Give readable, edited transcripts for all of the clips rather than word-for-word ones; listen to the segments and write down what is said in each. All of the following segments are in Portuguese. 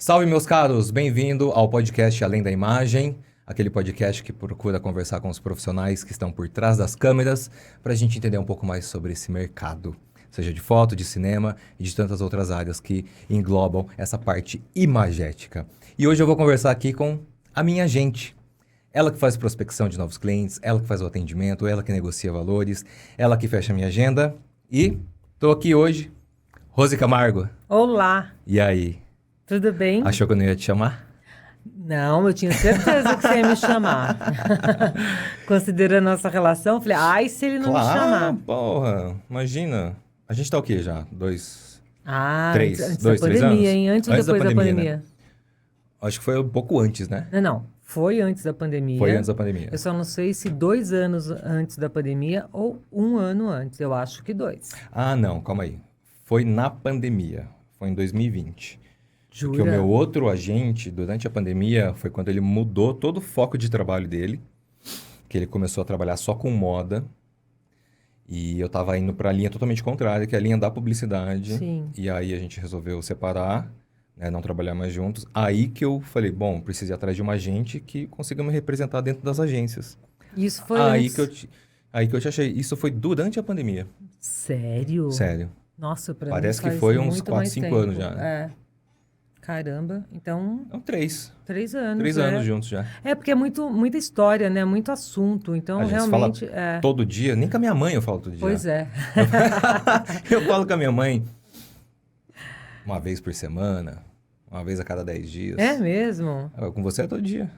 Salve, meus caros! Bem-vindo ao podcast Além da Imagem, aquele podcast que procura conversar com os profissionais que estão por trás das câmeras para a gente entender um pouco mais sobre esse mercado, seja de foto, de cinema e de tantas outras áreas que englobam essa parte imagética. E hoje eu vou conversar aqui com a minha gente. Ela que faz prospecção de novos clientes, ela que faz o atendimento, ela que negocia valores, ela que fecha a minha agenda. E estou aqui hoje, Rose Camargo. Olá, E aí? tudo bem? Achou que eu não ia te chamar? Não, eu tinha certeza que você ia me chamar. Considerando a nossa relação, eu falei, ai, se ele não me chamar. Porra, imagina. A gente tá o quê já? Três antes da três pandemia, anos? hein? Antes ou Antes depois da pandemia? né? Acho que foi um pouco antes, né? Não, foi antes da pandemia. Foi antes da pandemia. Eu só não sei se 2 anos antes da pandemia ou 1 ano antes. Eu acho que 2. Ah, não, calma aí. Foi na pandemia. Foi em 2020. Jura? Porque o meu outro agente, durante a pandemia, foi quando ele mudou todo o foco de trabalho dele, que ele começou a trabalhar só com moda, e eu tava indo para a linha totalmente contrária, que é a linha da publicidade. Sim. E aí a gente resolveu separar, né, não trabalhar mais juntos. Aí que eu falei, bom, preciso ir atrás de um agente que consiga me representar dentro das agências. Isso foi Aí antes. aí que eu te achei. Isso foi durante a pandemia. Sério? Sério. Nossa, pra Parece mim que faz foi uns muito 4, mais 5 tempo. anos já, né? É. Caramba, então, Não, 3. 3 anos. 3 anos juntos já. É, porque é muita história, né? Muito assunto. Então, A gente realmente, fala todo dia, nem com a minha mãe eu falo todo dia. Pois é. Eu falo com a minha mãe uma vez por semana, uma vez a cada 10 dias. É mesmo? Com você é todo dia.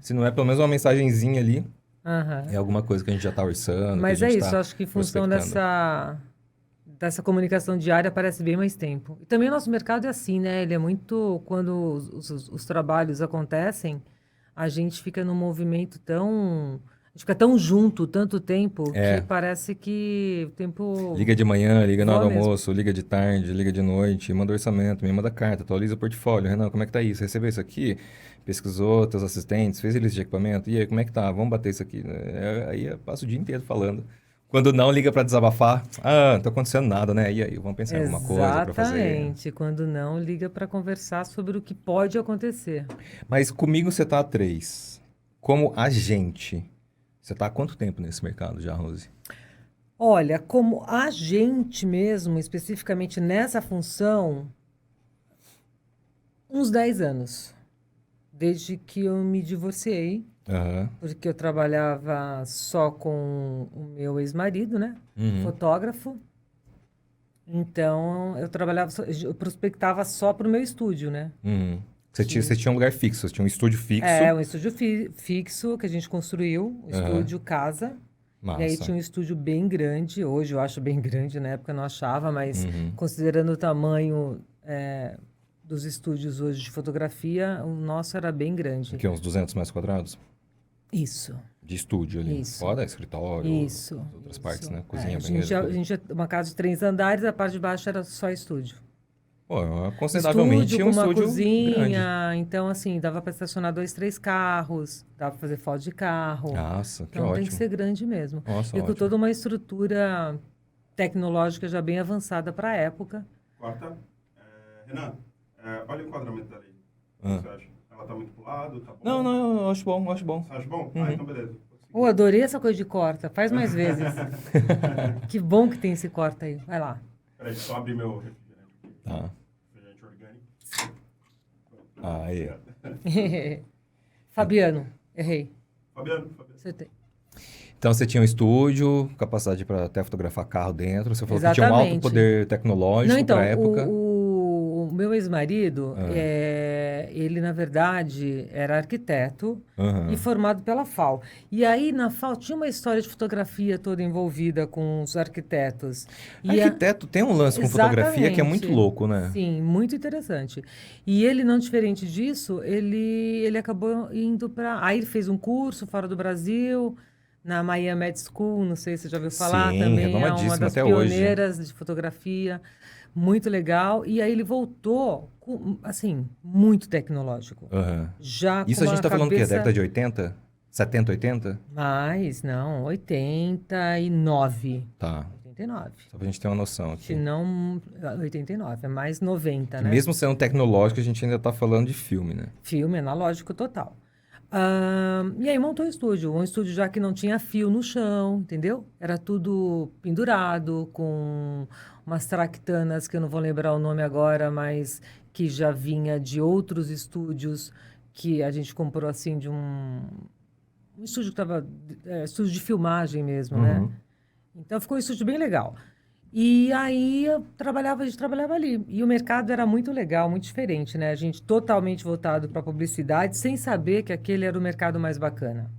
Se não é pelo menos uma mensagenzinha ali, Aham. é alguma coisa que a gente já tá orçando, Mas que a é gente isso, tá acho que em função prospectando. dessa comunicação diária parece bem mais tempo. E também o nosso mercado é assim, né? Ele é muito. Quando os trabalhos acontecem, a gente fica num movimento tão. A gente fica tão junto tanto tempo É. que parece que o tempo. Liga de manhã, liga na hora Voa do mesmo. almoço, liga de tarde, liga de noite, manda orçamento, me manda carta, atualiza o portfólio. Renan, como é que tá isso? Recebeu isso aqui? Pesquisou teus assistentes, fez lista de equipamento? E aí, como é que tá? Vamos bater isso aqui. Aí eu passo o dia inteiro falando. Quando não, liga para desabafar. Ah, não tá acontecendo nada, né? E aí, vamos pensar em alguma coisa para fazer. Exatamente. Quando não, liga para conversar sobre o que pode acontecer. Mas comigo você tá há 3. Como agente, você tá há quanto tempo nesse mercado já, Rose? Olha, como agente mesmo, especificamente nessa função, uns 10 anos. Desde que eu me divorciei, Aham. porque eu trabalhava só com o meu ex-marido, né? Uhum. Fotógrafo. Então, eu prospectava só para o meu estúdio, né? Uhum. Você tinha um lugar fixo, você tinha um estúdio fixo. É, um estúdio fixo que a gente construiu, um Aham. estúdio casa. E aí Massa. tinha um estúdio bem grande, hoje eu acho bem grande, na época eu não achava, mas Uhum. considerando o tamanho dos estúdios hoje de fotografia, o nosso era bem grande. O quê? Uns 200 metros quadrados? Isso, De estúdio ali. Isso. Fora escritório, isso. as outras isso. partes, né? É, Cozinha, a banheiro. gente, a tudo. gente, uma casa de 3 andares, a parte de baixo era só estúdio. Pô, consideravelmente Estúdio um com uma estúdio grande. cozinha, então assim, dava para estacionar 2, 3 carros, dava para fazer foto de carro. Nossa, que Então tem que ótimo. ser grande mesmo. Nossa, E com ótimo. toda uma estrutura tecnológica já bem avançada para a época. Quarta. Renan, olha o enquadramento dali. O Ah. que você acha? Ela tá muito pro lado? Tá bom? Não, eu acho bom, eu acho bom. Você acha bom? Uhum. Então beleza. Oh, adorei essa coisa de corta. Faz mais vezes. Que bom que tem esse corta aí. Vai lá. Peraí, só abrir meu refrigerante aqui. Tá. Refrigerante orgânico. Aí. Fabiano, errei. Fabiano. Você tem. Então você tinha um estúdio, capacidade para até fotografar carro dentro. Você falou que tinha um alto Exatamente. poder tecnológico Não, então, para a época. o meu ex-marido, ele, na verdade, era arquiteto Aham. e formado pela FAO. E aí, na FAO, tinha uma história de fotografia toda envolvida com os arquitetos. E Arquiteto tem um lance com fotografia que é muito Exatamente. louco, né? Sim, muito interessante. E ele, não diferente disso, ele acabou indo para... Aí ele fez um curso fora do Brasil, na Miami Med School, não sei se você já ouviu falar, Sim, também é uma renomadíssima das até hoje. pioneiras de fotografia, muito legal. E aí ele voltou, assim, muito tecnológico. Aham. Já Isso com a gente uma tá falando o quê? cabeça... Década de 80? 70, 80? Mais, não, 89. Tá. 89. Só pra gente ter uma noção Se aqui. não, 89, é mais 90, Que né? mesmo sendo tecnológico, a gente ainda tá falando de filme, né? Filme analógico total. E aí montou o estúdio. Um estúdio já que não tinha fio no chão, entendeu? Era tudo pendurado, com umas tractanas, que eu não vou lembrar o nome agora, mas que já vinha de outros estúdios que a gente comprou, assim, de um estúdio que estava... estúdio de filmagem mesmo, né? Uhum. Então ficou um estúdio bem legal. E aí a gente trabalhava ali. E o mercado era muito legal, muito diferente, né? A gente totalmente voltado para a publicidade, sem saber que aquele era o mercado mais bacana.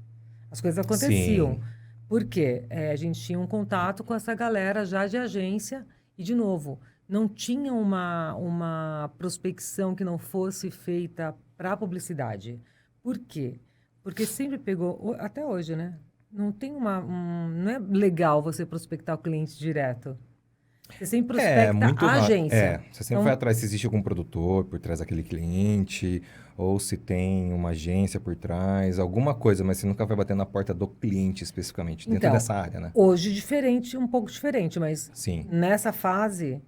As coisas aconteciam. Sim. Por quê? A gente tinha um contato com essa galera já de agência e, de novo, não tinha uma prospecção que não fosse feita para a publicidade. Por quê? Porque sempre pegou, até hoje, né? Não tem não é legal você prospectar o cliente direto. Você sempre prospecta Muito a raro. agência. Você sempre vai Então, atrás se existe algum produtor por trás daquele cliente, ou se tem uma agência por trás, alguma coisa, mas você nunca vai bater na porta do cliente especificamente, dentro então, dessa área, né? hoje diferente, um pouco diferente, mas Sim. nessa fase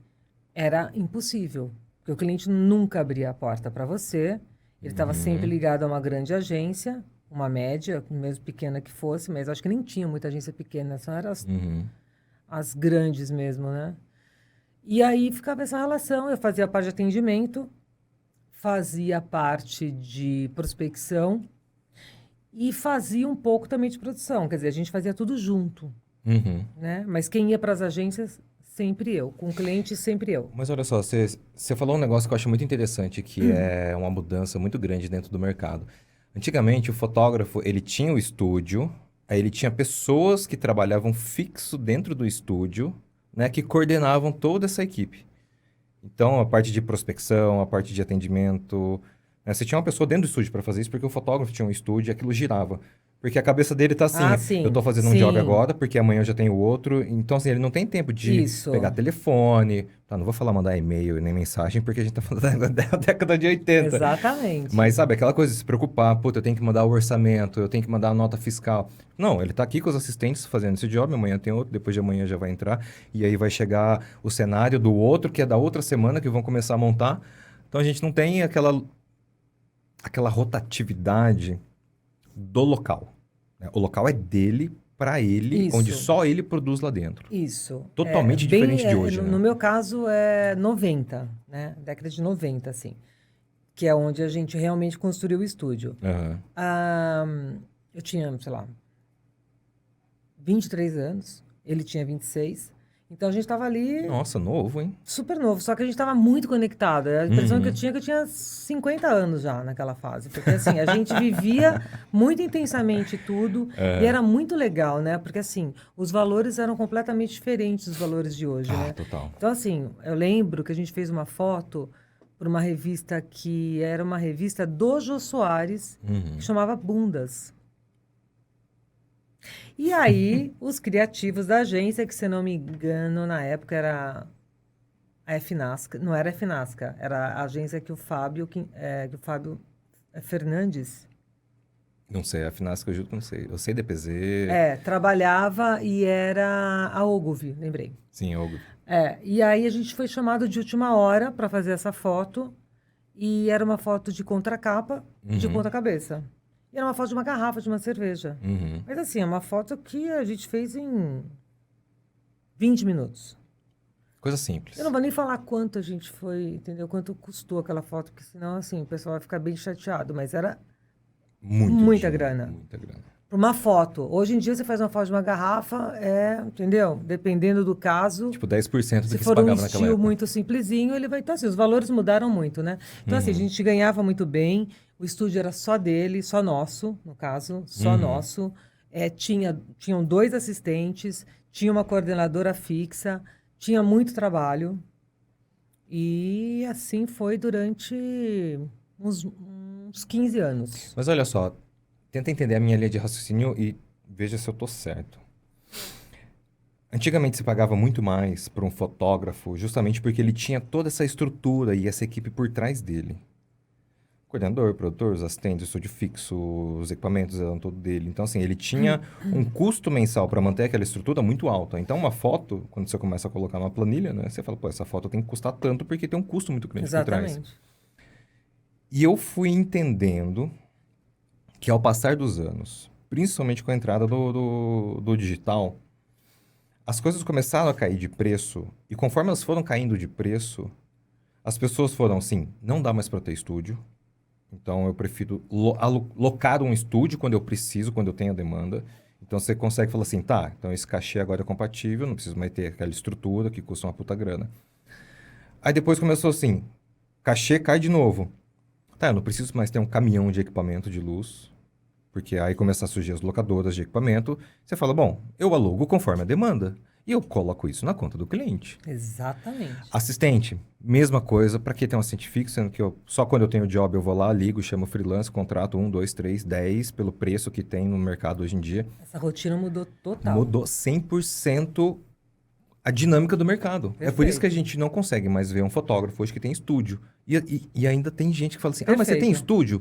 era impossível. Porque o cliente nunca abria a porta para você. Ele estava sempre ligado a uma grande agência, uma média, mesmo pequena que fosse, mas acho que nem tinha muita agência pequena, só eram Uhum. as grandes mesmo, né? E aí ficava essa relação, eu fazia a parte de atendimento, fazia a parte de prospecção e fazia um pouco também de produção. Quer dizer, a gente fazia tudo junto, Uhum. né? Mas quem ia para as agências, sempre eu. Com o cliente, sempre eu. Mas olha só, você falou um negócio que eu acho muito interessante, que é uma mudança muito grande dentro do mercado. Antigamente, o fotógrafo, ele tinha o estúdio, aí ele tinha pessoas que trabalhavam fixo dentro do estúdio, né, que coordenavam toda essa equipe. Então, a parte de prospecção, a parte de atendimento, né, você tinha uma pessoa dentro do estúdio para fazer isso, porque o fotógrafo tinha um estúdio e aquilo girava. Porque a cabeça dele tá assim, Ah, eu tô sim, fazendo um job sim. agora, porque amanhã eu já tenho outro. Então, assim, ele não tem tempo de Isso. pegar telefone. Tá, não vou falar mandar e-mail nem mensagem, porque a gente tá falando da década de 80. Exatamente. Mas, sabe, aquela coisa de se preocupar, puta, eu tenho que mandar o orçamento, eu tenho que mandar a nota fiscal. Não, ele tá aqui com os assistentes fazendo esse job, amanhã tem outro, depois de amanhã já vai entrar, e aí vai chegar o cenário do outro, que é da outra semana, que vão começar a montar. Então a gente não tem aquela rotatividade do local, né? O local é dele, para ele, onde Isso. só ele produz lá dentro. Isso. Totalmente diferente de hoje, no né? meu caso, é 90, né? Década de 90, assim. Que é onde a gente realmente construiu o estúdio. Aham. Eu tinha, sei lá, 23 anos. Ele tinha 26. Então, a gente estava ali Nossa, novo, hein? super novo. Só que a gente estava muito conectado. A impressão que eu Uhum. tinha é que eu tinha 50 anos já naquela fase. Porque, assim, a gente vivia muito intensamente tudo. E era muito legal, né? Porque, assim, os valores eram completamente diferentes dos valores de hoje, Ah, né? total. Então, assim, eu lembro que a gente fez uma foto para uma revista que era uma revista do Jô Soares, Uhum. que chamava Bundas. E aí, os criativos da agência, que se não me engano, na época era a FNASCA, não era a FNASCA, era a agência que o Fábio Fernandes Não sei, a Finasca eu juro que não sei. Eu sei DPZ, trabalhava e era a Ogilvy, lembrei. sim, Hugo. E aí a gente foi chamado de última hora para fazer essa foto. E era uma foto de contracapa e de Uhum. ponta cabeça. E era uma foto de uma garrafa de uma cerveja. Uhum. Mas assim, é uma foto que a gente fez em 20 minutos. Coisa simples. Eu não vou nem falar quanto a gente foi, entendeu? Quanto custou aquela foto, porque senão, assim, o pessoal vai ficar bem chateado. Mas era muita grana. Muita grana. Para uma foto. Hoje em dia, você faz uma foto de uma garrafa, entendeu? Dependendo do caso. Tipo, 10% do Se que se for um pagava naquela estilo época. muito simplesinho, ele vai estar assim. Os valores mudaram muito, né? Então, assim, a gente ganhava muito bem. O estúdio era só dele, só nosso, no caso, só nosso. Tinham 2 assistentes, tinha uma coordenadora fixa, tinha muito trabalho. E assim foi durante uns 15 anos. Mas olha só, tenta entender a minha linha de raciocínio e veja se eu tô certo. Antigamente se pagava muito mais para um fotógrafo, justamente porque ele tinha toda essa estrutura e essa equipe por trás dele. Coordenador, produtor, os assistentes, o estúdio fixo, os equipamentos eram todo dele. Então, assim, ele tinha um custo mensal para manter aquela estrutura muito alto. Então, uma foto, quando você começa a colocar numa planilha, né? Você fala, pô, essa foto tem que custar tanto porque tem um custo muito grande por trás. Exatamente. E eu fui entendendo que ao passar dos anos, principalmente com a entrada do digital, as coisas começaram a cair de preço. E conforme elas foram caindo de preço, as pessoas foram assim, não dá mais para ter estúdio. Então, eu prefiro locar um estúdio quando eu preciso, quando eu tenho a demanda. Então, você consegue falar assim, tá, então esse cachê agora é compatível, não preciso mais ter aquela estrutura que custa uma puta grana. Aí depois começou assim, cachê cai de novo. Tá, eu não preciso mais ter um caminhão de equipamento de luz, porque aí começam a surgir as locadoras de equipamento. Você fala, bom, eu alugo conforme a demanda. E eu coloco isso na conta do cliente. Exatamente. Assistente, mesma coisa. Para que ter um assistente fixo? Sendo que só quando eu tenho job eu vou lá, ligo, chamo freelance, contrato 1, 2, 3, 10 pelo preço que tem no mercado hoje em dia. Essa rotina mudou total. Mudou 100% a dinâmica do mercado. É por isso que a gente não consegue mais ver um fotógrafo hoje que tem estúdio. E ainda tem gente que fala assim, ah, mas você tem estúdio?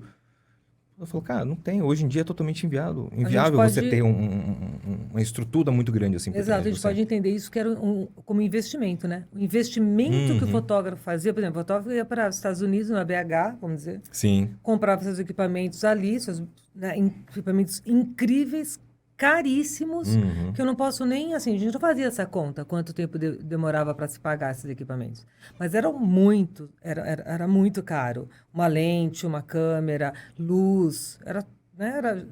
Eu falo, cara, não tem. Hoje em dia é totalmente inviável você ter uma estrutura muito grande assim por Exato, trás a de gente você. pode entender isso que era como investimento, né? O investimento que o fotógrafo fazia, por exemplo, o fotógrafo ia para os Estados Unidos, na BH, vamos dizer, Sim. comprava seus equipamentos ali, seus equipamentos incríveis, caríssimos, que eu não posso nem, assim, a gente não fazia essa conta, quanto tempo demorava para se pagar esses equipamentos. Mas era muito caro. Uma lente, uma câmera, luz,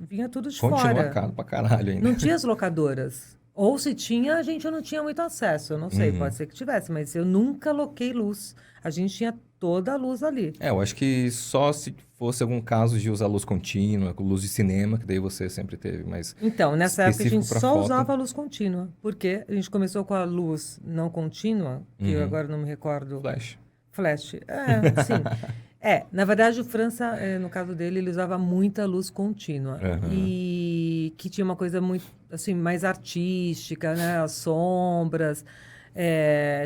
vinha tudo de Continua fora. caro pra caralho ainda. Não tinha as locadoras. Ou se tinha, a gente não tinha muito acesso. Eu não sei, pode ser que tivesse, mas eu nunca loquei luz. A gente tinha toda a luz ali. Eu acho que só se fosse algum caso de usar luz contínua, luz de cinema, que daí você sempre teve, mas... Então, nessa época a gente específico pra só foto. usava a luz contínua. Porque a gente começou com a luz não contínua, que eu agora não me recordo. Flash. Flash. Sim. Na verdade, o França, no caso dele, ele usava muita luz contínua. E que tinha uma coisa muito, assim, mais artística, né? As sombras,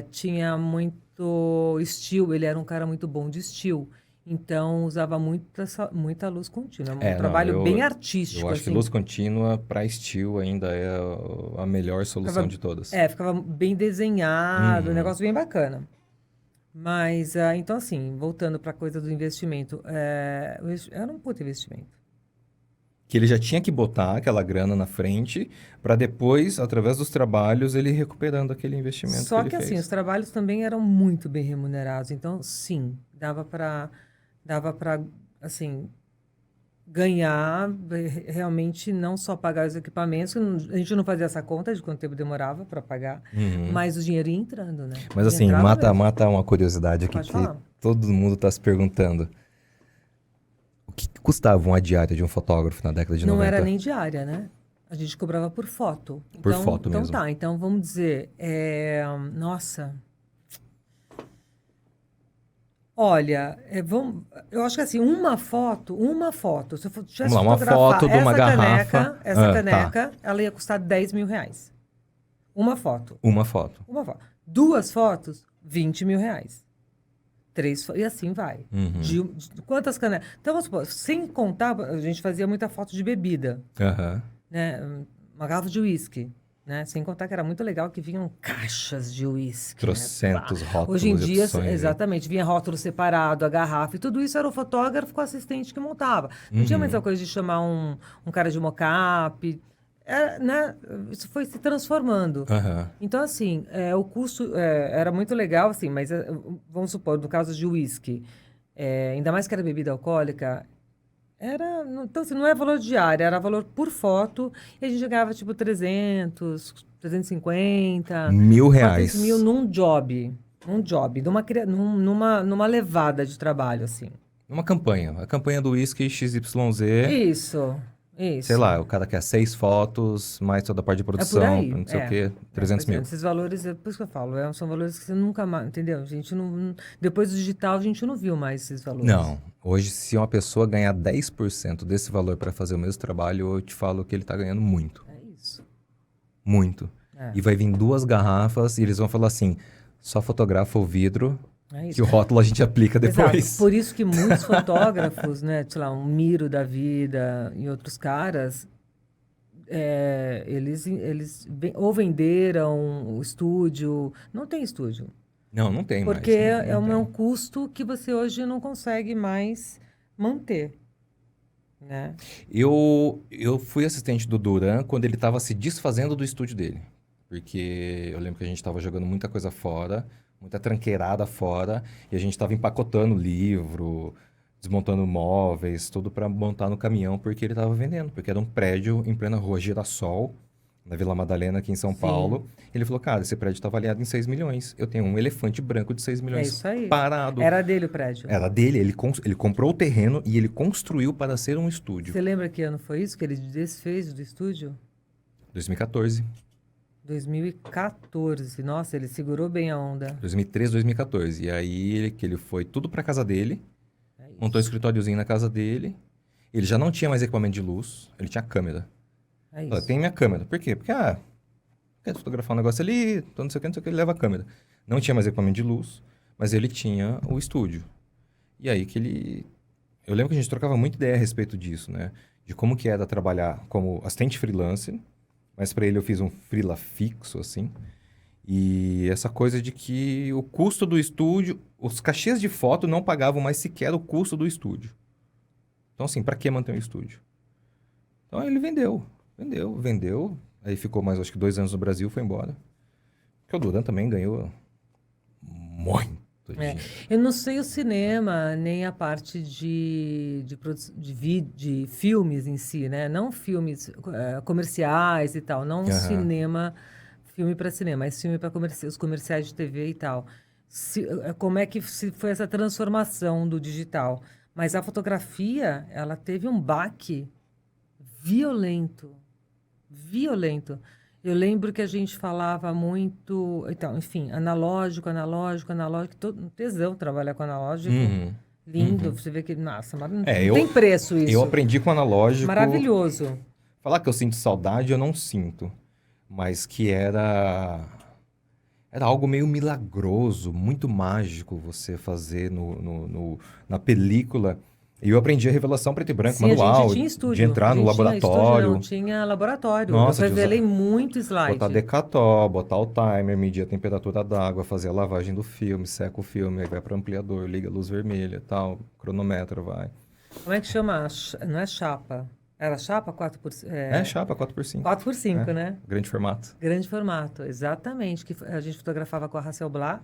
tinha muito estilo, ele era um cara muito bom de estilo. Então, usava muita luz contínua. Um trabalho bem artístico. Eu acho que luz contínua para estilo ainda é a melhor solução de todas. Ficava bem desenhado, um negócio bem bacana. Mas, então, assim, voltando para a coisa do investimento, era um puto investimento. Que ele já tinha que botar aquela grana na frente para depois, através dos trabalhos, ele ir recuperando aquele investimento Só que ele assim, fez. os trabalhos também eram muito bem remunerados. Então, sim, dava para assim, ganhar, realmente não só pagar os equipamentos, a gente não fazia essa conta de quanto tempo demorava para pagar, mas o dinheiro ia entrando, né? Mas assim, mata uma curiosidade aqui Pode que falar. todo mundo está se perguntando. O que custava uma diária de um fotógrafo na década de 90? Não era nem diária, né? A gente cobrava por foto. Por foto mesmo. Então tá, então vamos dizer, nossa... Olha, eu acho que assim, uma foto, se eu tivesse Vamos lá, uma fotografar foto de uma garrafa. essa caneca, ela ia custar 10 mil reais. Uma foto. Uma foto. 2 fotos, 20 mil reais. 3, e assim vai. Quantas canecas? Então, vamos supor, sem contar, a gente fazia muita foto de bebida, né? Uma garrafa de uísque. Né? Sem contar que era muito legal que vinham caixas de uísque. Trocentos rótulos. Hoje em dia, opções, exatamente, vinha rótulo separado, a garrafa, e tudo isso era o fotógrafo com o assistente que montava. Não tinha mais a coisa de chamar um cara de mocap. Né? Isso foi se transformando. Então, assim, o custo era muito legal, assim, mas vamos supor, no caso de uísque, ainda mais que era bebida alcoólica. Então, assim, não é valor diário, era valor por foto, e a gente ganhava tipo 300, 350, R$1.000. 400 mil num job, numa levada de trabalho, assim. Numa campanha, a campanha do whisky XYZ. Isso. Sei lá, o cara quer 6 fotos, mais toda a parte de produção, por aí, não sei o quê, 300 mil. Esses valores, por isso que eu falo, são valores que você nunca mais, entendeu? A gente não, depois do digital, a gente não viu mais esses valores. Não, hoje se uma pessoa ganhar 10% desse valor para fazer o mesmo trabalho, eu te falo que ele tá ganhando muito. É isso. Muito. E vai vir 2 garrafas e eles vão falar assim, só fotografa o vidro É isso. Que o rótulo a gente aplica depois. Exato. Por isso que muitos fotógrafos, né, sei lá, um Miro da vida e outros caras, ou venderam o estúdio, não tem estúdio, Não tem mais. porque Não um tem. custo que você hoje não consegue mais manter, né? Eu fui assistente do Duran quando ele estava se desfazendo do estúdio dele. Porque eu lembro que a gente estava jogando muita coisa fora, muita tranqueirada fora, e a gente estava empacotando livro, desmontando móveis, tudo para montar no caminhão, porque ele estava vendendo. Porque era um prédio em plena rua Girassol, na Vila Madalena, aqui em São Sim. Paulo. Ele falou, cara, esse prédio está avaliado em 6 milhões. Eu tenho um elefante branco de 6 É milhões isso aí. parado. Era dele o prédio. Era dele, ele comprou o terreno e ele construiu para ser um estúdio. Você lembra que ano foi isso que ele desfez do estúdio? 2014. 2014. Nossa, ele segurou bem a onda. 2013, 2014. E aí ele foi tudo para casa dele, É isso. montou um escritóriozinho na casa dele. Ele já não tinha mais equipamento de luz, ele tinha câmera. É Falei, isso. tem minha câmera. Por quê? Porque, quer fotografar um negócio ali, então não sei o que, não sei o que, ele leva a câmera. Não tinha mais equipamento de luz, mas ele tinha o estúdio. E aí que ele... Eu lembro que a gente trocava muita ideia a respeito disso, né? De como que era trabalhar como assistente freelance, mas para ele eu fiz um freela fixo, assim. E essa coisa de que o custo do estúdio, os cachês de foto não pagavam mais sequer o custo do estúdio. Então, assim, para que manter um estúdio? Então, ele vendeu. Aí ficou mais, acho que 2 anos no Brasil, foi embora. Porque o Duran também ganhou muito dinheiro. Eu não sei o cinema, nem a parte de filmes em si, né? Não filmes comerciais e tal. Não Aham. cinema, filme para cinema, mas filme para os comerciais de TV e tal. Como é que foi essa transformação do digital? Mas a fotografia, ela teve um baque violento. Violento. Eu lembro que a gente falava muito, então, enfim, analógico, todo tesão trabalhar com analógico. Uhum. Lindo, Uhum. você vê que, nossa, não Eu- tem preço isso. Eu aprendi com analógico. Maravilhoso. Falar que eu sinto saudade, eu não sinto. Mas que era algo meio milagroso, muito mágico você fazer na película. E eu aprendi a revelação preto e branco, Sim, a gente manual, tinha de estúdio. entrar A no gente tinha estúdio, laboratório, não, tinha laboratório. Nossa, Eu de revelei usar- muito slide. botar decató, botar o timer, medir a temperatura d'água, fazer a lavagem do filme, seca o filme, aí vai para o ampliador, liga a luz vermelha, tal, cronômetro, vai. Como é que chama? Não é chapa. Era chapa 4 É chapa 4x5. 4x5, É. né? Grande formato. Grande formato, exatamente. Que a gente fotografava com a Hasselblad,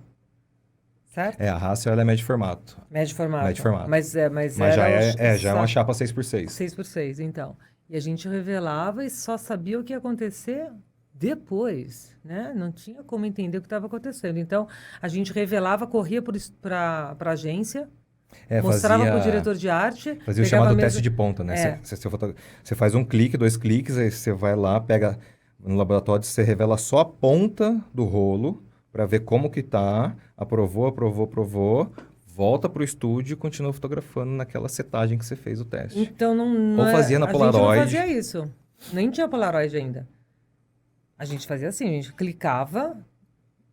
certo? A Hassel ela é médio formato. Médio formato. Médio formato. Mas Mas já é uma chapa 6x6. 6x6, então. E a gente revelava e só sabia o que ia acontecer depois, né? Não tinha como entender o que estava acontecendo. Então, a gente revelava, corria para a agência, mostrava para o diretor de arte. Fazia o pegava chamado a mesa- teste de ponta, né? É. Você faz um clique, 2 cliques, aí você vai lá, pega no laboratório, você revela só a ponta do rolo para ver como que tá, aprovou, volta pro estúdio e continua fotografando naquela setagem que você fez o teste. Então, não Ou fazia na a gente não Polaroid. fazia isso. Nem tinha Polaroid ainda. A gente fazia assim, a gente clicava,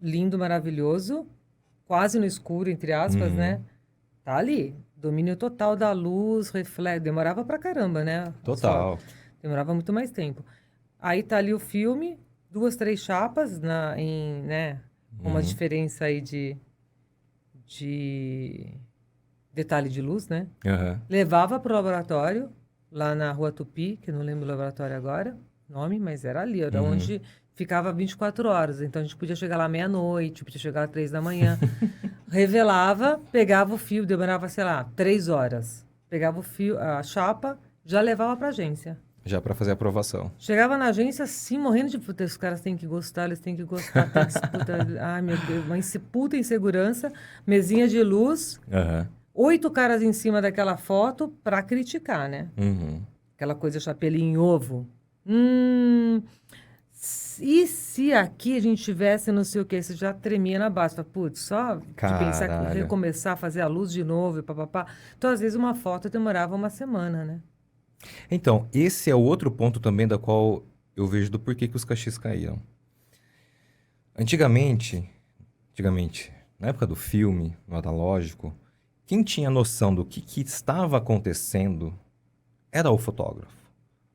lindo, maravilhoso, quase no escuro, entre aspas, né? Tá ali. Domínio total da luz, reflexo. Demorava pra caramba, né? Total. Demorava muito mais tempo. Aí tá ali o filme, 2, 3 chapas, né? Com uma diferença aí de detalhe de luz, né? Aham. Levava pro laboratório, lá na Rua Tupi, que eu não lembro o laboratório agora, nome, mas era ali, era onde ficava 24 horas. Então a gente podia chegar lá meia-noite, podia chegar às 3 da manhã. Revelava, pegava o fio, demorava, sei lá, 3 horas. Pegava o fio, a chapa, já levava pra agência. Já para fazer a aprovação. Chegava na agência assim, morrendo de puta, os caras têm que gostar, eles têm que gostar, tem que se puta, ai meu Deus, uma puta insegurança, mesinha de luz, Aham. 8 caras em cima daquela foto pra criticar, né? Uhum. Aquela coisa chapelinho em ovo. E se aqui a gente tivesse não sei o que, você já tremia na base. Fala, putz, só de pensar que Caralho. recomeçar a fazer a luz de novo e papapá. Então, às vezes, uma foto demorava uma semana, né? Então, esse é o outro ponto também da qual eu vejo do porquê que os cachês caíram. Antigamente, na época do filme, no analógico, quem tinha noção do que estava acontecendo era o fotógrafo.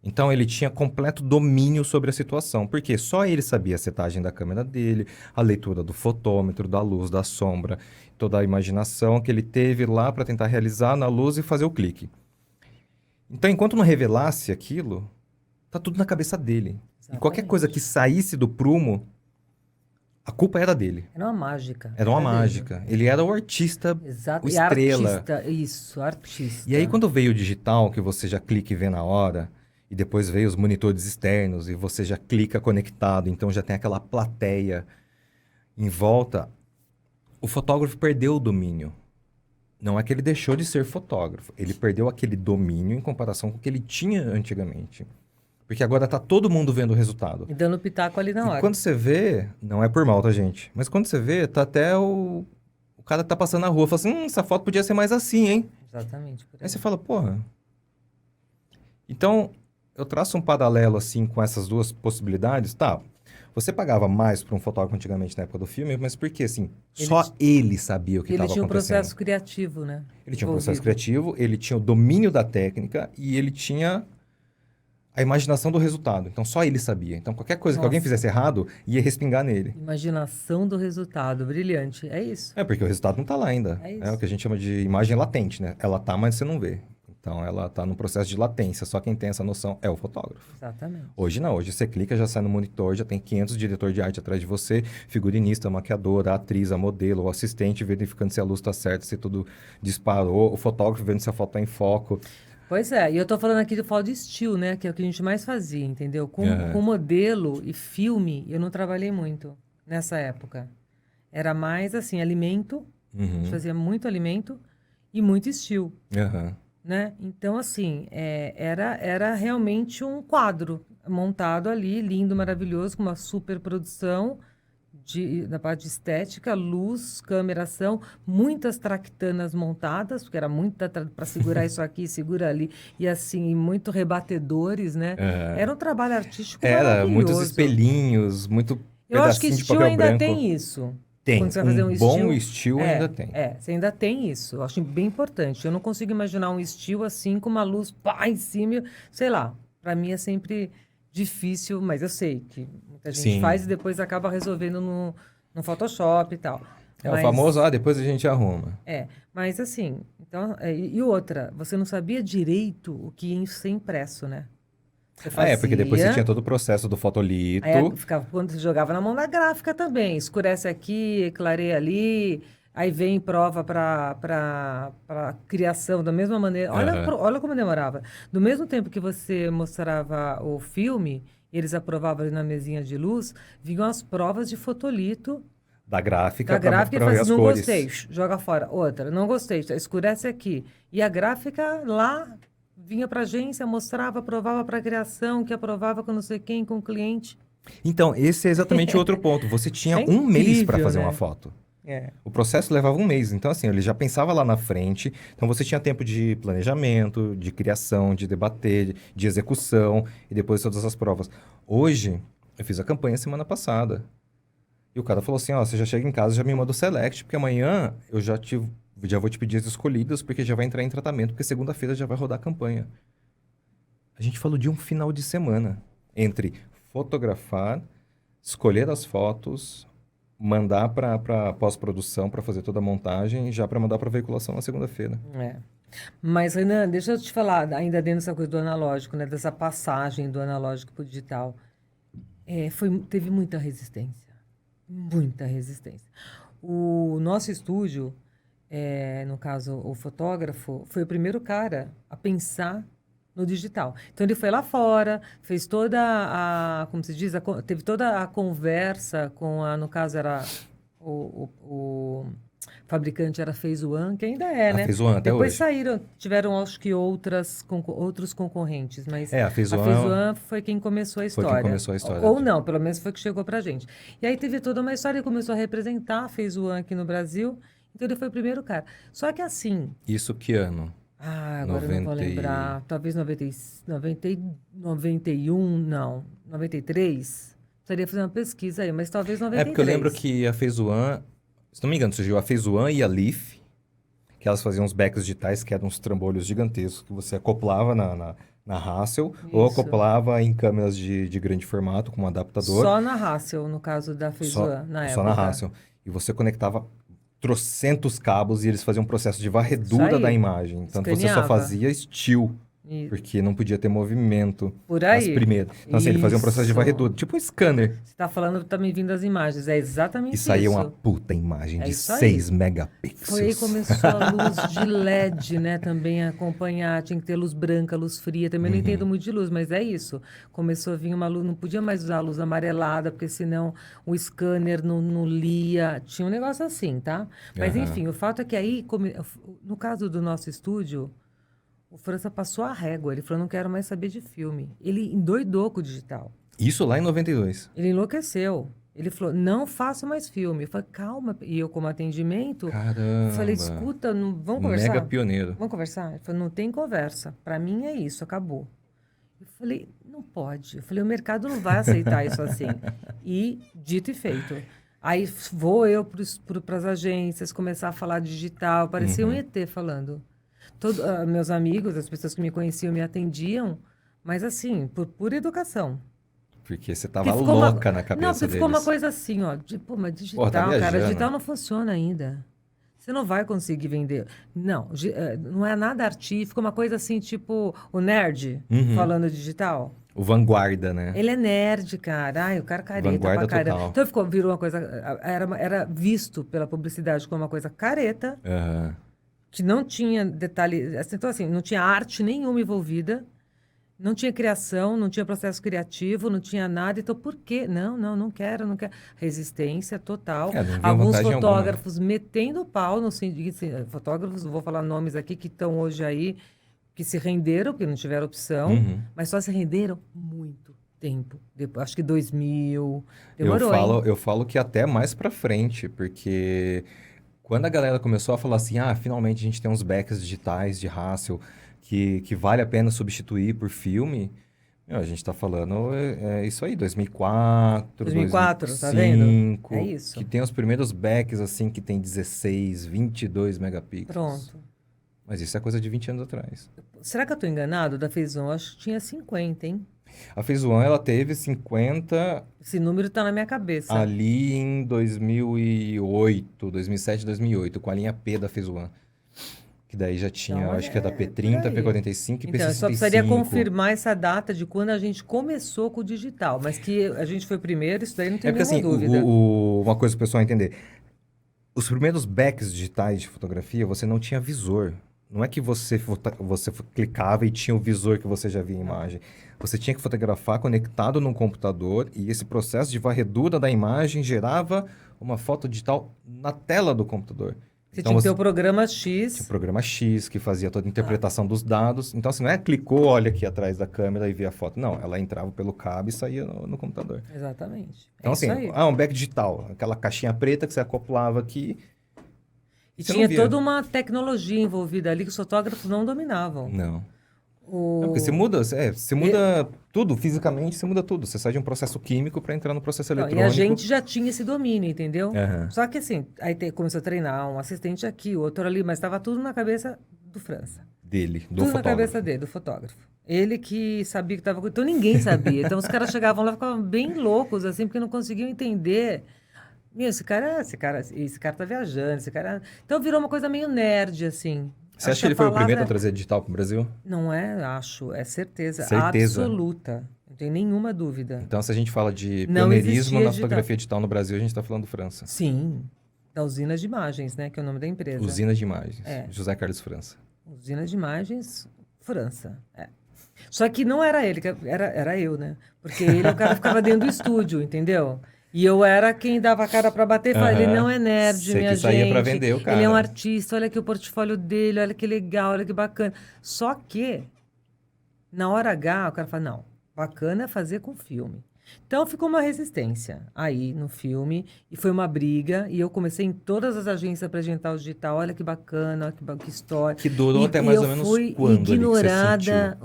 Então ele tinha completo domínio sobre a situação, porque só ele sabia a setagem da câmera dele, a leitura do fotômetro, da luz, da sombra, toda a imaginação que ele teve lá para tentar realizar na luz e fazer o clique. Então, enquanto não revelasse aquilo, tá tudo na cabeça dele. E qualquer coisa que saísse do prumo, a culpa era dele. Era uma mágica. Era uma dele. mágica. Ele era o artista, Exato. o E estrela. artista, isso, artista. E aí, quando veio o digital, que você já clica e vê na hora, e depois veio os monitores externos, e você já clica conectado, então já tem aquela plateia em volta, o fotógrafo perdeu o domínio. Não é que ele deixou de ser fotógrafo, ele perdeu aquele domínio em comparação com o que ele tinha antigamente. Porque agora tá todo mundo vendo o resultado. E dando pitaco ali na E hora. quando você vê, não é por mal, tá, gente? Mas quando você vê, tá até o cara que tá passando na rua, fala assim, essa foto podia ser mais assim, hein? Exatamente. Por Aí aí. você fala, porra. Então, eu traço um paralelo, assim, com essas duas possibilidades. Tá, você pagava mais para um fotógrafo antigamente na época do filme, mas por quê? Assim, só ele sabia o que Ele estava tinha um acontecendo. processo criativo, né? Ele tinha um processo envolvido. criativo, ele tinha o domínio da técnica e ele tinha a imaginação do resultado. Então, só ele sabia. Então, qualquer coisa que alguém Nossa. fizesse errado, ia respingar nele. Imaginação do resultado, brilhante. É isso. É, porque o resultado não está lá ainda. É É isso. o que a gente chama de imagem latente, né? Ela tá, mas você não vê. Então, ela tá no processo de latência. Só quem tem essa noção é o fotógrafo. Exatamente. Hoje não. Hoje você clica, já sai no monitor, já tem 500 diretor de arte atrás de você, figurinista, maquiadora, a atriz, a modelo, o assistente verificando se a luz está certa, se tudo disparou, o fotógrafo vendo se a foto está em foco. Pois é, e eu tô falando aqui do fall de steel, né? Que é o que a gente mais fazia, entendeu? Com, É. com modelo e filme, eu não trabalhei muito nessa época. Era mais assim, alimento, a gente Uhum. fazia muito alimento e muito steel, Aham. né? Então, assim, era realmente um quadro montado ali, lindo, maravilhoso, com uma super produção da parte de estética, luz, câmera, ação, muitas traquitanas montadas, porque era muita para segurar isso aqui, segura ali, e assim, muito rebatedores, né? É. Era um trabalho artístico Era, muitos maravilhoso. espelhinhos, muito Eu acho que pedacinho de estilo papel ainda branco. tem isso. Tem. Quando você vai fazer um bom estilo, estilo ainda tem. você ainda tem isso. Eu acho bem importante. Eu não consigo imaginar um estilo assim, com uma luz pá em cima, sei lá. Para mim é sempre difícil, mas eu sei que muita gente Sim. faz e depois acaba resolvendo no Photoshop e tal. É o Mas- famoso, depois a gente arruma. mas assim, então, e outra, você não sabia direito o que ia ser impresso, né? Você Porque depois você fazia, tinha todo o processo do fotolito. aí ficava, quando você jogava na mão da gráfica também, escurece aqui, clareia ali, aí vem prova para criação, da mesma maneira. Olha, Aham. olha como demorava. Do mesmo tempo que você mostrava o filme, eles aprovavam ali na mesinha de luz, vinham as provas de fotolito Da gráfica da gráfica e para fala ver assim, as não cores. gostei, joga fora. Outra, não gostei, escurece aqui. E a gráfica lá vinha para agência, mostrava, aprovava para criação, que aprovava com não sei quem, com o cliente. Então, esse é exatamente o outro ponto. Você tinha É um mês para incrível, fazer né? uma foto. É. O processo levava um mês. Então, assim, ele já pensava lá na frente. Então, você tinha tempo de planejamento, de criação, de debater, de execução e depois todas as provas. Hoje, eu fiz a campanha semana passada. E o cara falou assim, você já chega em casa, já me manda o select, porque amanhã eu já vou te pedir as escolhidas, porque já vai entrar em tratamento, porque segunda-feira já vai rodar a campanha. A gente falou de um final de semana entre fotografar, escolher as fotos, mandar para pós-produção para fazer toda a montagem, já para mandar para veiculação na segunda-feira. É. Mas, Renan, deixa eu te falar, ainda dentro dessa coisa do analógico, né? Dessa passagem do analógico para o digital. Teve muita resistência. Muita resistência. O nosso estúdio, no caso, o fotógrafo, foi o primeiro cara a pensar no digital. Então, ele foi lá fora, fez toda como se diz, teve toda a conversa com no caso, era o fabricante era Phase One, que ainda é, A né? Phase One até Depois hoje. tiveram, acho que outros concorrentes, mas A Phase a One Phase One foi quem começou a foi história. quem começou a história. Ou não, pelo menos foi que chegou pra gente. E aí teve toda uma história, ele começou a representar a Phase One aqui no Brasil, então ele foi o primeiro cara. Só que assim, Isso que ano? agora eu não vou 90 e- lembrar, talvez 91, não, 93. Precisaria fazer uma pesquisa aí, mas talvez 93. Porque eu lembro que a Phase One, Se não me engano, surgiu a Feizuan e a Leaf, que elas faziam uns backs digitais, que eram uns trambolhos gigantescos, que você acoplava na Hassel, ou Isso. acoplava em câmeras de grande formato, com um adaptador, Só na Hassel, no caso da só, Feizuan, na só na época. Hassel. E você conectava trocentos cabos e eles faziam um processo de Isso varredura aí. da imagem. Então você só Escaneava. fazia still, E- porque não podia ter movimento Por nas aí. primeiras. Então assim, ele fazia um processo de Isso. varredura, tipo um scanner. Você está falando, tá me vindo as imagens. É exatamente E saía isso. uma puta imagem É de isso aí. 6 megapixels. Foi aí que começou a luz de LED, né? Também a acompanhar. Tinha que ter luz branca, luz fria. Também não entendo muito de luz, mas é isso. Começou a vir uma luz, não podia mais usar a luz amarelada, porque senão o scanner não lia. Tinha um negócio assim, tá? Mas Aham. enfim, o fato é que aí, no caso do nosso estúdio, o França passou a régua. Ele falou, não quero mais saber de filme. Ele endoidou com o digital. Isso lá em 92. Ele enlouqueceu. Ele falou, não faço mais filme. Eu falei, calma. E eu, como atendimento, Caramba. falei, escuta, vamos Mega conversar? pioneiro. Vamos conversar? Ele falou, não tem conversa. Para mim é isso, acabou. Eu falei, não pode. Eu falei, o mercado não vai aceitar isso assim. E dito e feito. Aí vou eu para as agências começar a falar digital. Parecia um ET falando. Meus amigos, as pessoas que me conheciam, me atendiam, mas assim, por pura educação. Porque você Porque tava ficou louca uma... na cabeça Não, porque deles. ficou uma coisa assim, ó. Pô, mas digital, tá cara, viajando. digital não funciona ainda. Você não vai conseguir vender. Não, não é nada artístico, uma coisa assim, tipo o nerd falando digital. O vanguarda, né? Ele é nerd, cara. Ai, o cara careta Vanguarda pra caramba. total. Então virou uma coisa. Era visto pela publicidade como uma coisa careta, Aham. que não tinha detalhe. Então, assim, não tinha arte nenhuma envolvida. Não tinha criação, não tinha processo criativo, não tinha nada. Então, por quê? Não quero, não quero. Resistência total. Não viu Alguns vantagem fotógrafos metendo o pau no fotógrafos, vou falar nomes aqui que estão hoje aí, que se renderam, porque não tiveram opção, mas só se renderam muito tempo. Depois, acho que 2000. Demorou, hein? Eu falo que até mais pra frente, porque quando a galera começou a falar assim, finalmente a gente tem uns backs digitais de Hassel que vale a pena substituir por filme, a gente tá falando isso aí, 2004, 2004, tá 2005, vendo? É isso. que tem os primeiros backs assim que tem 16, 22 megapixels. Pronto. Mas isso é coisa de 20 anos atrás. Será que eu estou enganado? Da Feizuan, acho que tinha 50, hein? A Feizuan, ela teve 50 Esse número está na minha cabeça. ali em 2008, 2007, 2008, com a linha P da Feizuan. Que daí já tinha, Então, eu acho que é da por P30, aí. P45 e Então, eu P65. só precisaria confirmar essa data de quando a gente começou com o digital, mas que a gente foi primeiro, isso daí não tem É porque nenhuma assim, dúvida. uma coisa para o pessoal entender. Os primeiros backs digitais de fotografia, você não tinha visor. Não é que você clicava e tinha o visor que você já via a imagem. Você tinha que fotografar conectado num computador e esse processo de varredura da imagem gerava uma foto digital na tela do computador. Você Então, tinha que ter o programa X. tinha o programa X que fazia toda a interpretação dos dados. Então, você não é clicou, olha aqui atrás da câmera e via a foto. Não, ela entrava pelo cabo e saía no computador. Exatamente. Então, É assim, isso aí. um back digital. Aquela caixinha preta que você acoplava aqui. E você não tinha via. toda uma tecnologia envolvida ali que os fotógrafos não dominavam. Não. O... Não, porque você muda tudo, fisicamente você muda tudo. Você sai de um processo químico para entrar no processo Não, eletrônico. e a gente já tinha esse domínio, entendeu? Aham. Só que assim, aí começou a treinar um assistente aqui, outro ali, mas estava tudo na cabeça do França. Dele, do Tudo na fotógrafo. cabeça dele, do fotógrafo. Ele que sabia que estava... Então ninguém sabia. Então os caras chegavam lá e ficavam bem loucos, assim, porque não conseguiam entender. Meu, esse cara tá viajando, esse cara... Então virou uma coisa meio nerd, assim. Você Acho acha que ele a foi o palavra- primeiro a trazer digital para o Brasil? Não é, acho, é certeza. Certeza. Absoluta. Não tem nenhuma dúvida. Então, se a gente fala de Não pioneirismo existia na digital. fotografia digital no Brasil, a gente está falando do França. Sim, da Usina de Imagens, né? Que é o nome da empresa. Usina de Imagens. É. José Carlos França. Usina de Imagens, França. É. Só que não era ele, era eu, né? Porque ele é o cara que ficava dentro do estúdio, entendeu? E eu era quem dava a cara para bater e falava, ele Aham. não é nerd, Você minha que saía gente. pra vender o cara. Ele é um artista, olha aqui o portfólio dele, olha que legal, olha que bacana. Só que, na hora H, o cara fala, não, bacana é fazer com filme. Então ficou uma resistência aí no filme, e foi uma briga, e eu comecei em todas as agências a apresentar o digital, olha que bacana, olha que história. Que durou até mais ou menos Eu fui quando ali que você ignorada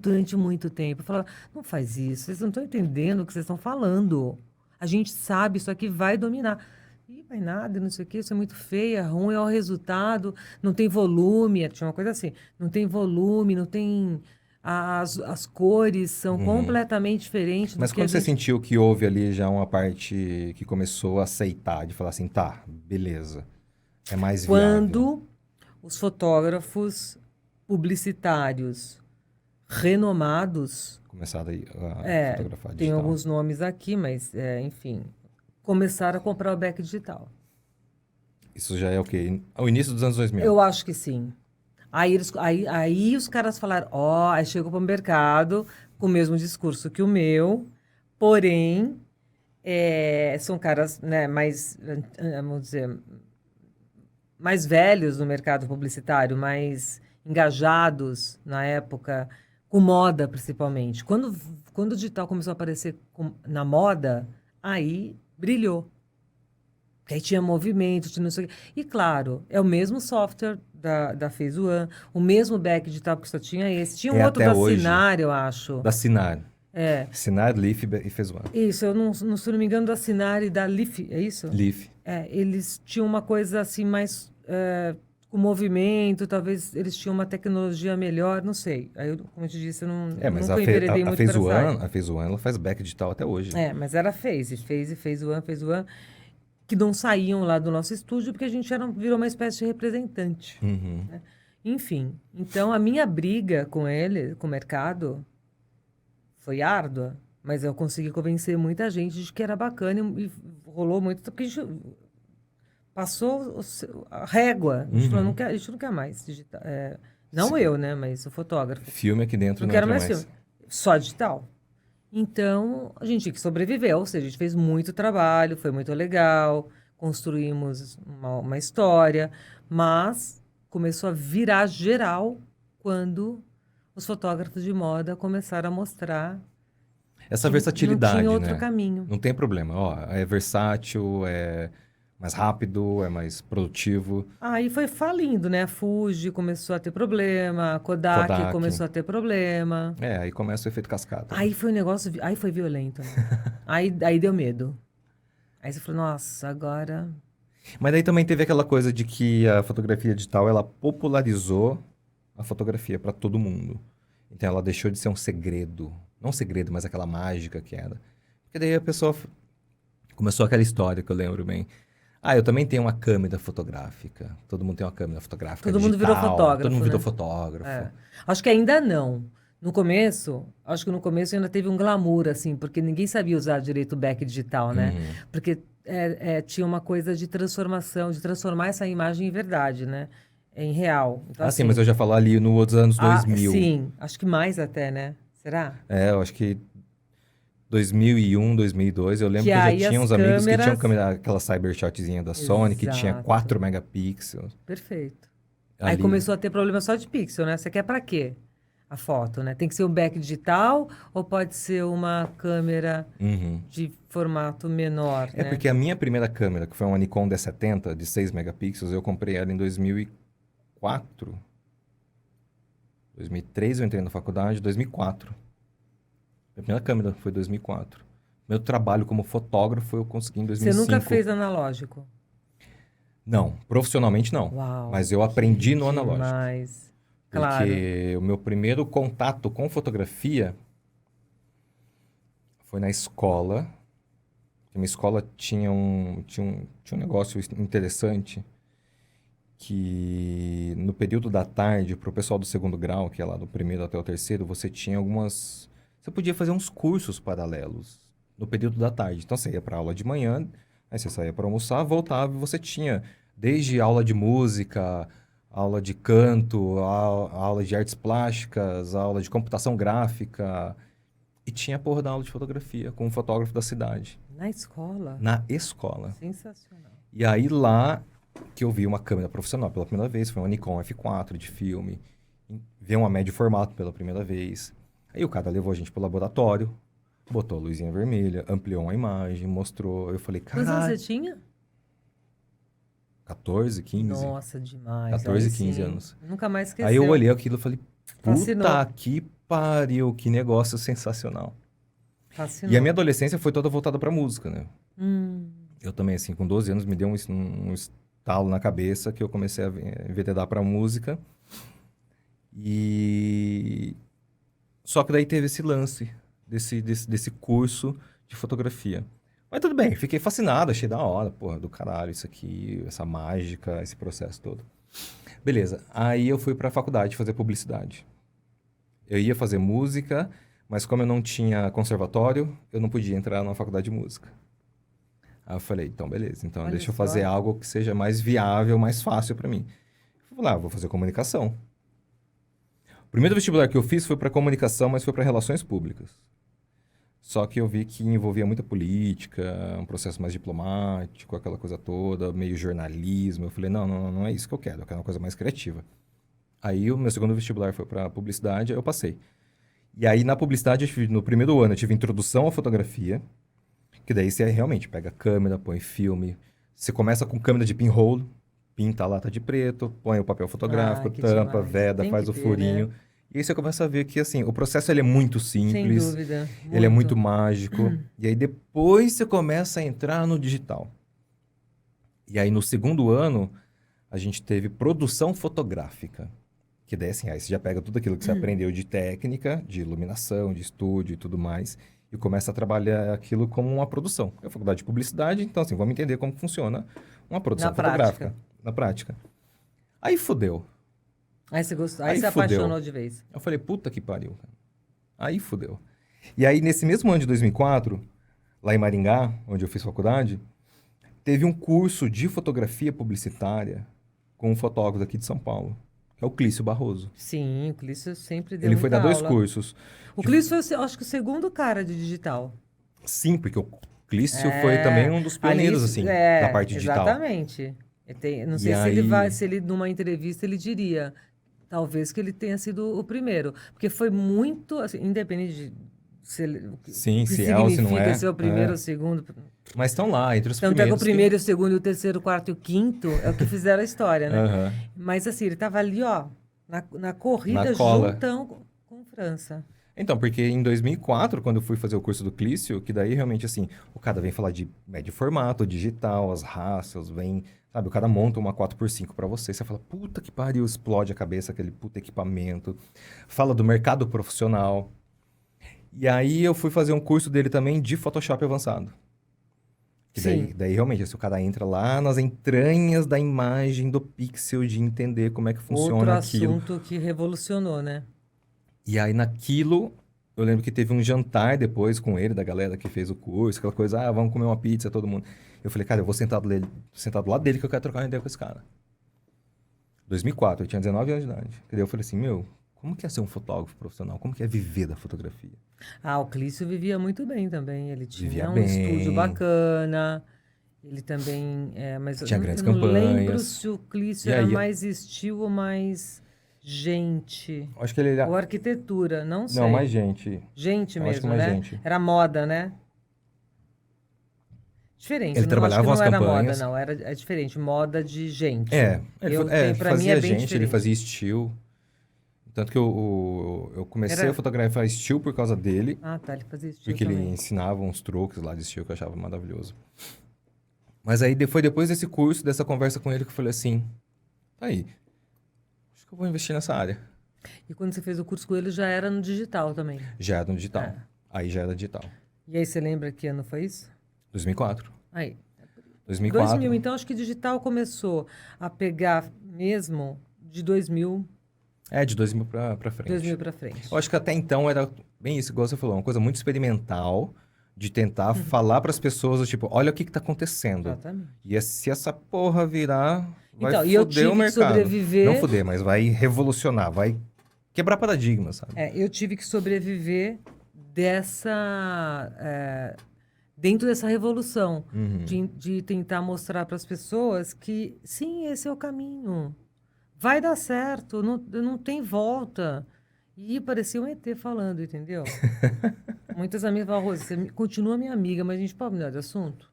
durante muito tempo. Eu falava, não faz isso, vocês não estão entendendo o que vocês estão falando. A gente sabe, isso aqui vai dominar. Ih, vai nada, não sei o quê, isso é muito feia, ruim é o resultado, não tem volume, tinha uma coisa assim, não tem volume, não tem... As cores são completamente diferentes do Mas que a quando você gente... sentiu que houve ali já uma parte que começou a aceitar, de falar assim, tá, beleza, é mais viável. Quando os fotógrafos publicitários renomados, Começaram a fotografar tem digital. alguns nomes aqui, mas, enfim, começaram a comprar o back digital. Isso já é o quê? O início dos anos 2000. Eu acho que sim. Aí os caras falaram, aí chegou para o mercado com o mesmo discurso que o meu, porém, são caras, né, mais, vamos dizer, mais velhos no mercado publicitário, mais engajados na época, com moda principalmente. Quando o digital começou a aparecer na moda, aí brilhou. Porque aí tinha movimento, tinha não sei o quê. E claro, é o mesmo software da Phase One, o mesmo back digital, porque só tinha esse. Tinha um outro até da hoje. Sinar, eu acho. Da Sinar. É. Sinar, Leaf e Phase One. Isso, eu não, se não me engano, da Sinar e da Leaf, é isso? Leaf. Eles tinham uma coisa assim mais com movimento, talvez eles tinham uma tecnologia melhor, não sei. Aí, como eu te disse, eu Mas nunca enveredei muito para essa área. a Phase One, ela faz back digital até hoje. Mas era Phase One, que não saíam lá do nosso estúdio porque a gente virou uma espécie de representante. Né? Enfim, então a minha briga com ele, com o mercado, foi árdua, mas eu consegui convencer muita gente de que era bacana e rolou muito, porque a gente passou a régua. A gente falou, a gente não quer mais digital. Não Sim. eu, né? Mas o fotógrafo. Filme aqui dentro Não não quero entra mais mais. filme. Só digital. Então, a gente tinha que sobreviver. Ou seja, a gente fez muito trabalho, foi muito legal, construímos uma história, mas começou a virar geral quando os fotógrafos de moda começaram a mostrar Essa que versatilidade, não tinha outro né? caminho. Não tem problema. Ó, é versátil, é mais rápido, é mais produtivo. Aí foi falindo, né? A Fuji começou a ter problema, a Kodak começou a ter problema. Aí começa o efeito cascata. Aí foi um negócio, aí foi violento, né? aí deu medo. Aí você falou, nossa, agora... Mas daí também teve aquela coisa de que a fotografia digital, ela popularizou a fotografia para todo mundo. Então ela deixou de ser um segredo. Não um segredo, mas aquela mágica que era. Porque daí a pessoa... Começou aquela história que eu lembro bem. Eu também tenho uma câmera fotográfica. Todo mundo tem uma câmera fotográfica Todo mundo digital. virou fotógrafo, Todo mundo virou né? fotógrafo. Acho que ainda não. Acho que no começo ainda teve um glamour, assim, porque ninguém sabia usar direito o back digital, né? Porque tinha uma coisa de transformação, de transformar essa imagem em verdade, né? Em real. Então, Sim, mas eu já falo ali nos anos 2000. Sim, acho que mais até, né? Será? Eu acho que 2001, 2002, eu lembro que eu aí já tinha as uns amigos que tinham câmeras- aquela cybershotzinha da Sony, que tinha Exato. 4 megapixels. Perfeito. Aí Ali. começou a ter problema só de pixel, né? Você quer pra quê? A foto, né? Tem que ser um back digital ou pode ser uma câmera de formato menor, né? Porque a minha primeira câmera, que foi uma Nikon D70 de 6 megapixels, eu comprei ela em 2004. 2003 eu entrei na faculdade, 2004. Minha primeira câmera foi 2004. Meu trabalho como fotógrafo eu consegui em 2005. Você nunca fez analógico? Não, profissionalmente não. Uau, Mas eu aprendi no analógico. Demais. Claro. Porque o meu primeiro contato com fotografia foi na escola. Minha escola tinha um negócio interessante que no período da tarde, para o pessoal do segundo grau, que é lá do primeiro até o terceiro, você tinha algumas... Você podia fazer uns cursos paralelos no período da tarde. Então, você ia para aula de manhã, aí você saía para almoçar, voltava e você tinha desde aula de música, aula de canto, aula de artes plásticas, aula de computação gráfica. E tinha a porra da aula de fotografia com um fotógrafo da cidade. Na escola? Na escola. Sensacional. E aí lá que eu vi uma câmera profissional pela primeira vez, foi uma Nikon F4 de filme. Vi uma médio formato pela primeira vez. Aí o cara levou a gente pro laboratório, botou a luzinha vermelha, ampliou uma imagem, mostrou. Eu falei, Quantos anos caralho, você tinha? 14, 15. Nossa, demais. 14, Aí 15 sim. anos. Nunca mais esqueceu. Aí eu olhei aquilo e falei, Fascinou. puta que pariu, que negócio sensacional. Fascinou. E a minha adolescência foi toda voltada pra música, né? eu também, assim, com 12 anos, me deu um estalo na cabeça que eu comecei a enveredar para música. E... Só que daí teve esse lance desse curso de fotografia. Mas tudo bem, fiquei fascinado, achei da hora, porra, do caralho, isso aqui, essa mágica, esse processo todo. Beleza, aí eu fui pra faculdade fazer publicidade. Eu ia fazer música, mas como eu não tinha conservatório, eu não podia entrar na faculdade de música. Aí eu falei, então beleza, então Olha deixa eu só. fazer algo que seja mais viável, mais fácil pra mim. Eu falei, vou fazer comunicação. O primeiro vestibular que eu fiz foi pra comunicação, mas foi pra relações públicas. Só que eu vi que envolvia muita política, um processo mais diplomático, aquela coisa toda, meio jornalismo. Eu falei, não é isso que eu quero uma coisa mais criativa. Aí o meu segundo vestibular foi para publicidade, aí eu passei. E aí na publicidade, no primeiro ano, eu tive introdução à fotografia, que daí você realmente pega a câmera, põe filme. Você começa com câmera de pinhole, pinta a lata de preto, põe o papel fotográfico, que tampa, demais. veda, Tem faz que o ter, furinho. né? E aí você começa a ver que, assim, o processo ele é muito Sem simples. dúvida. Ele é muito mágico. E aí depois você começa a entrar no digital. E aí no segundo ano, a gente teve produção fotográfica. Que daí assim, aí você já pega tudo aquilo que você aprendeu de técnica, de iluminação, de estúdio e tudo mais, e começa a trabalhar aquilo como uma produção. É a faculdade de publicidade, então assim, vamos entender como funciona uma produção Na fotográfica. prática. Na prática. Aí fudeu. Aí você gostou, aí Aí você fudeu. apaixonou de vez. Eu falei, puta que pariu, cara. Aí fudeu. E aí, nesse mesmo ano de 2004, lá em Maringá, onde eu fiz faculdade, teve um curso de fotografia publicitária com um fotógrafo aqui de São Paulo, que é o Clício Barroso. Sim, o Clício sempre deu Ele foi muita dar dois aula. cursos. O Clício foi, acho que, o segundo cara de digital. Sim, porque o Clício foi também um dos pioneiros, assim, da parte digital. Exatamente. Não E sei aí- se ele, numa entrevista, ele diria, talvez que ele tenha sido o primeiro. Porque foi muito, assim, independente de o que Sim, o que se é ou se não significa é. ser o primeiro É. ou o segundo. Mas estão lá, entre os Tanto é que o primeiros. primeiro, o segundo, o terceiro, o quarto e o quinto é o que fizeram a história, né? Aham. Mas assim, ele estava ali, ó, na corrida, Na cola. juntão com França. Então, porque em 2004, quando eu fui fazer o curso do Clício, que daí realmente, assim, o cara vem falar de médio formato, digital, as raças, vem, sabe, o cara monta uma 4x5 pra você, você fala, puta que pariu, explode a cabeça, aquele puta equipamento. Fala do mercado profissional. E aí eu fui fazer um curso dele também de Photoshop avançado. Que Sim. daí realmente, assim, o cara entra lá nas entranhas da imagem, do pixel, de entender como é que Outro funciona aquilo. assunto que revolucionou, né? E aí naquilo, eu lembro que teve um jantar depois com ele, da galera que fez o curso, aquela coisa, vamos comer uma pizza, todo mundo. Eu falei, cara, eu vou sentar do lado dele que eu quero trocar uma ideia com esse cara. 2004, eu tinha 19 anos de idade. E daí eu falei assim, meu, como que é ser um fotógrafo profissional? Como que é viver da fotografia? Ah, o Clício vivia muito bem também. Ele Vivia tinha um bem. estúdio bacana. Ele também... mas Tinha eu grandes não lembro campanhas. se o Clício E era aí- mais estilo ou mais gente. Eu acho que ele era... Ou arquitetura, não sei. Não, mais gente. Gente Eu acho que mesmo, mais né? gente. Era moda, né? Diferente. Ele não, trabalhava acho que umas não era campanhas. moda, não. É diferente. Moda de gente. Pra mim fazia é bem gente, ele diferente. fazia estilo. Tanto que eu comecei Era- a fotografar estilo por causa dele. Ah, tá. Ele fazia estilo Porque ele também. ensinava uns truques lá de estilo que eu achava maravilhoso. Mas aí foi depois desse curso, dessa conversa com ele, que eu falei assim, tá aí, acho que eu vou investir nessa área. E quando você fez o curso com ele, já era no digital também. Já era no digital. É. Aí já era digital. E aí você lembra que ano foi isso? 2004. Aí. 2004. 2000, então acho que digital começou a pegar mesmo de 2000, De 2000 pra frente. 2000 para frente. Eu acho que até então era bem isso, igual você falou, uma coisa muito experimental, de tentar falar pras pessoas, tipo, olha o que tá acontecendo. Exatamente. E se essa porra virar, vai Então, e eu foder tive o que mercado. sobreviver. Não foder, mas vai revolucionar, vai quebrar paradigmas, sabe? Eu tive que sobreviver dentro dessa revolução, Uhum. de tentar mostrar para as pessoas que, sim, esse é o caminho. Vai dar certo, não tem volta. E parecia um ET falando, entendeu? Muitas amigas falam, Rose, você continua minha amiga, mas a gente pode mudar de assunto?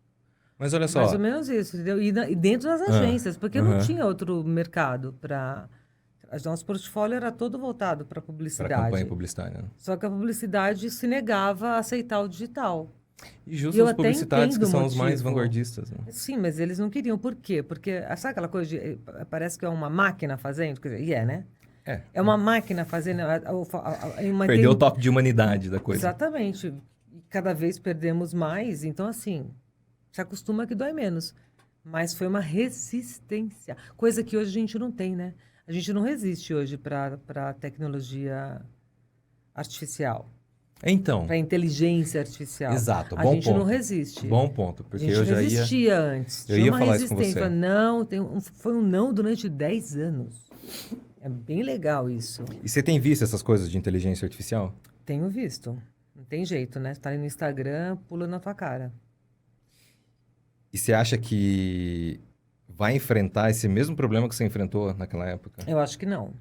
Mas olha só, Mais ou menos isso, entendeu? E dentro das agências, porque não aham. tinha outro mercado para... Nosso portfólio era todo voltado para para publicidade. campanha publicitária, né? Só que a publicidade se negava a aceitar o digital. E E justo eu os até publicitários que entendo o são os mais motivo. vanguardistas, né? Sim, mas eles não queriam. Por quê? Porque, sabe aquela coisa de... Parece que é uma máquina fazendo? Quer dizer, e é, né? É. É uma máquina fazendo... Perdeu o toque de humanidade da coisa. Exatamente. E cada vez perdemos mais. Então, assim, se acostuma que dói menos. Mas foi uma resistência. Coisa que hoje a gente não tem, né? A gente não resiste hoje para a tecnologia artificial, Então, para a inteligência artificial. exato, A bom gente não ponto. resiste. Bom ponto, A porque gente eu já ia... resistia antes. eu Tinha ia uma falar isso com resistência. você. Não, foi um não durante 10 anos. É bem legal isso. E você tem visto essas coisas de inteligência artificial? Tenho visto. Não tem jeito, né? Tá ali no Instagram, pula na tua cara. E você acha que vai enfrentar esse mesmo problema que você enfrentou naquela época? Eu acho que não.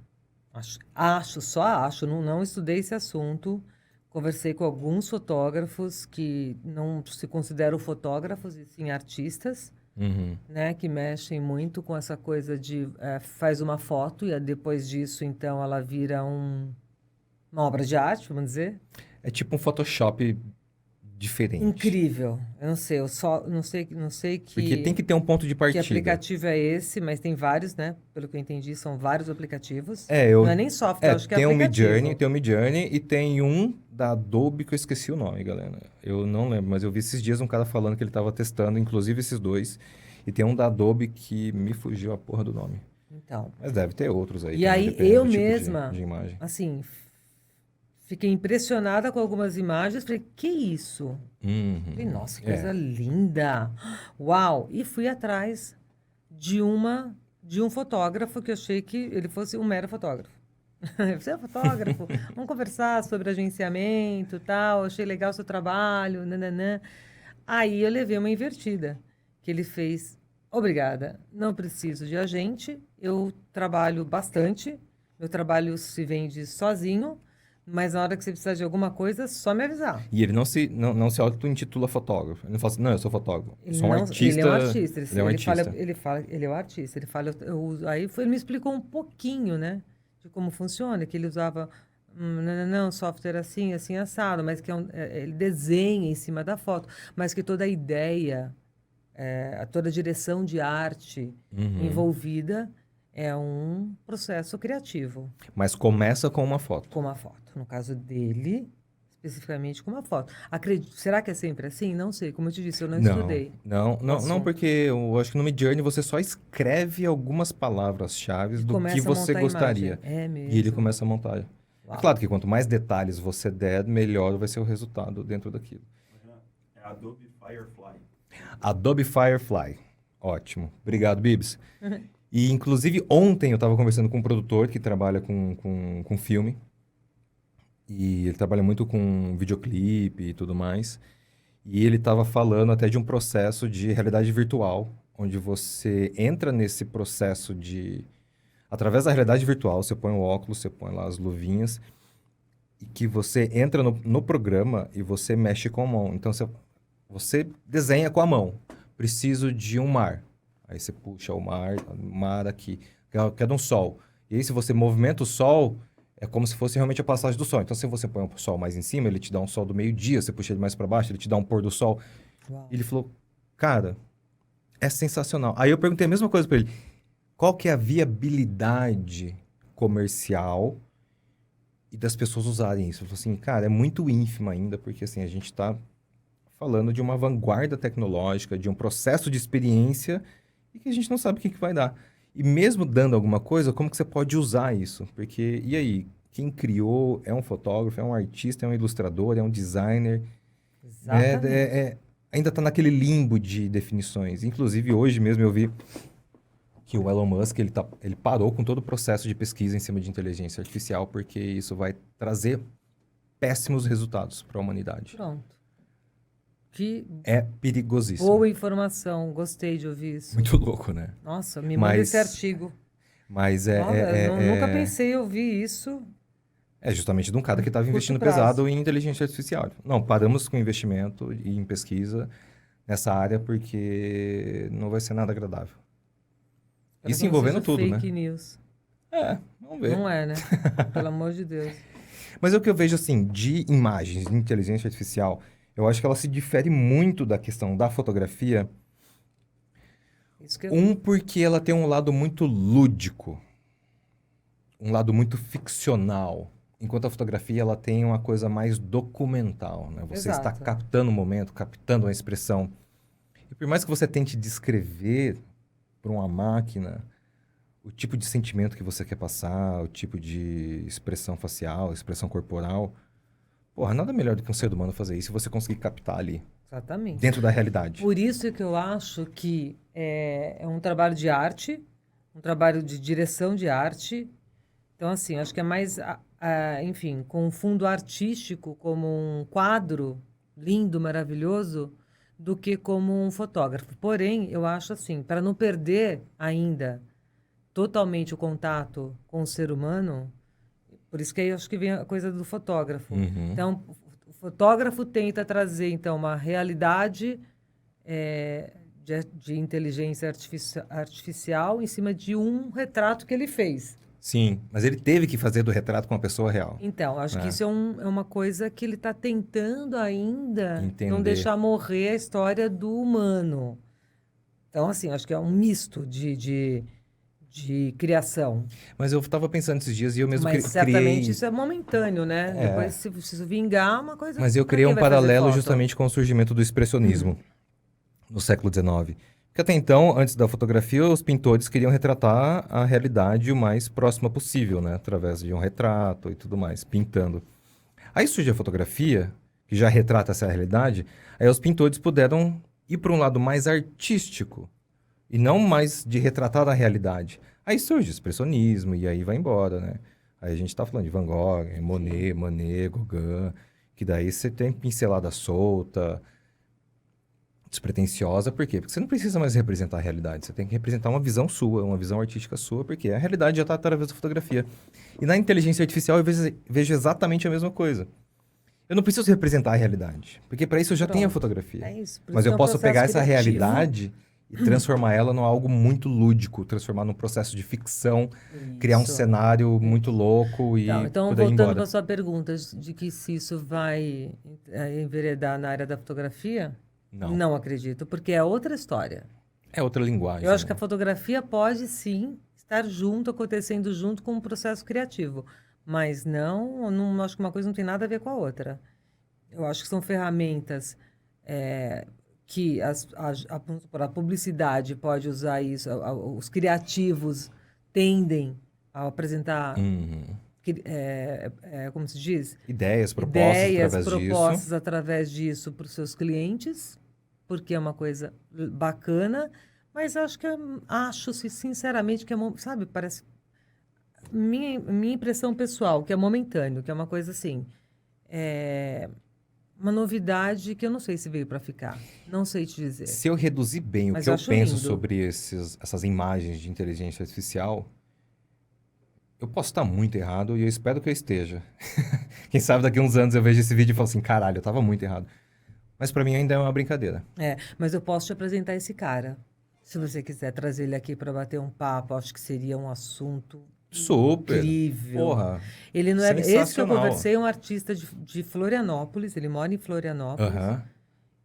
Só acho. Não estudei esse assunto. Conversei com alguns fotógrafos que não se consideram fotógrafos, e sim artistas, Uhum. né? Que mexem muito com essa coisa de faz uma foto e depois disso, então, ela vira uma obra de arte, vamos dizer. É tipo um Photoshop diferente. Incrível. Eu não sei, eu só não sei que Porque tem que ter um ponto de que partida. aplicativo é esse, mas tem vários, né? Pelo que eu entendi, são vários aplicativos. É, Não é nem software, acho que é tem o aplicativo. Midjourney, tem o Midjourney e tem um da Adobe que eu esqueci o nome, galera. Eu não lembro, mas eu vi esses dias um cara falando que ele estava testando, inclusive esses dois. E tem um da Adobe que me fugiu a porra do nome. Então, Mas deve ter outros aí. e também, aí dependendo eu do tipo mesma, de imagem. assim, fiquei impressionada com algumas imagens. Falei, que isso? Uhum. Falei, nossa, que É. coisa linda! Uau! E fui atrás de um fotógrafo que eu achei que ele fosse um mero fotógrafo. Você é fotógrafo? Vamos conversar sobre agenciamento e tal. Achei legal o seu trabalho, nananã. Aí eu levei uma invertida, que ele fez, obrigada, não preciso de agente, eu trabalho bastante, meu trabalho se vende sozinho, mas na hora que você precisar de alguma coisa, só me avisar. E ele não se auto-intitula fotógrafo. Ele não fala assim, não, eu sou fotógrafo. Eu sou um artista. Ele é um artista. Ele é um artista. Ele é o artista. Ele fala, eu uso. Ele me explicou um pouquinho, né, de como funciona, que ele usava não, software assim, assim, assado, mas que ele desenha em cima da foto, mas que toda a ideia, toda a direção de arte Uhum. envolvida é um processo criativo, Mas começa com uma foto. com uma foto. No caso dele, especificamente com uma foto. Será que é sempre assim? Não sei. Como eu te disse, eu não estudei. Não, Assunto. porque eu acho que no Midjourney você só escreve algumas palavras-chave E do começa que a você montar a gostaria. imagem. É mesmo. E ele começa a montar. É Uau. claro que quanto mais detalhes você der, melhor vai ser o resultado dentro daquilo. É Adobe Firefly. Adobe Firefly. Ótimo. Obrigado, Bibs. E, inclusive, ontem eu estava conversando com um produtor que trabalha com filme. E ele trabalha muito com videoclipe e tudo mais. E ele estava falando até de um processo de realidade virtual, onde você entra nesse processo de... Através da realidade virtual, você põe o óculos, você põe lá as luvinhas, e que você entra no programa e você mexe com a mão. Então, você desenha com a mão. Preciso de um mar. Aí você puxa o mar aqui. Quero um sol. E aí, se você movimenta o sol, é como se fosse realmente a passagem do sol. Então, se você põe o sol mais em cima, ele te dá um sol do meio-dia. Você puxa ele mais para baixo, ele te dá um pôr do sol. Uau. Ele falou, cara, é sensacional. Aí eu perguntei a mesma coisa para ele. Qual que é a viabilidade comercial e das pessoas usarem isso? Ele falou assim, cara, é muito ínfima ainda, porque assim, a gente está falando de uma vanguarda tecnológica, de um processo de experiência e que a gente não sabe o que vai dar. E mesmo dando alguma coisa, como que você pode usar isso? Porque, e aí, quem criou é um fotógrafo, é um artista, é um ilustrador, é um designer. Exatamente. Ainda está naquele limbo de definições. Inclusive, hoje mesmo eu vi que o Elon Musk ele parou com todo o processo de pesquisa em cima de inteligência artificial, porque isso vai trazer péssimos resultados para a humanidade. Pronto. Que É perigosíssimo. boa informação. Gostei de ouvir isso. Muito louco, né? Nossa, me manda Mas esse artigo. Mas Nunca pensei em ouvir isso. É justamente de um cara que estava Curto investindo prazo. pesado em inteligência artificial. Não, paramos com investimento e em pesquisa nessa área porque não vai ser nada agradável. Espero Isso que não envolvendo seja tudo, fake né? news. Vamos ver. Não é, né? Pelo amor de Deus. Mas é o que eu vejo, assim, de imagens, de inteligência artificial, Eu acho que ela se difere muito da questão da fotografia. Isso que Porque ela tem um lado muito lúdico, um lado muito ficcional. Enquanto a fotografia, ela tem uma coisa mais documental, né? Você está Exato. captando o momento, captando a expressão. E por mais que você tente descrever para uma máquina o tipo de sentimento que você quer passar, o tipo de expressão facial, expressão corporal, porra, nada melhor do que um ser humano fazer isso e você conseguir captar ali, Exatamente. dentro da realidade. Por isso que eu acho que é um trabalho de arte, um trabalho de direção de arte. Então, assim, acho que é mais, enfim, com um fundo artístico, como um quadro lindo, maravilhoso, do que como um fotógrafo. Porém, eu acho assim, para não perder ainda totalmente o contato com o ser humano, por isso que aí eu acho que vem a coisa do fotógrafo. Uhum. Então, o fotógrafo tenta trazer, então, uma realidade de inteligência artificial em cima de um retrato que ele fez. Sim, mas ele teve que fazer do retrato com uma pessoa real. Então, acho que É. isso é uma coisa que ele está tentando ainda não Entender. deixar morrer a história do humano. Então, assim, acho que é um misto de criação. Mas eu estava pensando esses dias e eu mesmo Mas certamente criei. isso é momentâneo, né? É. Depois, se isso vingar, uma coisa. Mas eu pra criei quem um vai fazer paralelo foto? justamente com o surgimento do expressionismo no século XIX. Porque até então, antes da fotografia, os pintores queriam retratar a realidade o mais próxima possível, né? Através de um retrato e tudo mais, pintando. Aí surge a fotografia, que já retrata essa realidade, aí os pintores puderam ir para um lado mais artístico e não mais de retratar a realidade. Aí surge o expressionismo e aí vai embora, né? Aí a gente tá falando de Van Gogh, Monet, Manet, Gauguin, que daí você tem pincelada solta, despretensiosa, por quê? Porque você não precisa mais representar a realidade, você tem que representar uma visão sua, uma visão artística sua, porque a realidade já está através da fotografia. E na inteligência artificial eu vejo exatamente a mesma coisa. Eu não preciso representar a realidade, porque para isso eu já tenho a Pronto. fotografia. É isso. Por Mas isso eu que é um posso pegar processo essa criativo. realidade e transformar ela num algo muito lúdico, transformar num processo de ficção, criar um Isso. cenário muito louco e Então, por aí voltando embora. para a sua pergunta de que se isso vai enveredar na área da fotografia, Não. não acredito, porque é outra história. É outra linguagem. Eu acho que a né? fotografia pode sim estar junto, acontecendo junto com o processo criativo, mas não acho que uma coisa não tem nada a ver com a outra. Eu acho que são ferramentas que a publicidade pode usar isso, os criativos tendem a apresentar, Uhum. como se diz? Ideias, propostas Ideias, através disso. propostas através disso para os seus clientes, porque é uma coisa bacana, mas acho sinceramente que sabe, parece minha impressão pessoal, que é momentâneo, que é uma coisa assim, uma novidade que eu não sei se veio para ficar, não sei te dizer. Se eu reduzir bem o Mas que eu eu acho penso lindo. sobre essas imagens de inteligência artificial, eu posso estar muito errado e eu espero que eu esteja. Quem sabe daqui a uns anos eu vejo esse vídeo e falo assim, caralho, eu estava muito errado. Mas para mim ainda é uma brincadeira. Mas eu posso te apresentar esse cara. Se você quiser trazer ele aqui para bater um papo, acho que seria um assunto Super. incrível. Porra. Ele não é. Esse que eu Sensacional. conversei é um artista de Florianópolis, ele mora em Florianópolis. Aham.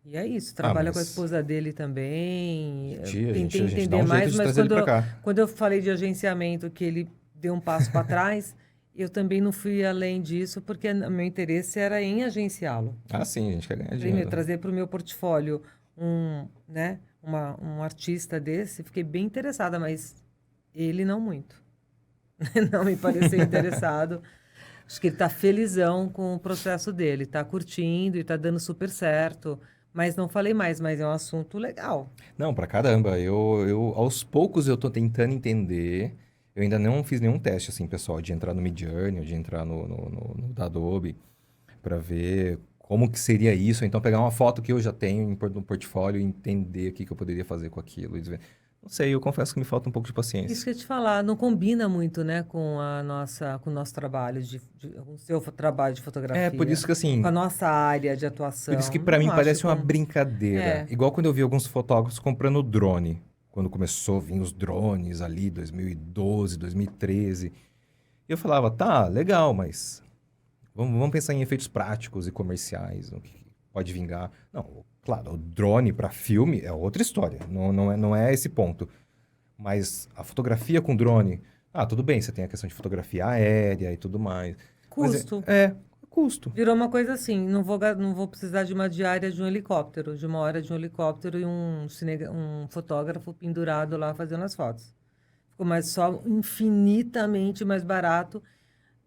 E é isso, trabalha com a mas- esposa dele também. Eu Tia, tentei a gente dá entender um jeito mais, de mas trazer ele pra cá. quando eu falei de agenciamento, que ele deu um passo para trás, eu também não fui além disso, porque meu interesse era em agenciá-lo. Ah, sim, a gente quer ganhar Primeiro, dinheiro. trazer para o meu portfólio um artista desse, fiquei bem interessada, mas ele não muito. Não me pareceu interessado. Acho que ele está felizão com o processo dele, está curtindo e está dando super certo. Mas não falei mais, mas é um assunto legal. Não, pra caramba. Aos poucos eu tô tentando entender. Eu ainda não fiz nenhum teste, assim, pessoal, de entrar no Midjourney, de entrar no da Adobe, pra ver como que seria isso. Ou então pegar uma foto que eu já tenho no portfólio e entender o que eu poderia fazer com aquilo. Não sei, eu confesso que me falta um pouco de paciência. Isso que eu ia te falar, não combina muito, né, com o nosso trabalho, com o seu trabalho de fotografia. É, por isso que assim, Com a nossa área de atuação. por isso que pra Não mim acho parece uma com- brincadeira. É. Igual quando eu vi alguns fotógrafos comprando drone. Quando começou a vir os drones ali, 2012, 2013. Eu falava, tá, legal, mas vamos pensar em efeitos práticos e comerciais. pode vingar. Não, claro, o drone para filme é outra história, não é esse ponto. Mas a fotografia com drone, tudo bem, você tem a questão de fotografia aérea e tudo mais. Mas Custo. custo. Virou uma coisa assim, não vou precisar de uma diária de um helicóptero, de uma hora de um helicóptero e um fotógrafo pendurado lá fazendo as fotos. Ficou só infinitamente mais barato.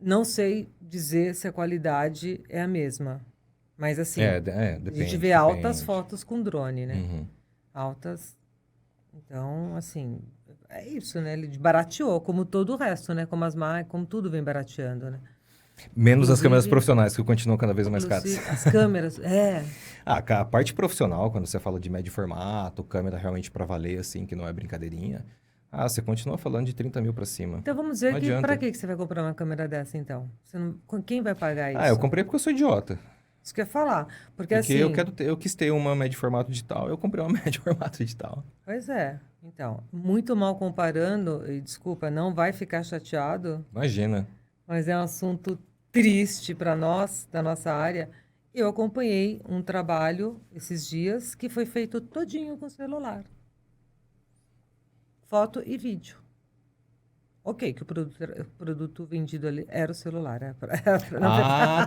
Não sei dizer se a qualidade é a mesma, mas assim, a Depende. gente vê altas Depende. fotos com drone, né? Uhum. Altas. Então, assim, é isso, né? Ele barateou, como todo o resto, né? Como as marcas, como tudo vem barateando, né? Menos as câmeras Inclusive- profissionais, que continuam cada vez mais caras. Inclusive, as câmeras, A parte profissional, quando você fala de médio formato, câmera realmente para valer, assim, que não é brincadeirinha, você continua falando de 30 mil para cima. Então vamos dizer Não que adianta. para que você vai comprar uma câmera dessa, então? Quem vai pagar isso? Eu comprei porque eu sou idiota. Isso que eu ia falar. Porque Porque assim. eu quis ter uma médio formato digital, eu comprei uma médio formato digital. Pois é. Então, muito mal comparando, e desculpa, não vai ficar chateado, Imagina. mas é um assunto triste para nós, da nossa área. Eu acompanhei um trabalho esses dias que foi feito todinho com celular. Foto e vídeo. Ok, que o produto vendido ali era o celular.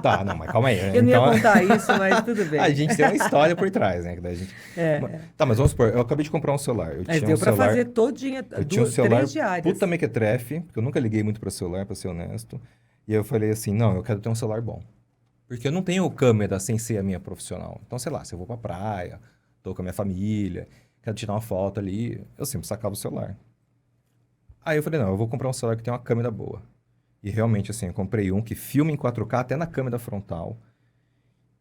Tá. Não, mas calma aí. Eu não ia Então, contar isso, mas tudo bem. a gente tem uma história por trás, né? Que daí a gente... Tá, mas vamos supor, eu acabei de comprar um celular. Eu Mas tinha deu um para celular... fazer todinha, Eu tinha um celular 3 diárias. puta mequetrefe, porque eu nunca liguei muito para celular, para ser honesto. E aí eu falei assim, não, eu quero ter um celular bom. Porque eu não tenho câmera sem ser a minha profissional. Então, sei lá, se eu vou pra praia, tô com a minha família, quero tirar uma foto ali, eu sempre sacava o celular. Aí eu falei, não, eu vou comprar um celular que tem uma câmera boa. E realmente, assim, eu comprei um que filma em 4K até na câmera frontal.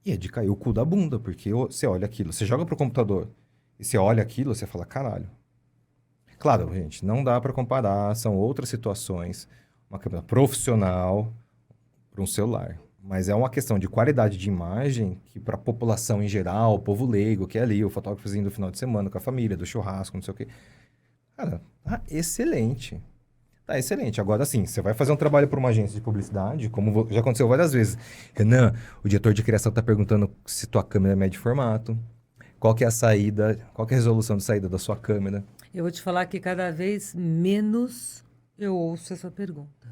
E é de cair o cu da bunda, porque você olha aquilo, você joga pro computador e você olha aquilo, você fala, caralho. Claro, gente, não dá para comparar, são outras situações. Uma câmera profissional para um celular. Mas é uma questão de qualidade de imagem que para a população em geral, o povo leigo, que é ali, o fotógrafozinho do final de semana com a família, do churrasco, não sei o quê. Cara, tá excelente. Tá excelente. Agora, sim, você vai fazer um trabalho para uma agência de publicidade, como já aconteceu várias vezes. Renan, o diretor de criação está perguntando se tua câmera é médio formato. Qual que é a saída, qual que é a resolução de saída da sua câmera? Eu vou te falar que cada vez menos eu ouço essa pergunta.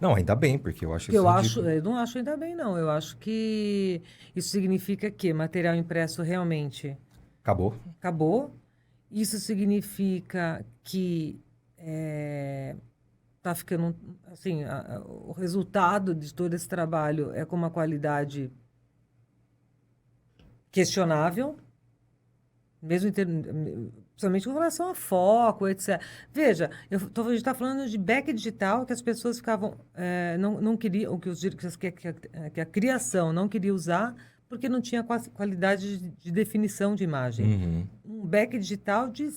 Não, ainda bem, porque eu acho isso ridículo. Eu não acho ainda bem, não. Eu acho que isso significa que material impresso realmente Acabou. acabou. Isso significa que está ficando, assim, o resultado de todo esse trabalho é com uma qualidade questionável, mesmo principalmente com relação a foco, etc. Veja, a gente está falando de back digital que as pessoas ficavam, não queriam, que a criação não queria usar porque não tinha qualidade de definição de imagem. Uhum. Um back digital de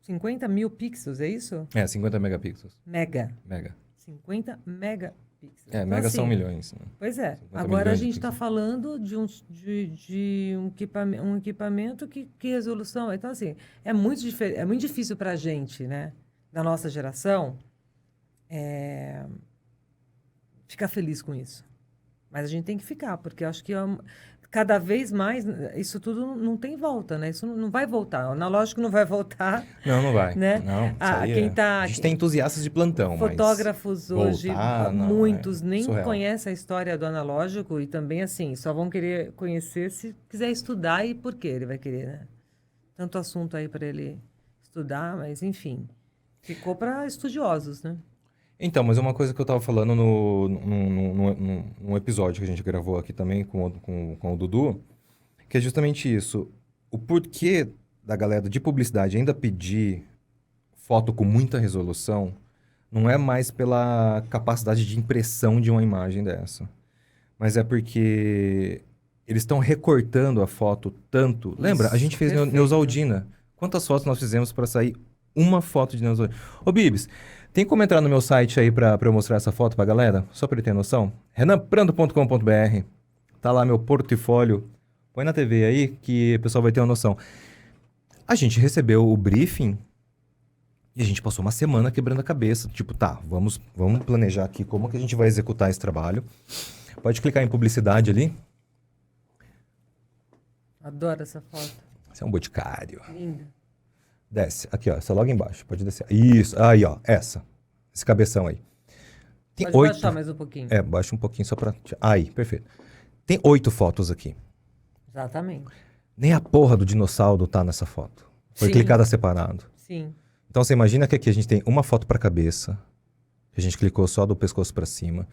50 mil pixels, é isso? 50 megapixels. Mega. 50 megapixels. Então, mega assim, são milhões. Né? Pois é. 50 Agora a milhões de gente está pixels. falando de um equipamento que resolução. Então, assim, é muito difícil para a gente, né, da nossa geração, ficar feliz com isso. Mas a gente tem que ficar, porque eu acho que cada vez mais isso tudo não tem volta, né? Isso não vai voltar. O analógico não vai voltar. Não vai. Né? Não, isso aí a gente tem entusiastas de plantão, fotógrafos mas hoje, voltar, não, muitos nem surreal. conhecem a história do analógico e também, assim, só vão querer conhecer se quiser estudar e por que ele vai querer, né? Tanto assunto aí para ele estudar, mas, enfim, ficou para estudiosos, né? Então, mas uma coisa que eu estava falando num episódio que a gente gravou aqui também com o Dudu, que é justamente isso. O porquê da galera de publicidade ainda pedir foto com muita resolução não é mais pela capacidade de impressão de uma imagem dessa, mas é porque eles estão recortando a foto tanto. Lembra? A gente fez perfeito. Neusaldina. Quantas fotos nós fizemos para sair uma foto de Neusaldina? Ô, Bibs, tem como entrar no meu site aí para eu mostrar essa foto pra galera? Só para ele ter noção. renanprando.com.br. Tá lá meu portfólio. Põe na TV aí que o pessoal vai ter uma noção. A gente recebeu o briefing e a gente passou uma semana quebrando a cabeça. Tipo, tá, vamos planejar aqui como que a gente vai executar esse trabalho. Pode clicar em publicidade ali. Adoro essa foto. Esse é um boticário. Linda. Desce. Aqui, ó. Essa logo embaixo. Pode descer. Isso. Aí, ó. Essa. Esse cabeção aí. Tem Pode 8. baixar mais um pouquinho. Baixa um pouquinho só pra... Aí, perfeito. Tem 8 fotos aqui. Exatamente. Nem a porra do dinossauro tá nessa foto. Foi Sim. clicada separado. Sim. Então você imagina que aqui a gente tem uma foto pra cabeça. A gente clicou só do pescoço pra cima.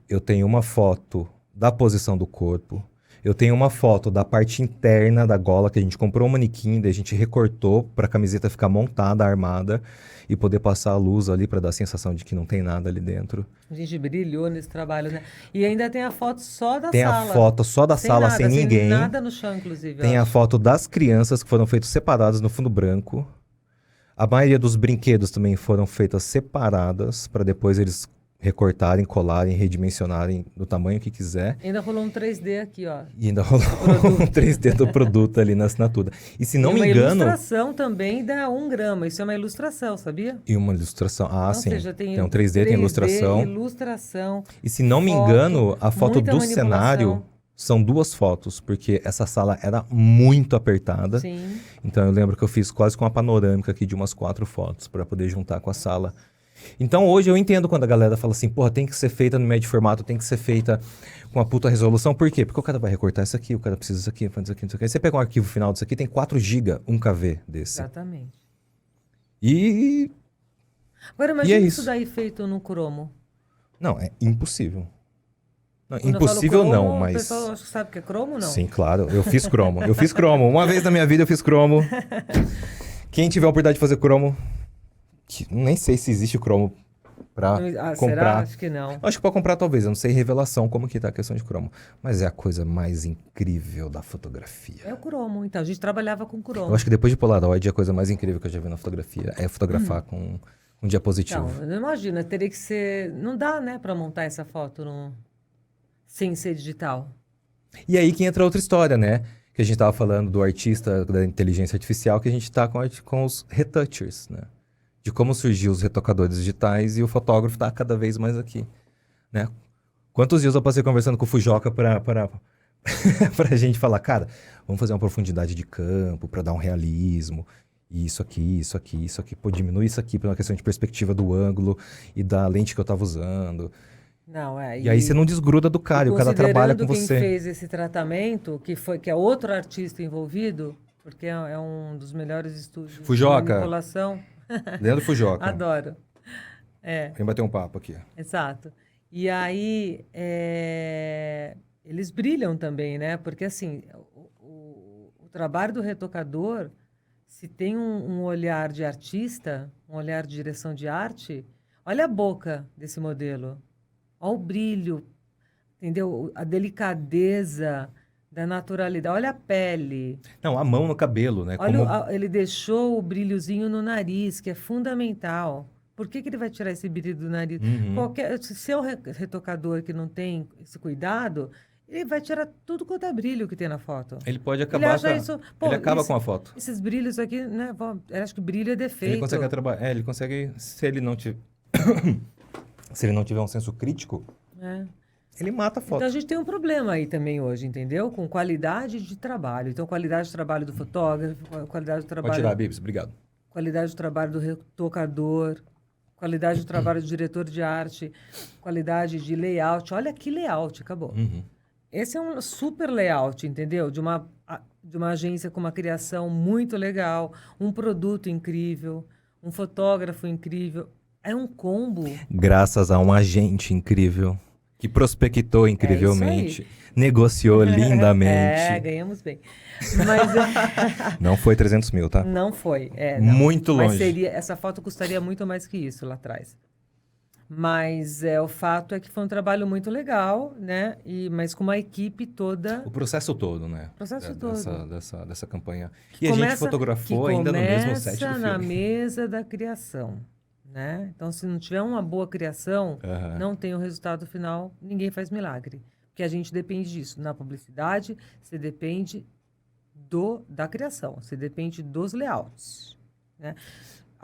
Eu tenho uma foto da posição do corpo. Eu tenho uma foto da parte interna da gola, que a gente comprou um manequim, daí a gente recortou pra camiseta ficar montada, armada, e poder passar a luz ali pra dar a sensação de que não tem nada ali dentro. A gente brilhou nesse trabalho, né? E ainda tem a foto só da Tem sala. a foto só da sala, nada, sem ninguém. Sem nada no chão, inclusive. Tem a foto das crianças que foram feitas separadas no fundo branco. A maioria dos brinquedos também foram feitas separadas para depois eles recortarem, colarem, redimensionarem do tamanho que quiser. Ainda rolou um 3D aqui, ó. E ainda rolou um 3D do produto ali na assinatura. E se não E me uma engano... ilustração também dá 1 grama. Isso é uma ilustração, sabia? E uma ilustração. Ah, Ou sim. seja, Tem um 3D, tem ilustração. ilustração. E se não me foto, engano, a foto muita do manipulação. cenário são 2 fotos, porque essa sala era muito apertada. Sim. Então eu lembro que eu fiz quase com uma panorâmica aqui de umas 4 fotos para poder juntar com a sala. Então hoje eu entendo quando a galera fala assim, porra, tem que ser feita no médio formato, tem que ser feita com a puta resolução. Por quê? Porque o cara vai recortar isso aqui, o cara precisa disso aqui, fazer isso aqui, isso aqui. Aí você pega um arquivo final disso aqui, tem 4 GB, 1 KV desse. Exatamente. E... Agora imagina é isso isso. daí feito no cromo. Não, é impossível. Não, Quando eu impossível falo cromo, não, mas... O pessoal acho que sabe que é cromo, não? Sim, claro. Eu fiz cromo. Eu fiz cromo. Uma vez na minha vida eu fiz cromo. Quem tiver a oportunidade de fazer cromo... Nem sei se existe cromo pra Será? comprar. Acho que não. Acho que pra comprar talvez. Eu não sei revelação como que tá a questão de cromo. Mas é a coisa mais incrível da fotografia. É o cromo, então. A gente trabalhava com cromo. Eu acho que depois de Polaroid, a coisa mais incrível que eu já vi na fotografia é fotografar com um diapositivo. Então, não imagina, teria que ser... Não dá, né, pra montar essa foto sem ser digital. E aí que entra outra história, né? Que a gente tava falando do artista, da inteligência artificial, que a gente tá com os retouchers, né? De como surgiu os retocadores digitais e o fotógrafo tá cada vez mais aqui, né? Quantos dias eu passei conversando com o Fujoca pra gente falar, cara, vamos fazer uma profundidade de campo para dar um realismo, e isso aqui, pô, diminui isso aqui por uma questão de perspectiva do ângulo e da lente que eu tava usando. Não, E aí você não desgruda do cara, e o cara trabalha com quem você. fez esse tratamento, que é outro artista envolvido, porque é um dos melhores estúdios Fujoca. de manipulação. Leandro Fujoca. Adoro. Vem bater um papo aqui. Exato. E aí, eles brilham também, né? Porque, assim, o trabalho do retocador, se tem um olhar de artista, um olhar de direção de arte, olha a boca desse modelo. Olha o brilho, entendeu? A delicadeza da naturalidade. Olha a pele. Não, a mão no cabelo, né? Olha, Como... ele deixou o brilhozinho no nariz, que é fundamental. Por que ele vai tirar esse brilho do nariz? Se é um retocador que não tem esse cuidado, ele vai tirar tudo quanto é brilho que tem na foto. Ele pode acabar ele acaba com a foto. Esses brilhos aqui, né? Eu acho que brilho é defeito. Ele consegue trabalhar. Ele consegue, se ele não tiver se ele não tiver um senso crítico, ele mata a foto. Então a gente tem um problema aí também hoje, entendeu? Com qualidade de trabalho. Então, qualidade de trabalho do fotógrafo, qualidade do trabalho. Pode tirar, Bibs, obrigado. Qualidade do trabalho do retocador, qualidade do trabalho do diretor de arte, qualidade de layout. Olha que layout, acabou. Esse é um super layout, entendeu? De uma agência com uma criação muito legal, um produto incrível, um fotógrafo incrível. É um combo. Graças a um agente incrível, que prospectou incrivelmente, negociou lindamente. Ganhamos bem. Mas, não foi 300 mil, tá? Não foi. Não. Muito longe. Mas essa foto custaria muito mais que isso lá atrás. Mas o fato é que foi um trabalho muito legal, né? Mas com uma equipe toda... O processo todo, né? O processo todo. Dessa campanha. E a gente fotografou ainda no mesmo set do filme. Começa na mesa da criação, né? Então, se não tiver uma boa criação, não tem o resultado final, ninguém faz milagre. Porque a gente depende disso. Na publicidade, você depende da criação, você depende dos layouts, né?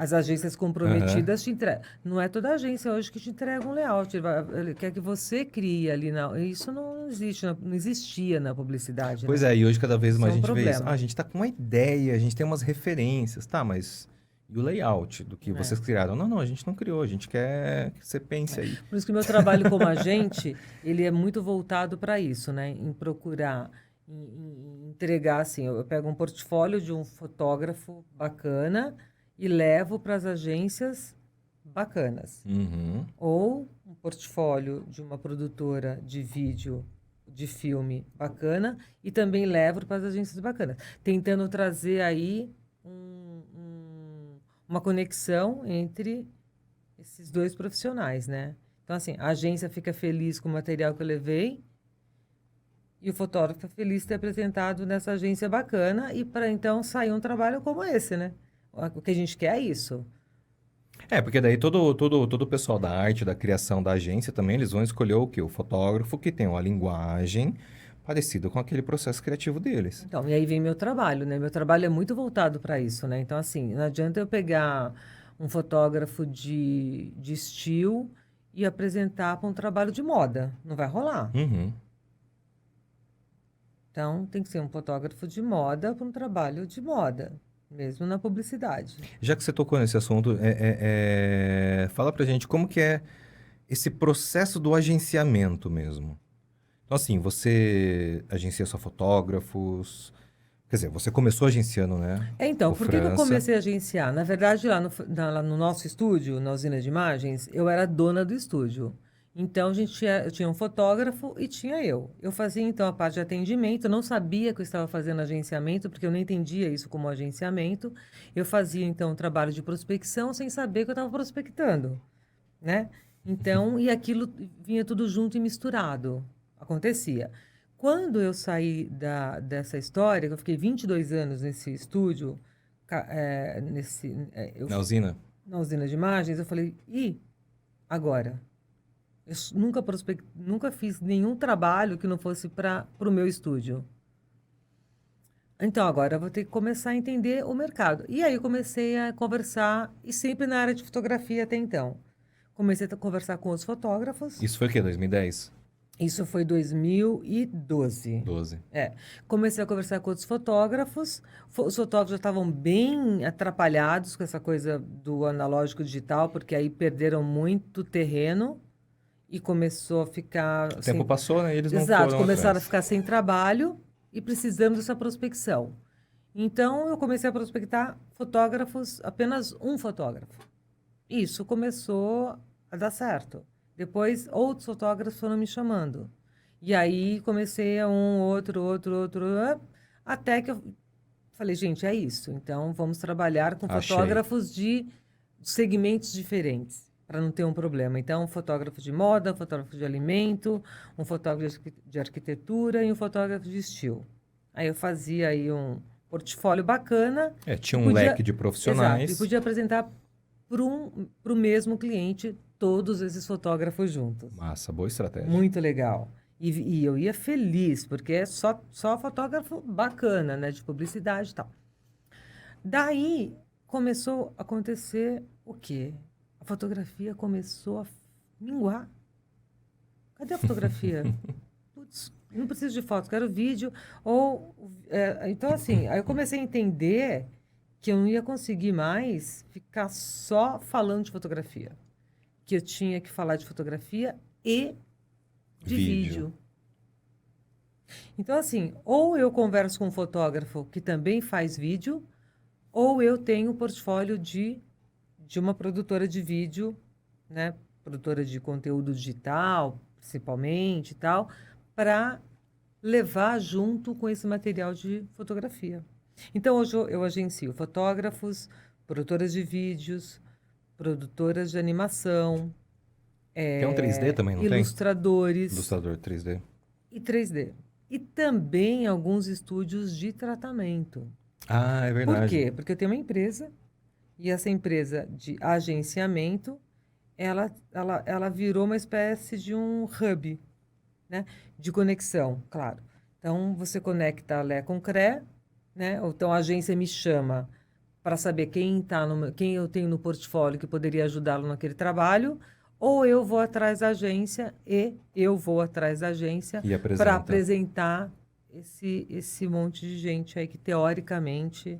As agências comprometidas te entregam. Não é toda agência hoje que te entrega um layout. Ele quer que você crie ali. Isso não existe, não existia na publicidade, Pois né? é, e hoje cada vez Isso mais é a um gente vê isso. problema. Ah, a gente tá com uma ideia, a gente tem umas referências, tá, mas e o layout do que vocês criaram? Não, não, a gente não criou, a gente quer que você pense aí. Por isso que o meu trabalho como agente, ele é muito voltado para isso, né? Em procurar, em entregar, assim, eu pego um portfólio de um fotógrafo bacana e levo para as agências bacanas. Uhum. Ou um portfólio de uma produtora de vídeo, de filme bacana e também levo para as agências bacanas, tentando trazer aí uma conexão entre esses dois profissionais, né? Então, assim, a agência fica feliz com o material que eu levei e o fotógrafo fica feliz de ter apresentado nessa agência bacana e para então sair um trabalho como esse, né? O que a gente quer é isso. É, porque daí todo o pessoal da arte, da criação da agência também, eles vão escolher o quê? O fotógrafo que tem uma linguagem parecida com aquele processo criativo deles. Então, e aí vem meu trabalho, né? Meu trabalho é muito voltado para isso, né? Então, assim, não adianta eu pegar um fotógrafo de estilo e apresentar para um trabalho de moda. Não vai rolar. Uhum. Então, tem que ser um fotógrafo de moda para um trabalho de moda, mesmo na publicidade. Já que você tocou nesse assunto, fala pra gente como que é esse processo do agenciamento mesmo. Então, assim, você agencia só fotógrafos. Quer dizer, você começou agenciando, né? Então, O por que que eu França. comecei a agenciar? Na verdade, lá no nosso estúdio, na usina de imagens, eu era dona do estúdio. Então, eu tinha um fotógrafo e tinha eu. Eu fazia, então, a parte de atendimento. Eu não sabia que eu estava fazendo agenciamento, porque eu não entendia isso como agenciamento. Eu fazia, então, um trabalho de prospecção sem saber que eu estava prospectando, né? Então, e aquilo vinha tudo junto e misturado. Acontecia. Quando eu saí dessa história, que eu fiquei 22 anos nesse estúdio, Na usina? na usina de imagens, eu falei, e agora? Nunca fiz nenhum trabalho que não fosse para o meu estúdio. Então, agora eu vou ter que começar a entender o mercado. E aí eu comecei a conversar, e sempre na área de fotografia até então. Comecei a conversar com os fotógrafos. Isso foi o quê? 2010? Isso foi 2012. 12. Comecei a conversar com outros fotógrafos. Os fotógrafos já estavam bem atrapalhados com essa coisa do analógico digital, porque aí perderam muito terreno e começou a ficar... O tempo passou, né? E eles não Exato, foram começaram a atrás. ficar sem trabalho e precisamos dessa prospecção. Então, eu comecei a prospectar fotógrafos, apenas um fotógrafo. Isso começou a dar certo. Depois, outros fotógrafos foram me chamando. E aí, comecei a outro, até que eu falei, gente, é isso. Então, vamos trabalhar com Achei. fotógrafos de segmentos diferentes, para não ter um problema. Então, um fotógrafo de moda, um fotógrafo de alimento, um fotógrafo de arquitetura e um fotógrafo de estilo. Aí eu fazia aí um portfólio bacana. Tinha e um leque de profissionais. Exato, e podia apresentar para o mesmo cliente todos esses fotógrafos juntos. Massa, boa estratégia. Muito legal. E eu ia feliz, porque é só fotógrafo bacana, né? De publicidade e tal. Daí começou a acontecer o quê? A fotografia começou a minguar. Cadê a fotografia? Putz, não preciso de foto, quero vídeo. Então, assim, aí eu comecei a entender que eu não ia conseguir mais ficar só falando de fotografia. Que eu tinha que falar de fotografia e de vídeo. Então, assim, ou eu converso com um fotógrafo que também faz vídeo, ou eu tenho um portfólio de uma produtora de vídeo, né? Produtora de conteúdo digital, principalmente e tal, para levar junto com esse material de fotografia. Então, hoje eu agencio fotógrafos, produtoras de vídeos, produtoras de animação, Tem um 3D também, não tem? ilustradores Ilustrador 3D. e 3D. E também alguns estúdios de tratamento. Ah, é Por verdade. quê? Porque eu tenho uma empresa e essa empresa de agenciamento, ela virou uma espécie de um hub, né? De conexão, claro. Então, você conecta a Lé com CRE, né? Ou então a agência me chama para saber quem eu tenho no portfólio que poderia ajudá-lo naquele trabalho, ou eu vou atrás da agência E para apresenta. apresentar esse monte de gente aí que, teoricamente,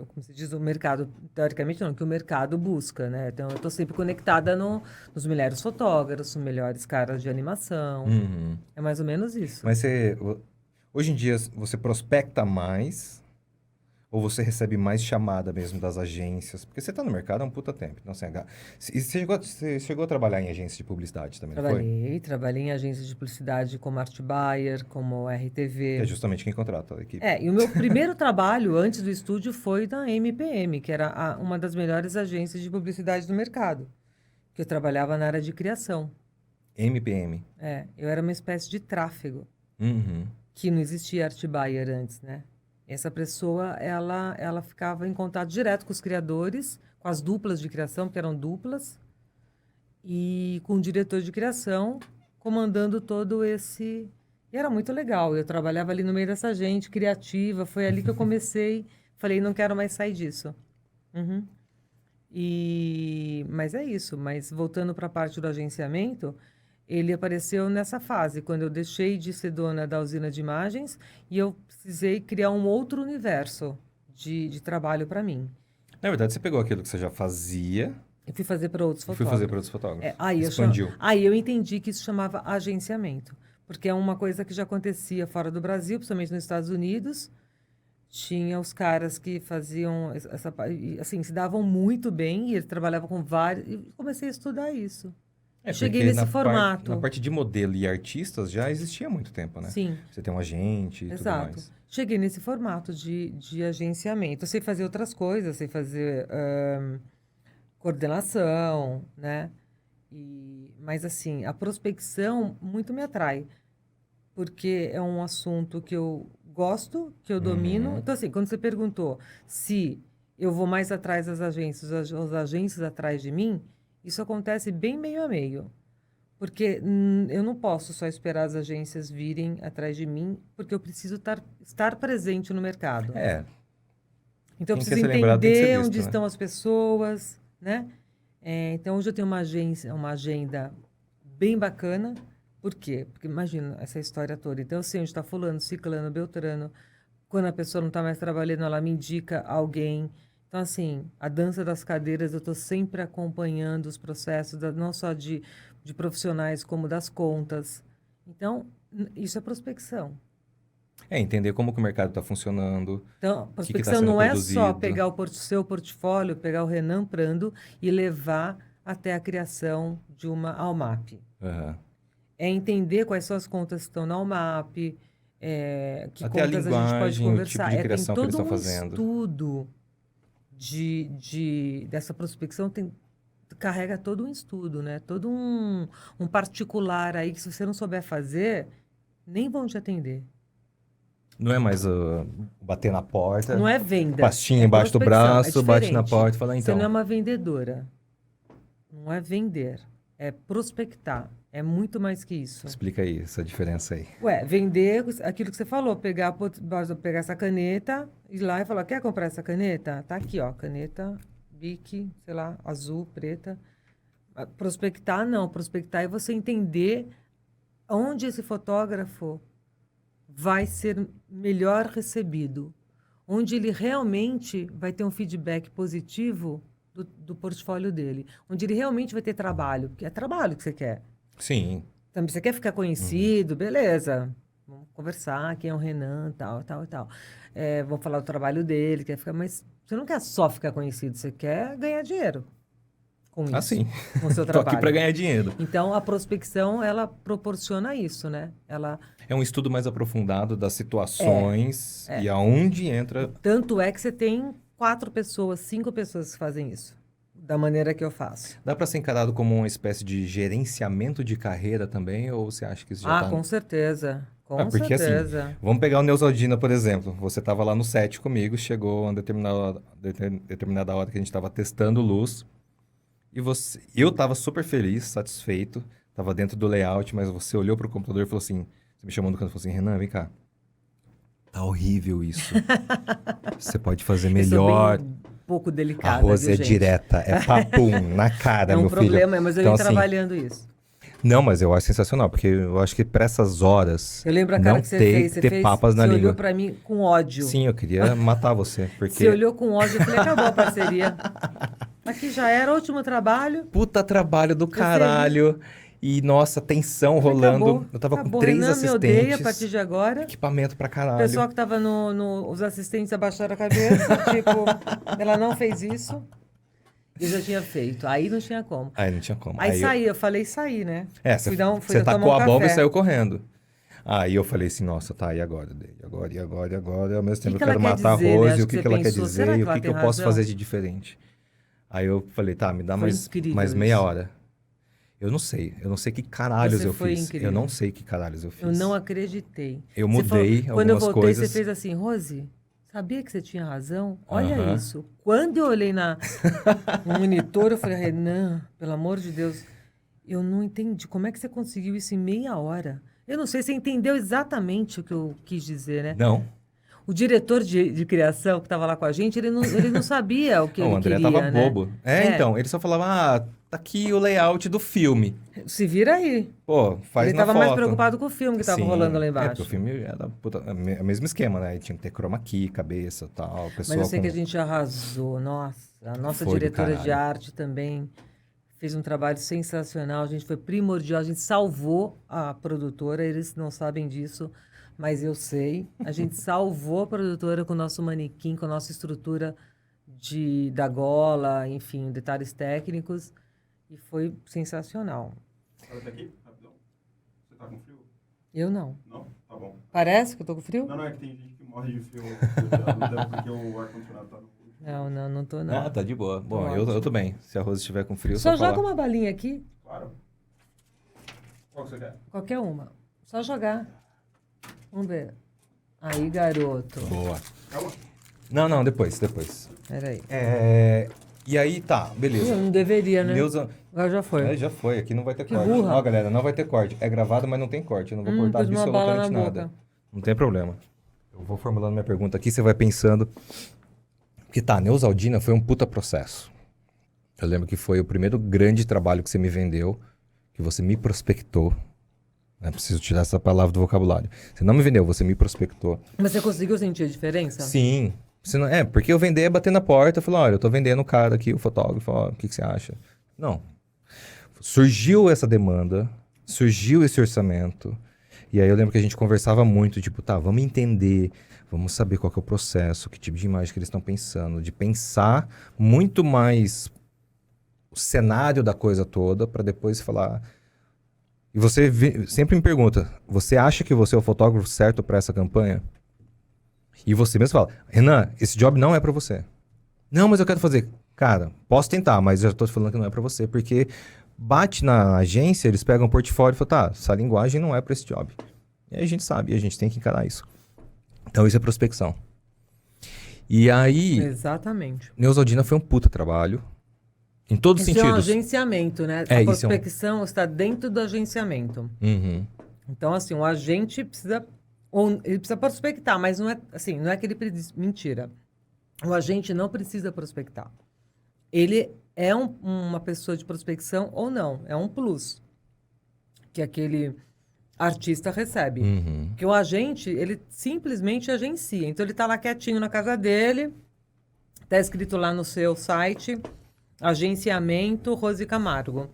como se diz, o mercado, teoricamente não, que o mercado busca, né? Então, eu estou sempre conectada nos melhores fotógrafos, nos melhores caras de animação. Uhum. É mais ou menos isso. Mas hoje em dia, você prospecta mais ou você recebe mais chamada mesmo das agências? Porque você está no mercado há um puta tempo. Então, assim, e você chegou a trabalhar em agência de publicidade também, não foi? Trabalhei em agências de publicidade como Art Buyer, como Que é RTV. justamente quem contrata a equipe. E o meu primeiro trabalho antes do estúdio foi na MPM, que era uma das melhores agências de publicidade do mercado, que eu trabalhava na área de criação. MPM. Eu era uma espécie de tráfego, Uhum. que não existia Art Buyer antes, né? Essa pessoa, ela ficava em contato direto com os criadores, com as duplas de criação, que eram duplas, e com o diretor de criação, comandando todo esse... E era muito legal. Eu trabalhava ali no meio dessa gente, criativa. Foi ali que eu comecei. Falei, não quero mais sair disso. Uhum. Mas é isso. Mas voltando para a parte do agenciamento, ele apareceu nessa fase, quando eu deixei de ser dona da usina de imagens e eu precisei criar um outro universo de trabalho para mim. Na verdade, você pegou aquilo que você já fazia Eu fui fazer para outros e fui fotógrafos. fazer para outros fotógrafos. Aí Expandiu. aí eu entendi que isso chamava agenciamento, porque é uma coisa que já acontecia fora do Brasil, principalmente nos Estados Unidos. Tinha os caras que faziam assim, se davam muito bem e eles trabalhavam com vários. E comecei a estudar isso. Cheguei porque nesse formato. Na parte de modelo e artistas já existia há muito tempo, né? Sim. Você tem um agente e tudo Exato. mais. Cheguei nesse formato de agenciamento. Eu sei fazer outras coisas, sei fazer coordenação, né? Mas, assim, a prospecção muito me atrai, porque é um assunto que eu gosto, que eu domino. Então, assim, quando você perguntou se eu vou mais atrás das agências, as agências atrás de mim, isso acontece bem meio a meio. Porque eu não posso só esperar as agências virem atrás de mim, porque eu preciso estar presente no mercado. Então, eu Quem preciso quer ser lembrado tem que ser entender visto, onde né? estão as pessoas, né? Então, hoje eu tenho uma agenda bem bacana. Por quê? Porque imagina essa história toda. Então, eu sei onde está fulano, ciclano, beltrano. Quando a pessoa não está mais trabalhando, ela me indica alguém. Então, assim, a dança das cadeiras, eu estou sempre acompanhando os processos, não só de profissionais, como das contas. Então, isso é prospecção. Entender como que o mercado está funcionando. Então, que tá prospecção sendo não é só produzido. pegar o seu portfólio, pegar o Renan Prando e levar até a criação de uma ALMAP. Aham. É entender quais são as contas que estão na ALMAP, que Até a contas a gente pode linguagem, o tipo conversar. de Tem criação que eles todo estão um fazendo. estudo dessa prospecção, carrega todo um estudo, né? Todo um particular aí que, se você não souber fazer, nem vão te atender. Não é mais bater na porta, Não é venda. pastinha embaixo do prospecção, braço, bate na diferente. porta e fala, Você então. não é uma vendedora. Não é vender. É prospectar. É muito mais que isso. Explica aí essa diferença aí. Vender aquilo que você falou, pegar essa caneta, ir lá e falar, quer comprar essa caneta? Tá aqui, ó, caneta Bic, sei lá, azul, preta. Prospectar, não. Prospectar é você entender onde esse fotógrafo vai ser melhor recebido, onde ele realmente vai ter um feedback positivo do portfólio dele, onde ele realmente vai ter trabalho, porque é trabalho que você quer. Sim. Também você quer ficar conhecido, beleza. Vamos conversar, quem é o Renan, tal. Vamos falar do trabalho dele, mas você não quer só ficar conhecido, você quer ganhar dinheiro com isso. Sim. Com o seu Tô trabalho. aqui para ganhar dinheiro. Então, a prospecção, ela proporciona isso, né? É um estudo mais aprofundado das situações e aonde entra... Tanto é que você tem 4 pessoas, 5 pessoas que fazem isso, da maneira que eu faço. Dá para ser encarado como uma espécie de gerenciamento de carreira também, ou você acha que isso já tá... Com certeza. Porque certeza. assim, vamos pegar o Neusaldina, por exemplo. Você estava lá no set comigo, chegou uma determinada hora que a gente estava testando luz, e eu estava super feliz, satisfeito, estava dentro do layout, mas você olhou para o computador e falou assim, você me chamou no canto e falou assim, Renan, vem cá. Tá horrível isso. Você pode fazer Eu sou melhor. bem pouco A delicada, Rose viu, é gente? direta, é papum, na cara, É um meu filho. problema, mas eu Então, venho assim, trabalhando isso. não, mas eu acho sensacional, porque eu acho que pra essas horas, Eu lembro a cara não que você tem fez. que Você ter fez, papas na você língua. olhou pra mim com ódio. Sim, eu queria matar você, Você porque... olhou com ódio, eu falei, acabou a parceria. Aqui já era, último trabalho. Puta trabalho do caralho. E, nossa, tensão Falei, rolando. acabou, Eu tava acabou. com 3 Renan me odeia a partir assistentes. de agora. Equipamento pra O caralho. pessoal que tava os assistentes abaixaram a cabeça, tipo, ela não fez isso. Eu já tinha feito. Aí não tinha como. Aí não tinha como. Aí eu- saí, eu falei saí, né? É, Fui você tomar tacou um a bomba e café. saiu correndo. Aí eu falei assim, nossa, tá, e agora? E agora, e agora, e agora? E ao mesmo tempo eu que ela quero quer matar dizer, a né? Rose, Acho o que que você ela quer pensou, será dizer e que o ela que tem eu posso razão? fazer de diferente. Aí eu falei, tá, me dá Foi mais incrível meia isso. hora. Eu não sei que caralhos Você eu foi fiz. incrível. Eu não sei que caralhos eu fiz. Eu não acreditei. Eu Você mudei quando eu algumas voltei, coisas. você fez assim, Rose, sabia que você tinha razão? Olha Aham. isso. Quando eu olhei no monitor, eu falei, Renan, pelo amor de Deus, eu não entendi. Como é que você conseguiu isso em meia hora? Eu não sei se você entendeu exatamente o que eu quis dizer, né? Não. O diretor de criação que estava lá com a gente, ele não sabia o que Não, ele o André queria, tava né? bobo. Então, ele só falava, tá aqui o layout do filme. Se vira aí. Pô, faz Ele na estava mais foto. preocupado com o filme que estava Sim, rolando lá porque embaixo. o filme era o mesmo esquema, né? Tinha que ter chroma key, cabeça e tal. Mas Pessoa eu sei com... que a gente arrasou. Nossa, a nossa Foi do diretora de caralho. arte também fez um trabalho sensacional. A gente foi primordial, a gente salvou a produtora. Eles não sabem disso, mas eu sei. A gente salvou a produtora com o nosso manequim, com a nossa estrutura da gola, enfim, detalhes técnicos. E foi sensacional. Olha daqui, rapidão. Você tá com frio? Eu não. Não? Tá bom. Parece que eu tô com frio? Não, é que tem gente que morre de frio porque o ar-condicionado tá no... Não tô não. Tá de boa. Bom, ótimo. eu tô bem. Se a Rose estiver com frio, Só só joga falar. uma balinha aqui, Claro. Qual que você quer? qualquer uma. Só jogar. Vamos ver. Aí, garoto. Boa. Calma. Não, depois. Peraí. E aí, tá, beleza. Eu não deveria, né? Neuza... Agora já foi. Já foi, aqui não vai ter Que corte. burra. Ó, galera, não vai ter corte. É gravado, mas não tem corte. Eu não vou cortar Pus uma bala absolutamente na nada. boca. Não tem problema. Eu vou formulando minha pergunta aqui, você vai pensando. Porque tá, Neusaldina foi um puta processo. Eu lembro que foi o primeiro grande trabalho que você me vendeu, que você me prospectou. Né? Preciso tirar essa palavra do vocabulário. Você não me vendeu, você me prospectou. Mas você conseguiu sentir a diferença? Sim. Porque eu vender é bater na porta. Eu falo, olha, eu tô vendendo o cara aqui, o fotógrafo, ó, o que você acha? Não. Surgiu essa demanda, surgiu esse orçamento. E aí eu lembro que a gente conversava muito, tipo, tá, vamos entender, vamos saber qual que é o processo, que tipo de imagem que eles estão pensando, de pensar muito mais o cenário da coisa toda para depois falar. E você sempre me pergunta, você acha que você é o fotógrafo certo para essa campanha? E você mesmo fala, Renan, esse job não é para você. Não, mas eu quero fazer. Cara, posso tentar, mas eu já tô te falando que não é para você, porque bate na agência, eles pegam o portfólio e falam, tá, essa linguagem não é para esse job. E aí a gente sabe, e a gente tem que encarar isso. Então isso é prospecção. E aí, Exatamente. Neusaldina foi um puta trabalho, em todos os Isso é um sentidos. agenciamento, né? É, A isso é um- prospecção está dentro do agenciamento. Uhum. Então, assim, o agente precisa... Ele precisa prospectar, mas não é assim, não é que ele precisa... Mentira. O agente não precisa prospectar. Ele é uma pessoa de prospecção ou não. É um plus que aquele artista recebe. Uhum. Porque o agente, ele simplesmente agencia. Então, ele está lá quietinho na casa dele, está escrito lá no seu site, agenciamento Rose Camargo.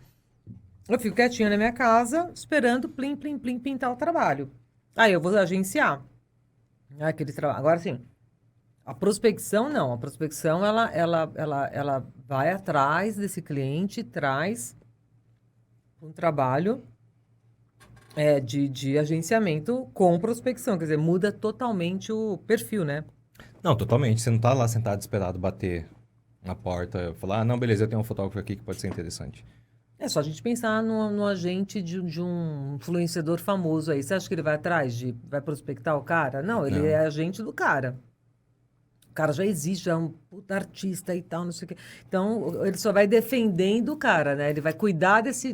Eu fico quietinha na minha casa, esperando plim, plim, plim, pintar o trabalho. Aí eu vou agenciar. Aquele trabalho. Agora, sim, a prospecção não. A prospecção, ela vai atrás desse cliente, traz um trabalho de agenciamento com prospecção. Quer dizer, muda totalmente o perfil, né? Não, totalmente. Você não tá lá sentado esperado bater na porta e falar, não, beleza, eu tenho um fotógrafo aqui que pode ser interessante. É só a gente pensar no agente de um influenciador famoso aí. Você acha que ele vai atrás vai prospectar o cara? Não, ele Não. é agente do cara. O cara já existe, já é um puta artista e tal, não sei o quê. Então, ele só vai defendendo o cara, né? Ele vai cuidar desse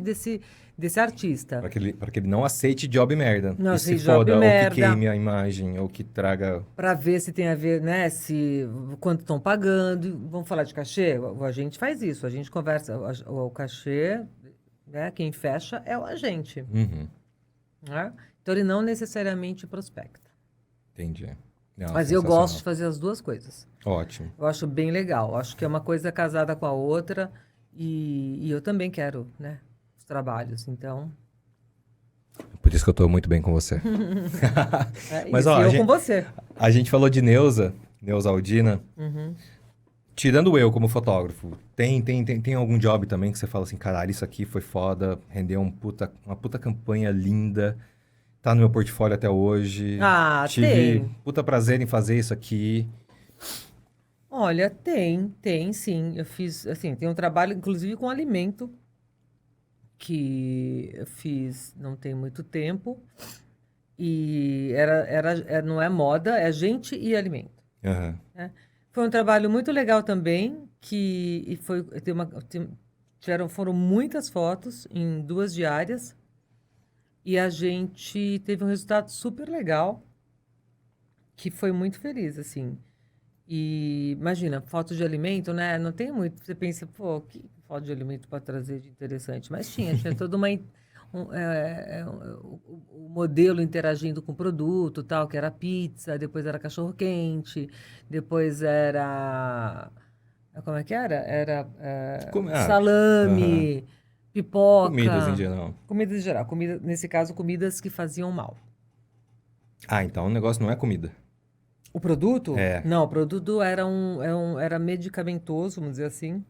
artista. Para que ele não aceite job merda. Não E se aceite job foda, ou que merda. queime a imagem, ou que traga... Para ver se tem a ver, né? Se quanto estão pagando. Vamos falar de cachê? A gente faz isso, a gente conversa. O cachê, né? Quem fecha é o agente. Uhum, Né? Então, ele não necessariamente prospecta. entendi. Não, Mas eu sensacional. gosto de fazer as duas coisas. Ótimo. Eu acho bem legal. Eu acho que é uma coisa casada com a outra. E eu também quero, né? Os trabalhos. Então, Por isso que eu tô muito bem com você. é Mas, isso. ó, E a eu gente- com você. A gente falou de Neuza Aldina. Uhum. Tirando eu como fotógrafo, tem algum job também que você fala assim, caralho, isso aqui foi foda, rendeu uma puta campanha linda, tá no meu portfólio até hoje. Ah, Tive tem. puta prazer em fazer isso aqui. Olha, tem sim. Eu fiz, assim, tem um trabalho, inclusive, com alimento, que eu fiz não tem muito tempo. E não é moda, é gente e alimento. Aham. Foi um trabalho muito legal também, e foi, foram muitas fotos em 2 diárias, e a gente teve um resultado super legal, que foi muito feliz, assim. E imagina, foto de alimento, né? Não tem muito. Você pensa, pô, que foto de alimento para trazer de interessante? Mas tinha toda uma. O modelo interagindo com o produto, tal, que era pizza, depois era cachorro-quente, depois era. Como é que era? Era salame, pipoca. Comidas em geral. Comidas em geral. Nesse caso, comidas que faziam mal. Ah, então o negócio não é comida. O produto? É. Não, o produto era medicamentoso, vamos dizer assim,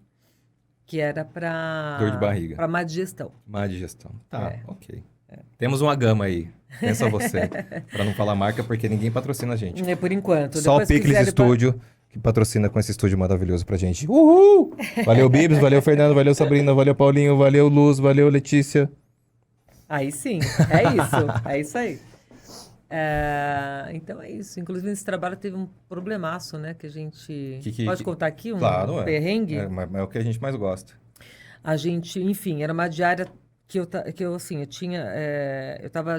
que era para Dor de barriga. para má digestão. Má digestão. Tá, É. ok. Temos uma gama aí. Pensa você. Pra não falar marca, porque ninguém patrocina a gente. É por enquanto. Só o Depois, se Picles quiser, Estúdio, que patrocina com esse estúdio maravilhoso pra gente. Uhul! Valeu, Bibs, valeu, Fernando, valeu, Sabrina, valeu, Paulinho, valeu, Luz, valeu, Letícia. Aí sim, é isso aí. Então é isso. Inclusive, nesse trabalho teve um problemaço, né? Que a gente. Pode contar aqui um Claro, perrengue? Mas é o que a gente mais gosta. A gente, enfim, era uma diária que eu assim, eu estava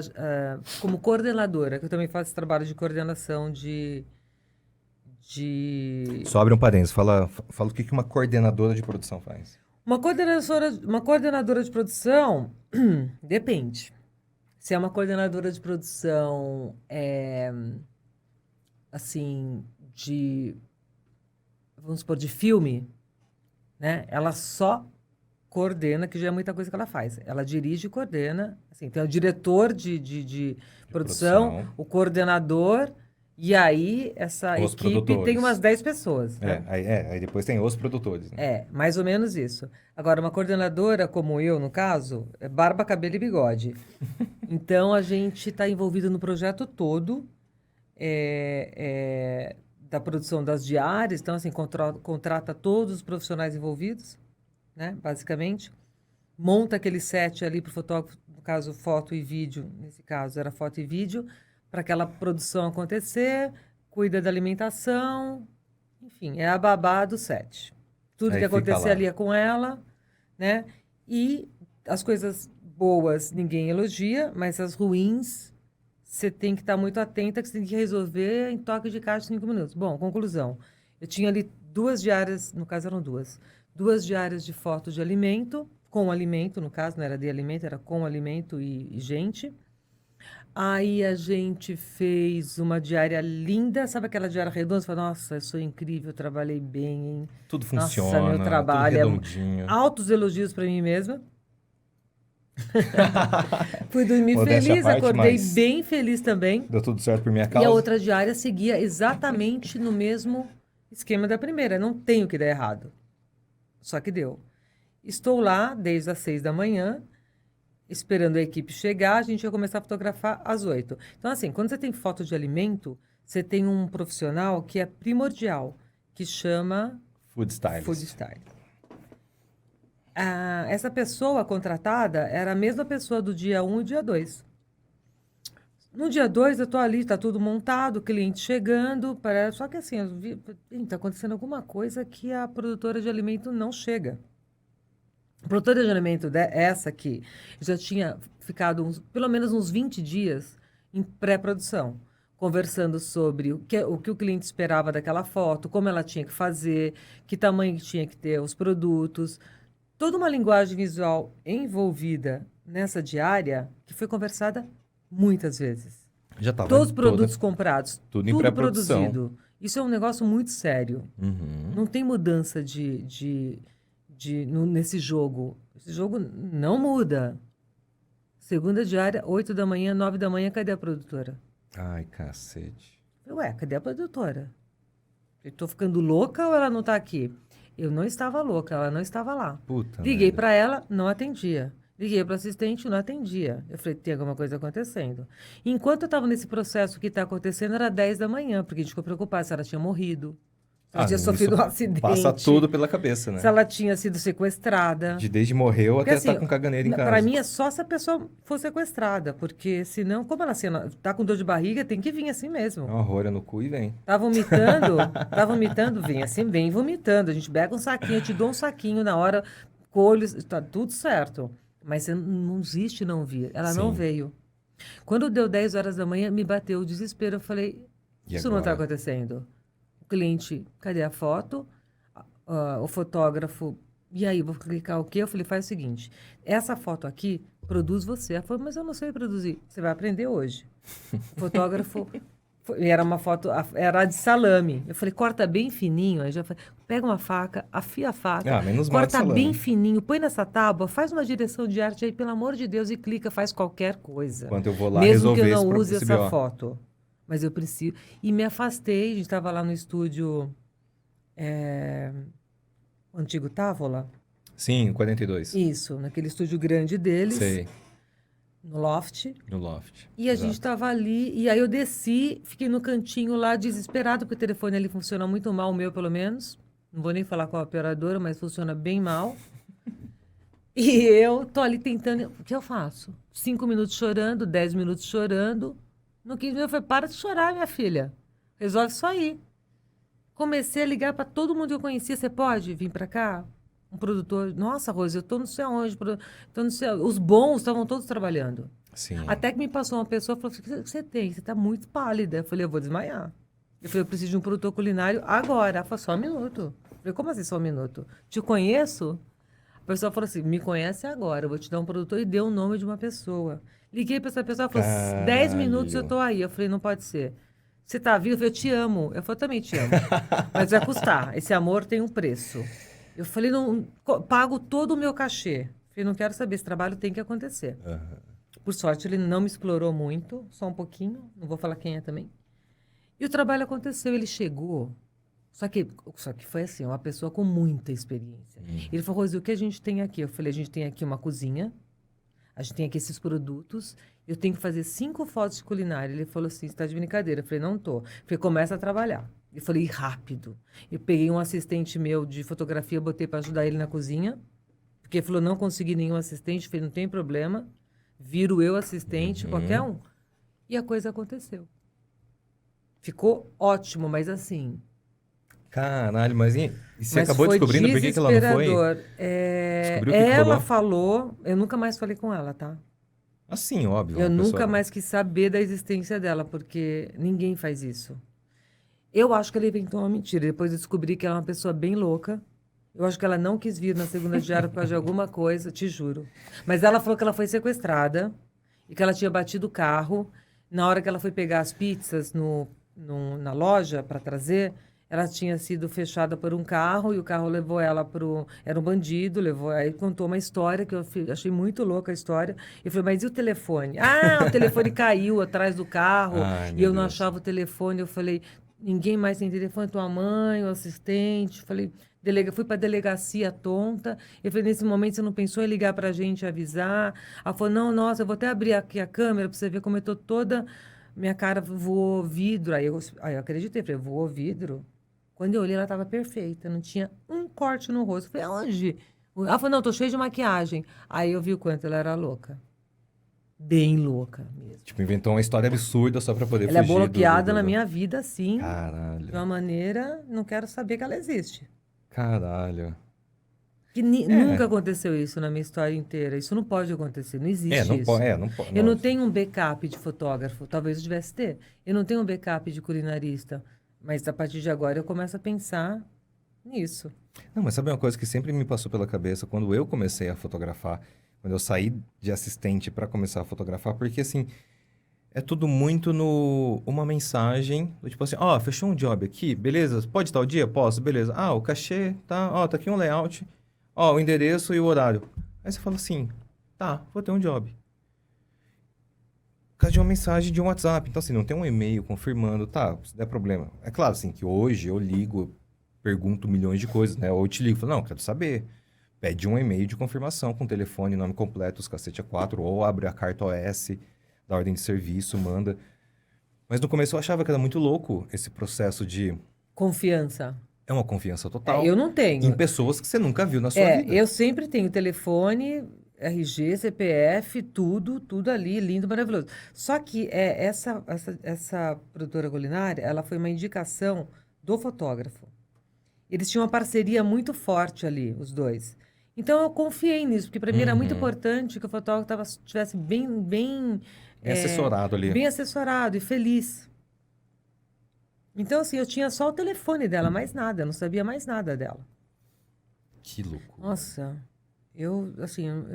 como coordenadora, que eu também faço trabalho de coordenação de Só abre um parênteses, fala o que uma coordenadora de produção faz. Uma coordenadora de produção, depende. Se é uma coordenadora de produção, assim, vamos supor, de filme, né? Ela só coordena, que já é muita coisa que ela faz. Ela dirige e coordena. Assim, tem o diretor de produção, o coordenador, e aí essa Os equipe produtores. tem umas 10 pessoas. Né? Aí depois tem os produtores. Né? Mais ou menos isso. Agora, uma coordenadora como eu, no caso, é barba, cabelo e bigode. Então, a gente está envolvido no projeto todo da produção das diárias. Então, assim, contrata todos os profissionais envolvidos, né, basicamente. Monta aquele set ali para o fotógrafo, no caso, foto e vídeo. Nesse caso, era foto e vídeo, para aquela produção acontecer, cuida da alimentação, enfim, é a babá do set. Tudo Aí que fica acontecer lá. ali é com ela, né? E as coisas boas ninguém elogia, mas as ruins você tem que estar muito atenta, que você tem que resolver em toque de caixa em 5 minutos. Bom, conclusão. Eu tinha ali 2 diárias, no caso eram 2 diárias de foto de alimento, com alimento, no caso, não era de alimento, era com alimento e gente. Aí a gente fez uma diária linda, sabe aquela diária redonda? Você fala, nossa, eu sou incrível, eu trabalhei bem, hein? Tudo Nossa, funciona, meu trabalho tudo redondinho. Altos elogios para mim mesma. Fui dormir Modéstia à feliz, parte, acordei mas- bem feliz também. Deu tudo certo por minha E causa. a outra diária seguia exatamente no mesmo esquema da primeira. Não tem o que dar errado. Só que deu. Estou lá desde as 6 da manhã, esperando a equipe chegar. A gente ia começar a fotografar às 8. Então, assim, quando você tem foto de alimento, você tem um profissional que é primordial, que chama Food stylist. Food Style. Essa pessoa contratada era a mesma pessoa do dia 1 e dia 2. No dia 2, eu tô ali, tá tudo montado, o cliente chegando, só que assim, eu vi, tá acontecendo alguma coisa que a produtora de alimento não chega. A produtora de alimento, essa aqui, já tinha ficado pelo menos uns 20 dias em pré-produção, conversando sobre o que o cliente esperava daquela foto, como ela tinha que fazer, que tamanho que tinha que ter os produtos, toda uma linguagem visual envolvida nessa diária que foi conversada muitas vezes. Já estava Todos os produtos comprados, tudo em tudo pré-produção. produzido. Isso é um negócio muito sério. Uhum. Não tem mudança nesse jogo. Esse jogo não muda. Segunda diária, 8 da manhã, 9 da manhã, cadê a produtora? Ai, cacete. Ué, cadê a produtora? Eu tô ficando louca ou ela não tá aqui? Eu não estava louca, ela não estava lá. Puta Liguei merda. para ela, não atendia. Liguei para o assistente, não atendia. Eu falei, tem alguma coisa acontecendo. Enquanto eu estava nesse processo que está acontecendo, era 10 da manhã, porque a gente ficou preocupado se ela tinha morrido, se ela tinha sofrido um isso acidente, passa tudo pela cabeça, né? se ela tinha sido sequestrada. Desde morreu Porque, até assim, estar com caganeira em casa. para mim é só se a pessoa for sequestrada, porque senão, como ela assim, tá com dor de barriga, tem que vir assim mesmo. Uma rolha no cu e vem. Tá vomitando, vem assim, vem vomitando. A gente pega um saquinho, eu te dou um saquinho na hora, colho, tá tudo certo. Mas você não existe não vir. Ela não Sim. veio. Quando deu 10 horas da manhã, me bateu o desespero. Eu falei, E isso não está agora? acontecendo. O cliente, cadê a foto? O fotógrafo, e aí, vou clicar o quê? Eu falei, faz o seguinte, essa foto aqui, produz você. Ela falou, mas eu não sei produzir. Você vai aprender hoje. O fotógrafo, era uma foto, era de salame. Eu falei, corta bem fininho. Aí já falei, pega uma faca, afia a faca, Menos mal de corta bem salame. fininho, põe nessa tábua, faz uma direção de arte aí, pelo amor de Deus, e clica, faz qualquer coisa. Enquanto eu vou lá Mesmo que resolver eu não esse use esse essa BO. foto. Mas eu preciso. E me afastei, a gente estava lá no estúdio o antigo Távola. Sim, 42. Isso, naquele estúdio grande deles, Sei, no loft. no loft. E a Exato. gente estava ali, e aí eu desci, fiquei no cantinho lá, desesperado, porque o telefone ali funciona muito mal, o meu pelo menos. Não vou nem falar com a operadora, mas funciona bem mal. E eu tô ali tentando. O que eu faço? 5 minutos chorando, 10 minutos chorando. No 15 minutos eu falei, para de chorar, minha filha. Resolve isso aí. Comecei a ligar para todo mundo que eu conhecia. Você pode vir para cá? Um produtor. Nossa, Rose, eu tô não sei aonde. Tô não sei... Os bons estavam todos trabalhando. Sim. Até que me passou uma pessoa e falou assim, o que você tem? Você está muito pálida. Eu falei, eu vou desmaiar. Eu falei, eu preciso de um produtor culinário agora. Ela falou, só um minuto. Eu falei, como assim só um minuto? Te conheço? A pessoa falou assim, me conhece agora, eu vou te dar um produtor, e deu o nome de uma pessoa. Liguei para essa pessoa, ela falou, 10 minutos eu Caralho. tô aí. Eu falei, não pode ser. Você tá vivo? Eu te amo. Eu falei, eu também te amo. Mas vai custar. Esse amor tem um preço. Eu falei, não, pago todo o meu cachê. Eu falei, não quero saber, esse trabalho tem que acontecer. Por sorte, ele não me explorou muito, só um pouquinho. Não vou falar quem é também. E o trabalho aconteceu, ele chegou. Só que foi assim, uma pessoa com muita experiência. Ele falou, Rose, o que a gente tem aqui? Eu falei, a gente tem aqui uma cozinha, a gente tem aqui esses produtos, eu tenho que fazer 5 fotos de culinária. Ele falou assim, você está de brincadeira? Eu falei, não tô. Eu falei, começa a trabalhar. Eu falei, rápido. Eu peguei um assistente meu de fotografia, botei para ajudar ele na cozinha, porque ele falou, não consegui nenhum assistente. Eu falei, não tem problema, viro eu assistente, qualquer um. E a coisa aconteceu. Ficou ótimo, mas assim... Caralho, mas e você Mas acabou foi descobrindo por que ela não foi? desesperador. Descobriu o que que Ela rolou? falou, eu nunca mais falei com ela, tá? Assim, óbvio. Eu uma nunca pessoa- mais quis saber da existência dela, porque ninguém faz isso. Eu acho que ela inventou uma mentira. Depois eu descobri que ela é uma pessoa bem louca. Eu acho que ela não quis vir na segunda diária por causa de alguma coisa, te juro. Mas ela falou que ela foi sequestrada e que ela tinha batido o carro. Na hora que ela foi pegar as pizzas na loja para trazer, ela tinha sido fechada por um carro e o carro levou ela pro... Era um bandido, levou... Aí contou uma história que eu achei muito louca a história. Eu falei, mas e o telefone? Ah, o telefone caiu atrás do carro Ai, e meu eu não Deus. achava o telefone. Eu falei, ninguém mais tem telefone, tua mãe, o assistente. Falei, fui para a delegacia tonta. Eu falei, nesse momento você não pensou em ligar para a gente e avisar? Ela falou, não, nossa, eu vou até abrir aqui a câmera para você ver como eu tô toda... Minha cara voou vidro. Aí eu acreditei, falei, voou vidro? Quando eu olhei, ela estava perfeita, não tinha um corte no rosto. Eu falei, aonde? Ela falou, não, tô cheia de maquiagem. Aí eu vi o quanto ela era louca. bem louca mesmo. Tipo, inventou uma história absurda só pra poder Ela é fugir bloqueada na minha vida, assim, de Caralho, uma maneira, não quero saber que ela existe. caralho. Que É, nunca aconteceu isso na minha história inteira. Isso não pode acontecer, não existe não pode, isso. não pode. Eu não tenho um backup de fotógrafo, talvez eu devesse ter. Eu não tenho um backup de culinarista, mas a partir de agora eu começo a pensar nisso. Não, mas sabe uma coisa que sempre me passou pela cabeça quando eu comecei a fotografar, quando eu saí de assistente para começar a fotografar, porque assim, é tudo muito no uma mensagem, do tipo assim, ó, fechou um job aqui, beleza? Pode tal dia? Posso, beleza. Ah, o cachê, tá, ó, tá aqui um layout, ó, o endereço e o horário. Aí você fala assim, tá, vou ter um job. Por causa de uma mensagem de um WhatsApp. Então, assim, não tem um e-mail confirmando, tá, se der problema. É claro, assim, que hoje eu ligo, pergunto milhões de coisas, né? Ou eu te ligo e falo, não, quero saber. Pede um e-mail de confirmação com telefone, nome completo, os cacete A4, ou abre a carta OS da ordem de serviço, manda. Mas no começo eu achava que era muito louco esse processo de... Confiança. É uma confiança total Eu não em tenho. pessoas que você nunca viu na sua vida. Eu sempre tenho telefone, RG, CPF, tudo ali, lindo, maravilhoso. Só que essa produtora culinária, ela foi uma indicação do fotógrafo. Eles tinham uma parceria muito forte ali, os dois. Então eu confiei nisso, porque para mim era muito Uhum. importante que o fotógrafo estivesse Bem é, assessorado ali. bem assessorado e feliz. Então, assim, eu tinha só o telefone dela, mais nada, eu não sabia mais nada dela. Que loucura. Nossa, eu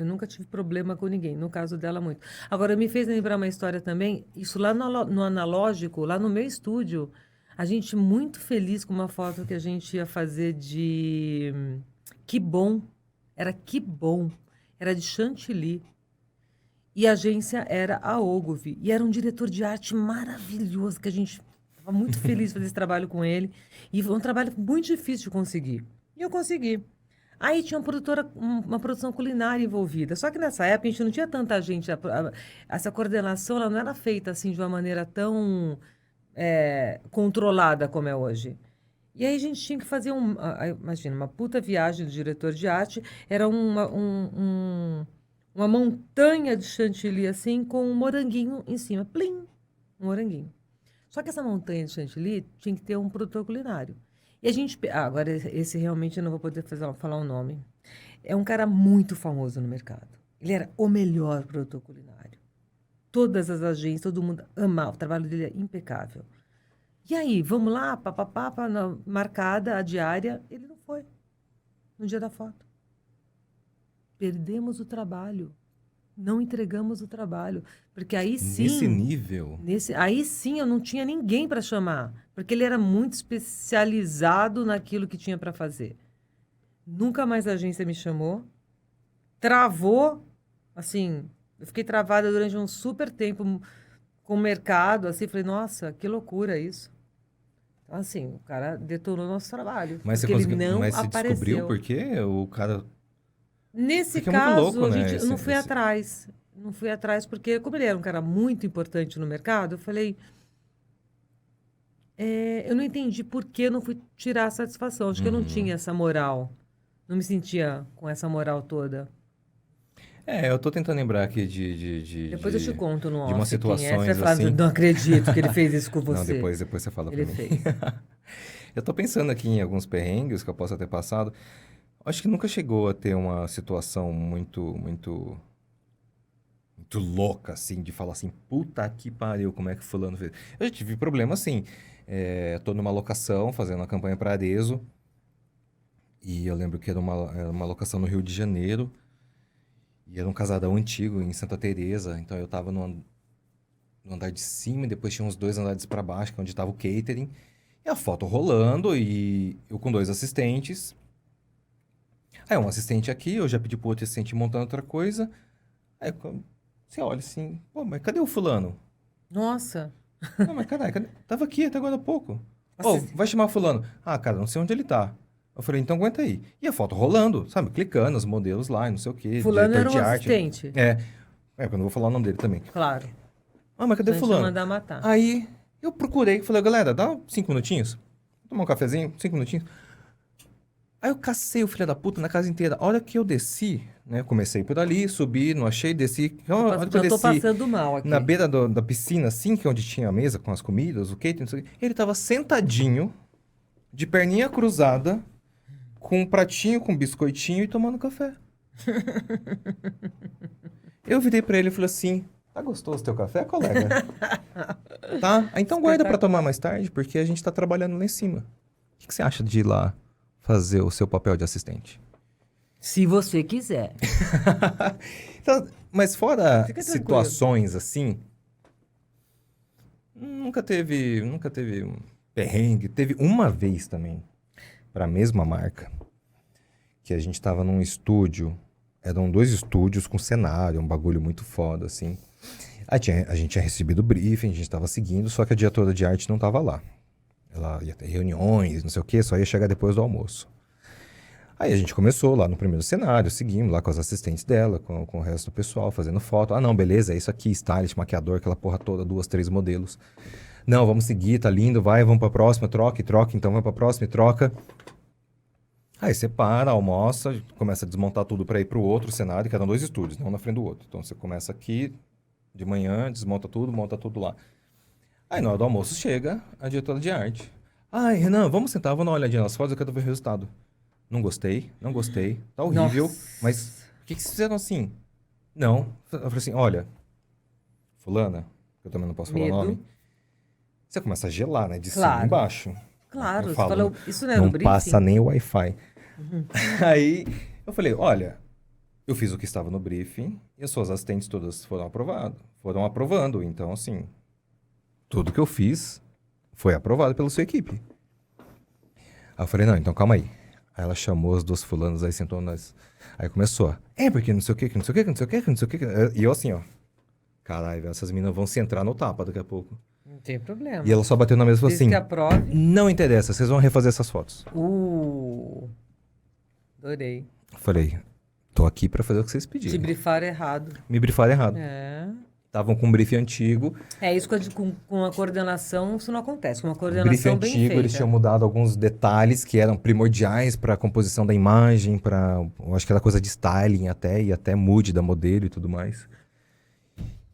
nunca tive problema com ninguém, no caso dela, muito. Agora, me fez lembrar uma história também, isso lá no analógico, lá no meu estúdio, a gente muito feliz com uma foto que a gente ia fazer de Que Bom, era Que Bom, era de Chantilly, e a agência era a Ogilvy, e era um diretor de arte maravilhoso, que a gente estava muito feliz de fazer esse trabalho com ele, e foi um trabalho muito difícil de conseguir, e eu consegui. Aí tinha uma produção culinária envolvida. Só que nessa época a gente não tinha tanta gente. Essa coordenação ela não era feita assim de uma maneira tão controlada como é hoje. E aí a gente tinha que fazer imagina, uma puta viagem do diretor de arte. Era uma montanha de chantilly assim com um moranguinho em cima. Plim! Um moranguinho. Só que essa montanha de chantilly tinha que ter um produtor culinário. E a gente. Agora, esse realmente eu não vou poder falar o nome. É um cara muito famoso no mercado. Ele era o melhor produtor culinário. Todas as agências, todo mundo amava. O trabalho dele é impecável. E aí, vamos lá, papapá, marcada a diária. Ele não foi no dia da foto. Perdemos o trabalho. Não entregamos o trabalho. Porque aí sim. Nesse nível? Aí sim eu não tinha ninguém para chamar. Porque ele era muito especializado naquilo que tinha para fazer. Nunca mais a agência me chamou. Travou. Assim, eu fiquei travada durante um super tempo com o mercado. Assim, falei, nossa, que loucura isso. Então, assim, o cara detonou nosso trabalho. Mas você porque ele conseguiu, não mas você descobriu apareceu. por quê? O cara... Nesse Porque é muito caso, louco, né? eu não fui atrás. Não fui atrás, porque como ele era um cara muito importante no mercado, eu falei, eu não entendi por que eu não fui tirar a satisfação. Acho que eu não tinha essa moral. Não me sentia com essa moral toda. Eu tô tentando lembrar aqui Depois eu te conto no de umas off quem é. Você vai situações falar, assim. não acredito que ele fez isso com Não, você. depois você fala pra Ele mim. fez. Eu tô pensando aqui em alguns perrengues que eu possa ter passado. Acho que nunca chegou a ter uma situação muito louca, assim, de falar assim, puta que pariu, como é que fulano fez? Eu já tive problema, assim, tô numa locação, fazendo uma campanha para Arezzo, e eu lembro que era uma locação no Rio de Janeiro, e era um casadão antigo, em Santa Teresa, então eu tava no andar de cima, e depois tinha uns 2 andares para baixo, que é onde tava o catering, e a foto rolando, e eu com 2 assistentes. Aí um assistente aqui, eu já pedi pro outro assistente montando outra coisa, aí você olha assim, pô, mas cadê o fulano? Nossa. Não, mas cadê? Tava aqui até agora há pouco. Ô, Assist- vai chamar fulano. Ah, cara, não sei onde ele tá. Eu falei, então aguenta aí. E a foto rolando, sabe? Clicando, os modelos lá, e não sei o quê. Fulano Diretor era um de arte. assistente. Eu não vou falar o nome dele também. Claro. Ah, mas cadê A gente ia fulano? mandar matar. Aí eu procurei, falei, galera, dá 5 minutinhos. Vou tomar um cafezinho, 5 minutinhos. Aí eu cacei o filho da puta na casa inteira. A hora que eu desci né? Comecei por ali, subi, não achei, desci. Olha que eu Já tô desci passando mal aqui. na beira da piscina, assim, que é onde tinha a mesa com as comidas, o catering, não sei o quê. Ele tava sentadinho, de perninha cruzada, com um pratinho com biscoitinho e tomando café. Eu virei pra ele e falei assim: tá gostoso teu café, colega? Tá? Então guarda pra tomar mais tarde, porque a gente tá trabalhando lá em cima. O que você acha de ir lá fazer o seu papel de assistente? Se você quiser. Então, mas fora Fica tranquilo. situações assim, nunca teve um perrengue. Teve uma vez também, para a mesma marca, que a gente tava num estúdio, eram 2 estúdios com cenário, um bagulho muito foda, assim. A gente tinha recebido o briefing, a gente tava seguindo, só que a diretora de arte não tava lá. Ela ia ter reuniões, não sei o quê, só ia chegar depois do almoço. Aí a gente começou lá no primeiro cenário, seguimos lá com as assistentes dela, com o resto do pessoal, fazendo foto. Ah, não, beleza, é isso aqui, stylist, maquiador, aquela porra toda, 2, 3 modelos. Não, vamos seguir, tá lindo, vai, vamos pra próxima, troca, então vai pra próxima e troca. Aí você para, almoça, começa a desmontar tudo pra ir pro outro cenário, que eram 2 estúdios, não na frente do outro. Então você começa aqui, de manhã, desmonta tudo, monta tudo lá. Aí na hora do almoço chega a diretora de arte. Ai, Renan, vamos sentar, vou dar uma olhadinha nas fotos, eu quero ver o resultado. Não gostei, tá horrível, Nossa. mas por que vocês fizeram assim? Não, eu falei assim, olha, fulana, que eu também não posso falar o Medo. nome, você começa a gelar, né, de cima Claro. embaixo. Claro, Eu você falo, falou, isso não é não no briefing? passa nem o Wi-Fi. Aí eu falei, olha, eu fiz o que estava no briefing e as suas assistentes todas foram aprovando, então assim, tudo que eu fiz foi aprovado pela sua equipe. Aí eu falei, não, então calma aí. Aí ela chamou as 2 fulanas, aí sentou nós. Aí começou. Porque não sei o quê, que não sei o quê, que não sei o quê, que não sei o quê. E eu assim, ó. Caralho, velho, essas meninas vão se entrar no tapa daqui a pouco. Não tem problema. E ela só bateu na mesa e falou Desde assim: que aprove. não interessa, vocês vão refazer essas fotos. Adorei. Eu falei, tô aqui pra fazer o que vocês Te pediram. brifaram errado. Me brifaram errado. É. Estavam com um briefing antigo. Isso com a coordenação, isso não acontece. Com uma O coordenação briefing bem antigo, feita. eles tinham mudado alguns detalhes que eram primordiais para a composição da imagem, eu acho que era coisa de styling até, e até mood da modelo e tudo mais.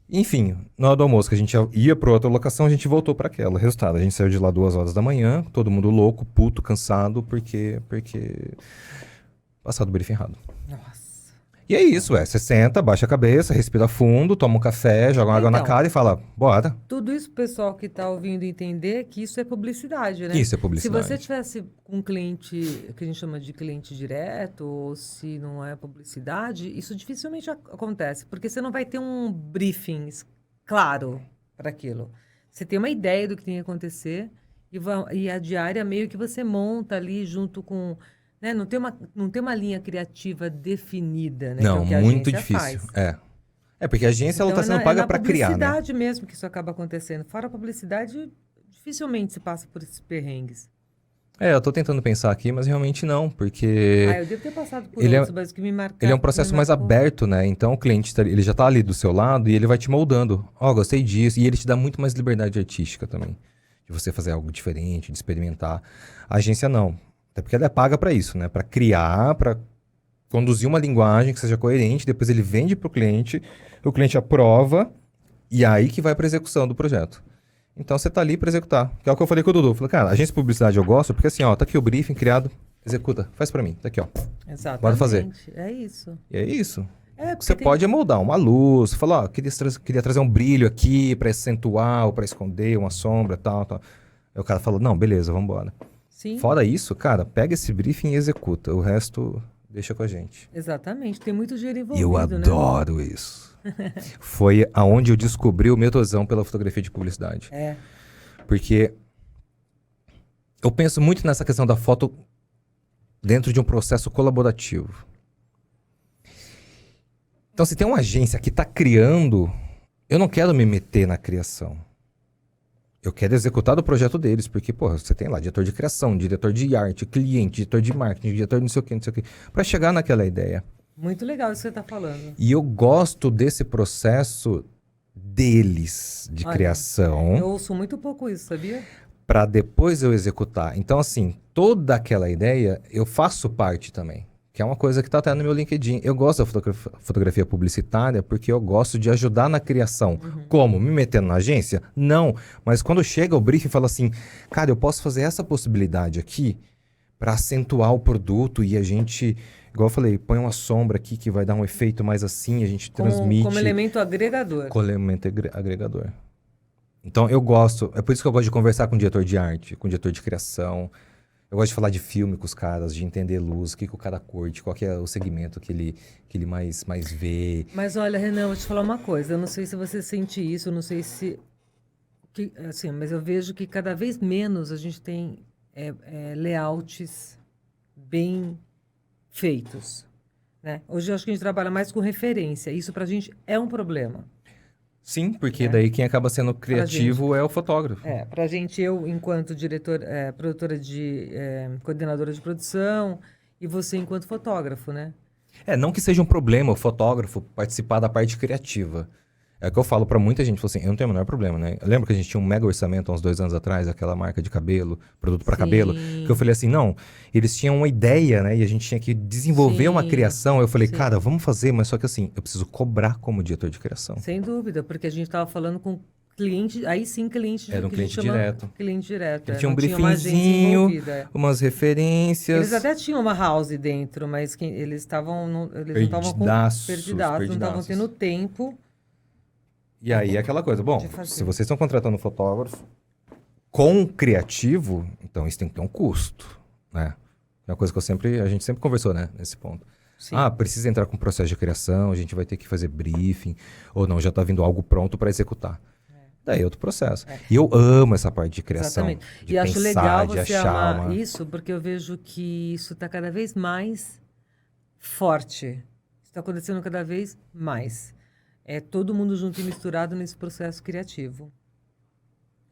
Enfim, na hora do almoço, que a gente ia para outra locação, a gente voltou para aquela. Resultado, a gente saiu de lá 2 horas da manhã, todo mundo louco, puto, cansado, porque passado o briefing errado. Nossa. E é isso, você senta, baixa a cabeça, respira fundo, toma um café, joga uma água na Então. cara e fala, bora. Tudo isso, pessoal que está ouvindo entender que isso é publicidade, né? Isso é publicidade. Se você tivesse um cliente, que a gente chama de cliente direto, ou se não é publicidade, isso dificilmente acontece, porque você não vai ter um briefing claro para aquilo. Você tem uma ideia do que tem que acontecer e a diária meio que você monta ali junto com... Né? Não tem uma linha criativa definida, né? Não, que é o que a muito agência difícil. faz. É porque a agência ela Então, está sendo paga para criar, né? É na publicidade mesmo que isso acaba acontecendo. Fora a publicidade, dificilmente se passa por esses perrengues. Eu tô tentando pensar aqui, mas realmente não, porque Eu devo ter passado por ele outros, mas que me marcaram. ele é um processo mais aberto, né? Então o cliente ele já tá ali do seu lado e ele vai te moldando. Gostei disso. E ele te dá muito mais liberdade artística também. De você fazer algo diferente, de experimentar. A agência não. Até porque ela é paga para isso, né? Para criar, para conduzir uma linguagem que seja coerente, depois ele vende para o cliente aprova, e aí que vai para execução do projeto. Então você tá ali para executar. Que é o que eu falei com o Dudu. Eu falei, cara, agência de publicidade eu gosto, porque assim, tá aqui o briefing criado, executa, faz para mim, tá aqui, ó. Exatamente. Bora fazer. É isso. E é isso. Porque Você pode moldar uma luz, falar, queria trazer um brilho aqui para acentuar ou para esconder uma sombra, tal. Aí o cara fala, não, beleza, vamos embora. Sim. Fora isso, cara, pega esse briefing e executa. O resto deixa com a gente. Exatamente. Tem muito dinheiro envolvido, Eu adoro isso. Foi aonde eu descobri o meu tesão pela fotografia de publicidade. Porque eu penso muito nessa questão da foto dentro de um processo colaborativo. Então, se tem uma agência que está criando, eu não quero me meter na criação. Eu quero executar o projeto deles, porque, você tem lá diretor de criação, diretor de arte, cliente, diretor de marketing, diretor de não sei o quê, para chegar naquela ideia. Muito legal isso que você está falando. E eu gosto desse processo deles, de criação. Eu ouço muito pouco isso, sabia? Para depois eu executar. Então, assim, toda aquela ideia, eu faço parte também. Que é uma coisa que tá até no meu LinkedIn. Eu gosto da fotografia publicitária porque eu gosto de ajudar na criação. Como? Me metendo na agência? Não. Mas quando chega o briefing e fala assim, cara, eu posso fazer essa possibilidade aqui para acentuar o produto e a gente, igual eu falei, põe uma sombra aqui que vai dar um efeito mais assim, a gente transmite. Como elemento agregador. Como elemento agregador. Então eu gosto, é por isso que eu gosto de conversar com o diretor de arte, com o diretor de criação. Eu gosto de falar de filme com os caras, de entender luz, o que o cara curte, qual que é o segmento que ele mais vê. Mas olha, Renan, eu vou te falar uma coisa. Eu não sei se você sente isso, eu não sei se... assim, mas eu vejo que cada vez menos a gente tem layouts bem feitos, né? Hoje eu acho que a gente trabalha mais com referência. Isso pra gente é um problema. Sim, porque daí quem acaba sendo criativo é o fotógrafo. Pra gente, eu, enquanto produtora coordenadora de produção, e você enquanto fotógrafo, né? Não que seja um problema o fotógrafo participar da parte criativa. É o que eu falo pra muita gente, assim, eu não tenho o menor problema, né? Eu lembro que a gente tinha um mega orçamento há uns 2 anos atrás, aquela marca de cabelo, produto pra cabelo, que eu falei assim, não, eles tinham uma ideia, né? E a gente tinha que desenvolver uma criação. Eu falei, cara, vamos fazer, mas só que assim, eu preciso cobrar como diretor de criação. Sem dúvida, porque a gente estava falando com cliente, aí sim cliente... Era um cliente direto. Cliente direto, Ele tinha um briefingzinho, umas referências. Eles até tinham uma house dentro, mas eles não estavam perdidaços, não estavam tendo tempo... E aí aquela coisa, bom, se vocês estão contratando um fotógrafo com criativo, então isso tem que ter um custo, né? É uma coisa que a gente sempre conversou, né, nesse ponto. Sim. Precisa entrar com processo de criação, a gente vai ter que fazer briefing, ou não, já está vindo algo pronto para executar. Daí é outro processo. E eu amo essa parte de criação. Exatamente. De e pensar, acho legal de você achar amar isso, porque eu vejo que isso está cada vez mais forte. Está acontecendo cada vez mais. É todo mundo junto e misturado nesse processo criativo.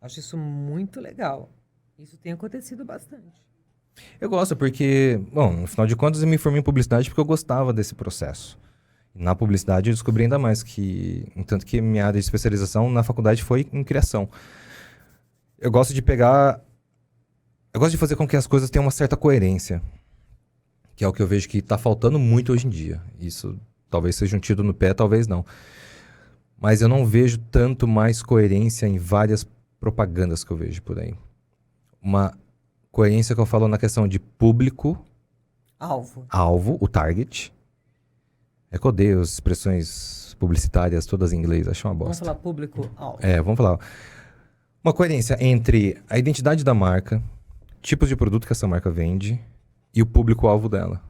Acho isso muito legal. Isso tem acontecido bastante. Eu gosto porque, bom, no final de contas eu me formei em publicidade porque eu gostava desse processo. Na publicidade eu descobri ainda mais tanto que minha área de especialização na faculdade foi em criação. Eu gosto de fazer com que as coisas tenham uma certa coerência, que é o que eu vejo que está faltando muito hoje em dia. Isso talvez seja um tiro no pé, talvez não. Mas eu não vejo tanto mais coerência em várias propagandas que eu vejo por aí. Uma coerência que eu falo na questão de público... Alvo, o target. É que eu odeio as expressões publicitárias todas em inglês, acho uma bosta. Vamos falar público-alvo. Vamos falar. Uma coerência entre a identidade da marca, tipos de produto que essa marca vende e o público-alvo dela.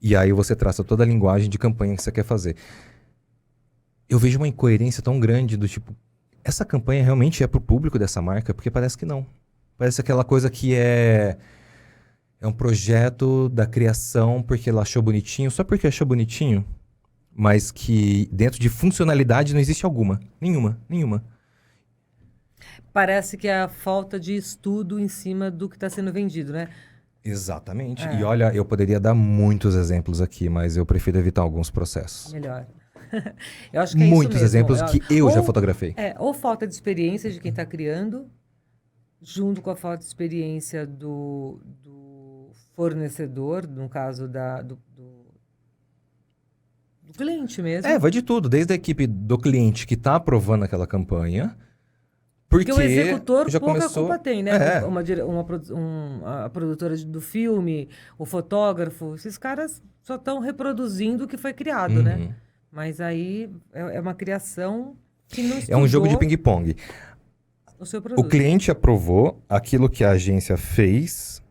E aí você traça toda a linguagem de campanha que você quer fazer. Eu vejo uma incoerência tão grande do tipo, essa campanha realmente é pro público dessa marca? Porque parece que não. Parece aquela coisa que é um projeto da criação porque ela achou bonitinho, só porque achou bonitinho, mas que dentro de funcionalidade não existe alguma. Nenhuma. Parece que é a falta de estudo em cima do que está sendo vendido, né? Exatamente. E olha, eu poderia dar muitos exemplos aqui, mas eu prefiro evitar alguns processos. Melhor. Eu acho que é muitos isso mesmo. Exemplos que eu já fotografei. Ou falta de experiência de quem está criando, junto com a falta de experiência do fornecedor, no caso do cliente mesmo. Vai de tudo, desde a equipe do cliente que está aprovando aquela campanha, porque o executor já pouca começou... culpa tem, né? A produtora do filme, o fotógrafo, esses caras só estão reproduzindo o que foi criado, né? Mas aí é uma criação que não estudou. É um jogo de ping-pong. O cliente aprovou aquilo que a agência fez.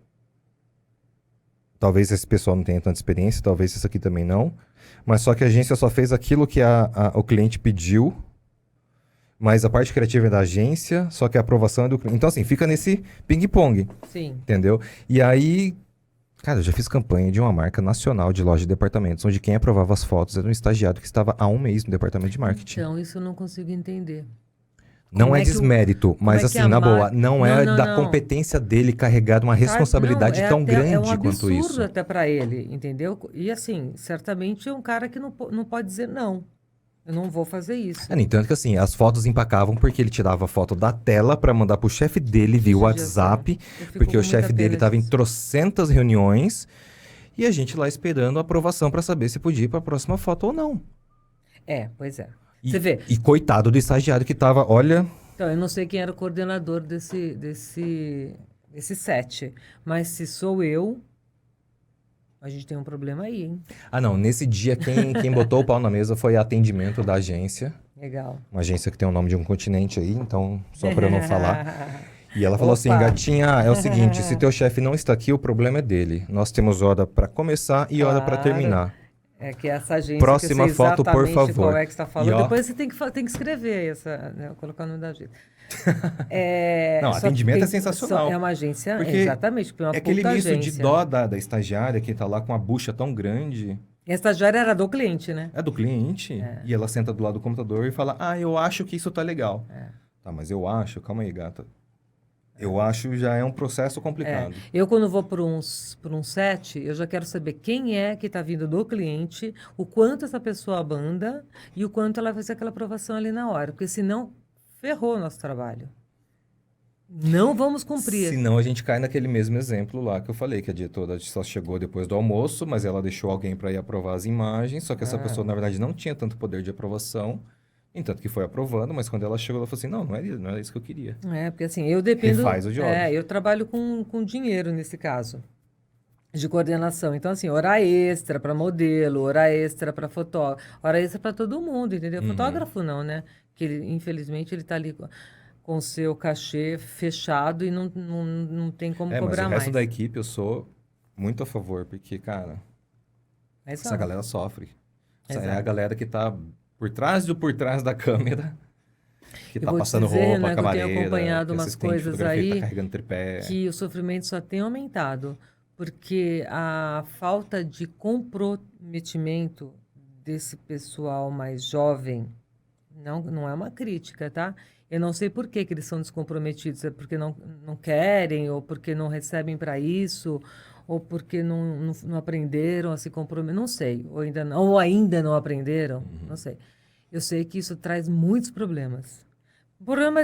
Talvez esse pessoal não tenha tanta experiência, talvez esse aqui também não. Mas só que a agência só fez aquilo que o cliente pediu. Mas a parte criativa é da agência, só que a aprovação é do cliente. Então, assim, fica nesse ping-pong. Sim. Entendeu? E aí... Cara, eu já fiz campanha de uma marca nacional de loja de departamentos, onde quem aprovava as fotos era um estagiário que estava há um mês no departamento de marketing. Então, isso eu não consigo entender. Não é desmérito, mas assim, na boa, não é da competência dele carregar uma responsabilidade tão grande quanto isso. É um absurdo até para ele, entendeu? E assim, certamente é um cara que não pode dizer não. Eu não vou fazer isso. No entanto que assim, as fotos empacavam porque ele tirava a foto da tela para mandar pro chefe dele via WhatsApp, porque o chefe dele estava em trocentas reuniões E a gente lá esperando a aprovação para saber se podia ir para a próxima foto ou não. Pois é. E, Você vê. e coitado do estagiário que tava, olha... Então, eu não sei quem era o coordenador desse set, mas se sou eu, a gente tem um problema aí, hein? Ah, não. Nesse dia, quem botou o pau na mesa foi atendimento da agência. Legal. Uma agência que tem o nome de um continente aí, então, só para eu não falar. E ela falou assim, Opa. gatinha, é o seguinte, se teu chefe não está aqui, o problema é dele. Nós temos hora para começar e hora para Claro. terminar. É que essa agência Próxima que eu sei foto, por exatamente favor. qual é que você está falando. E, ó, Depois você tem que escrever essa, né, colocar o nome da agência. Não, Só atendimento tem- é sensacional. É uma agência, Porque exatamente, porque é uma é aquele puta misto de agência. dó da estagiária que tá lá com a bucha tão grande. E a estagiária era do cliente, né? É do cliente. E ela senta do lado do computador e fala, eu acho que isso tá legal. Tá, mas eu acho, calma aí, gata. Eu acho já é um processo complicado. Eu, quando vou por um set, eu já quero saber quem é que está vindo do cliente, o quanto essa pessoa manda e o quanto ela vai fazer aquela aprovação ali na hora. Porque senão, ferrou o nosso trabalho. Não vamos cumprir. Senão a gente cai naquele mesmo exemplo lá que eu falei, que a diretora só chegou depois do almoço, mas ela deixou alguém para ir aprovar as imagens, só que essa pessoa, na verdade, não tinha tanto poder de aprovação, entanto que foi aprovando, mas quando ela chegou, ela falou assim, não era isso que eu queria. Porque assim, eu dependo... Refaz o job. Eu trabalho com dinheiro nesse caso, de coordenação. Então, assim, hora extra para modelo, hora extra para fotógrafo, hora extra para todo mundo, entendeu? Fotógrafo não, né? Que ele, infelizmente, ele está ali com o seu cachê fechado e não tem como Mas cobrar o resto mais. da equipe eu sou muito a favor, porque, cara, essa galera sofre. Essa é a galera que tá por trás da câmera, que tá vou te passando dizer, roupa, Renan, que eu tenho camareira, acompanhado que umas assistente de coisas fotografia que aí tá carregando tripé. que o sofrimento só tem aumentado, porque a falta de comprometimento desse pessoal mais jovem não é uma crítica, tá? Eu não sei por que eles são descomprometidos, é porque não querem, ou porque não recebem para isso, ou porque não aprenderam a se comprometer, não sei, ou ainda não aprenderam, não sei. Eu sei que isso traz muitos problemas. Problema,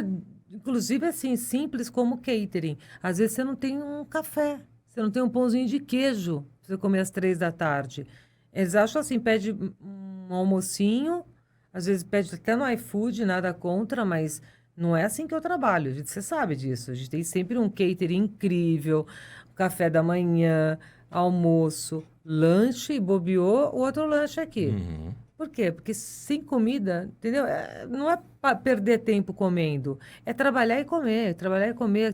inclusive, assim, simples como catering. Às vezes você não tem um café, você não tem um pãozinho de queijo para você comer às 3 da tarde. Eles acham assim, pede um almocinho, às vezes pede até no iFood, nada contra, mas não é assim que eu trabalho. Você sabe disso. A gente tem sempre um catering incrível, café da manhã, almoço, lanche, bobeou, o outro lanche aqui. Por quê? Porque sem comida, entendeu? Não é para perder tempo comendo, é trabalhar e comer,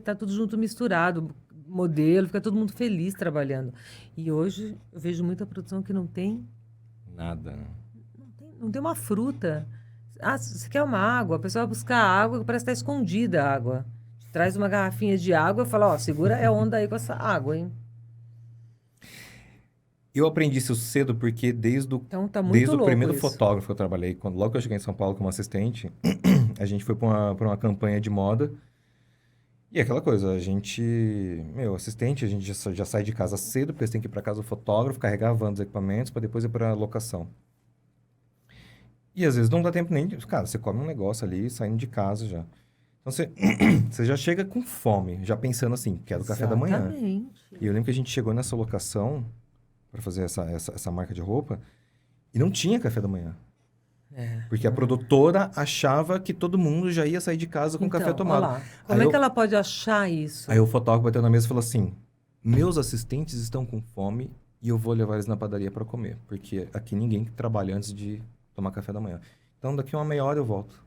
tá tudo junto misturado, modelo, fica todo mundo feliz trabalhando. E hoje eu vejo muita produção que não tem Nada. não tem uma fruta. Você quer uma água? A pessoa vai buscar água, parece que está escondida a água. Traz uma garrafinha de água e fala, segura a onda aí com essa água, hein? Eu aprendi isso cedo porque Então tá muito desde o louco primeiro isso. fotógrafo que eu trabalhei, logo que eu cheguei em São Paulo como assistente, a gente foi para uma campanha de moda. E aquela coisa, assistente, a gente já sai de casa cedo, porque você tem que ir para casa do fotógrafo, carregar a van dos equipamentos para depois ir para locação. E às vezes não dá tempo nem de... Cara, você come um negócio ali saindo de casa já. Então você já chega com fome, já pensando assim, quero café da manhã. Exatamente. E eu lembro que a gente chegou nessa locação para fazer essa marca de roupa e não tinha café da manhã. Porque a produtora achava que todo mundo já ia sair de casa com café tomado. Olha lá. Como é que ela pode achar isso? Aí o fotógrafo bateu na mesa e falou assim, meus assistentes estão com fome e eu vou levar eles na padaria para comer. Porque aqui ninguém trabalha antes de tomar café da manhã. Então daqui uma meia hora eu volto.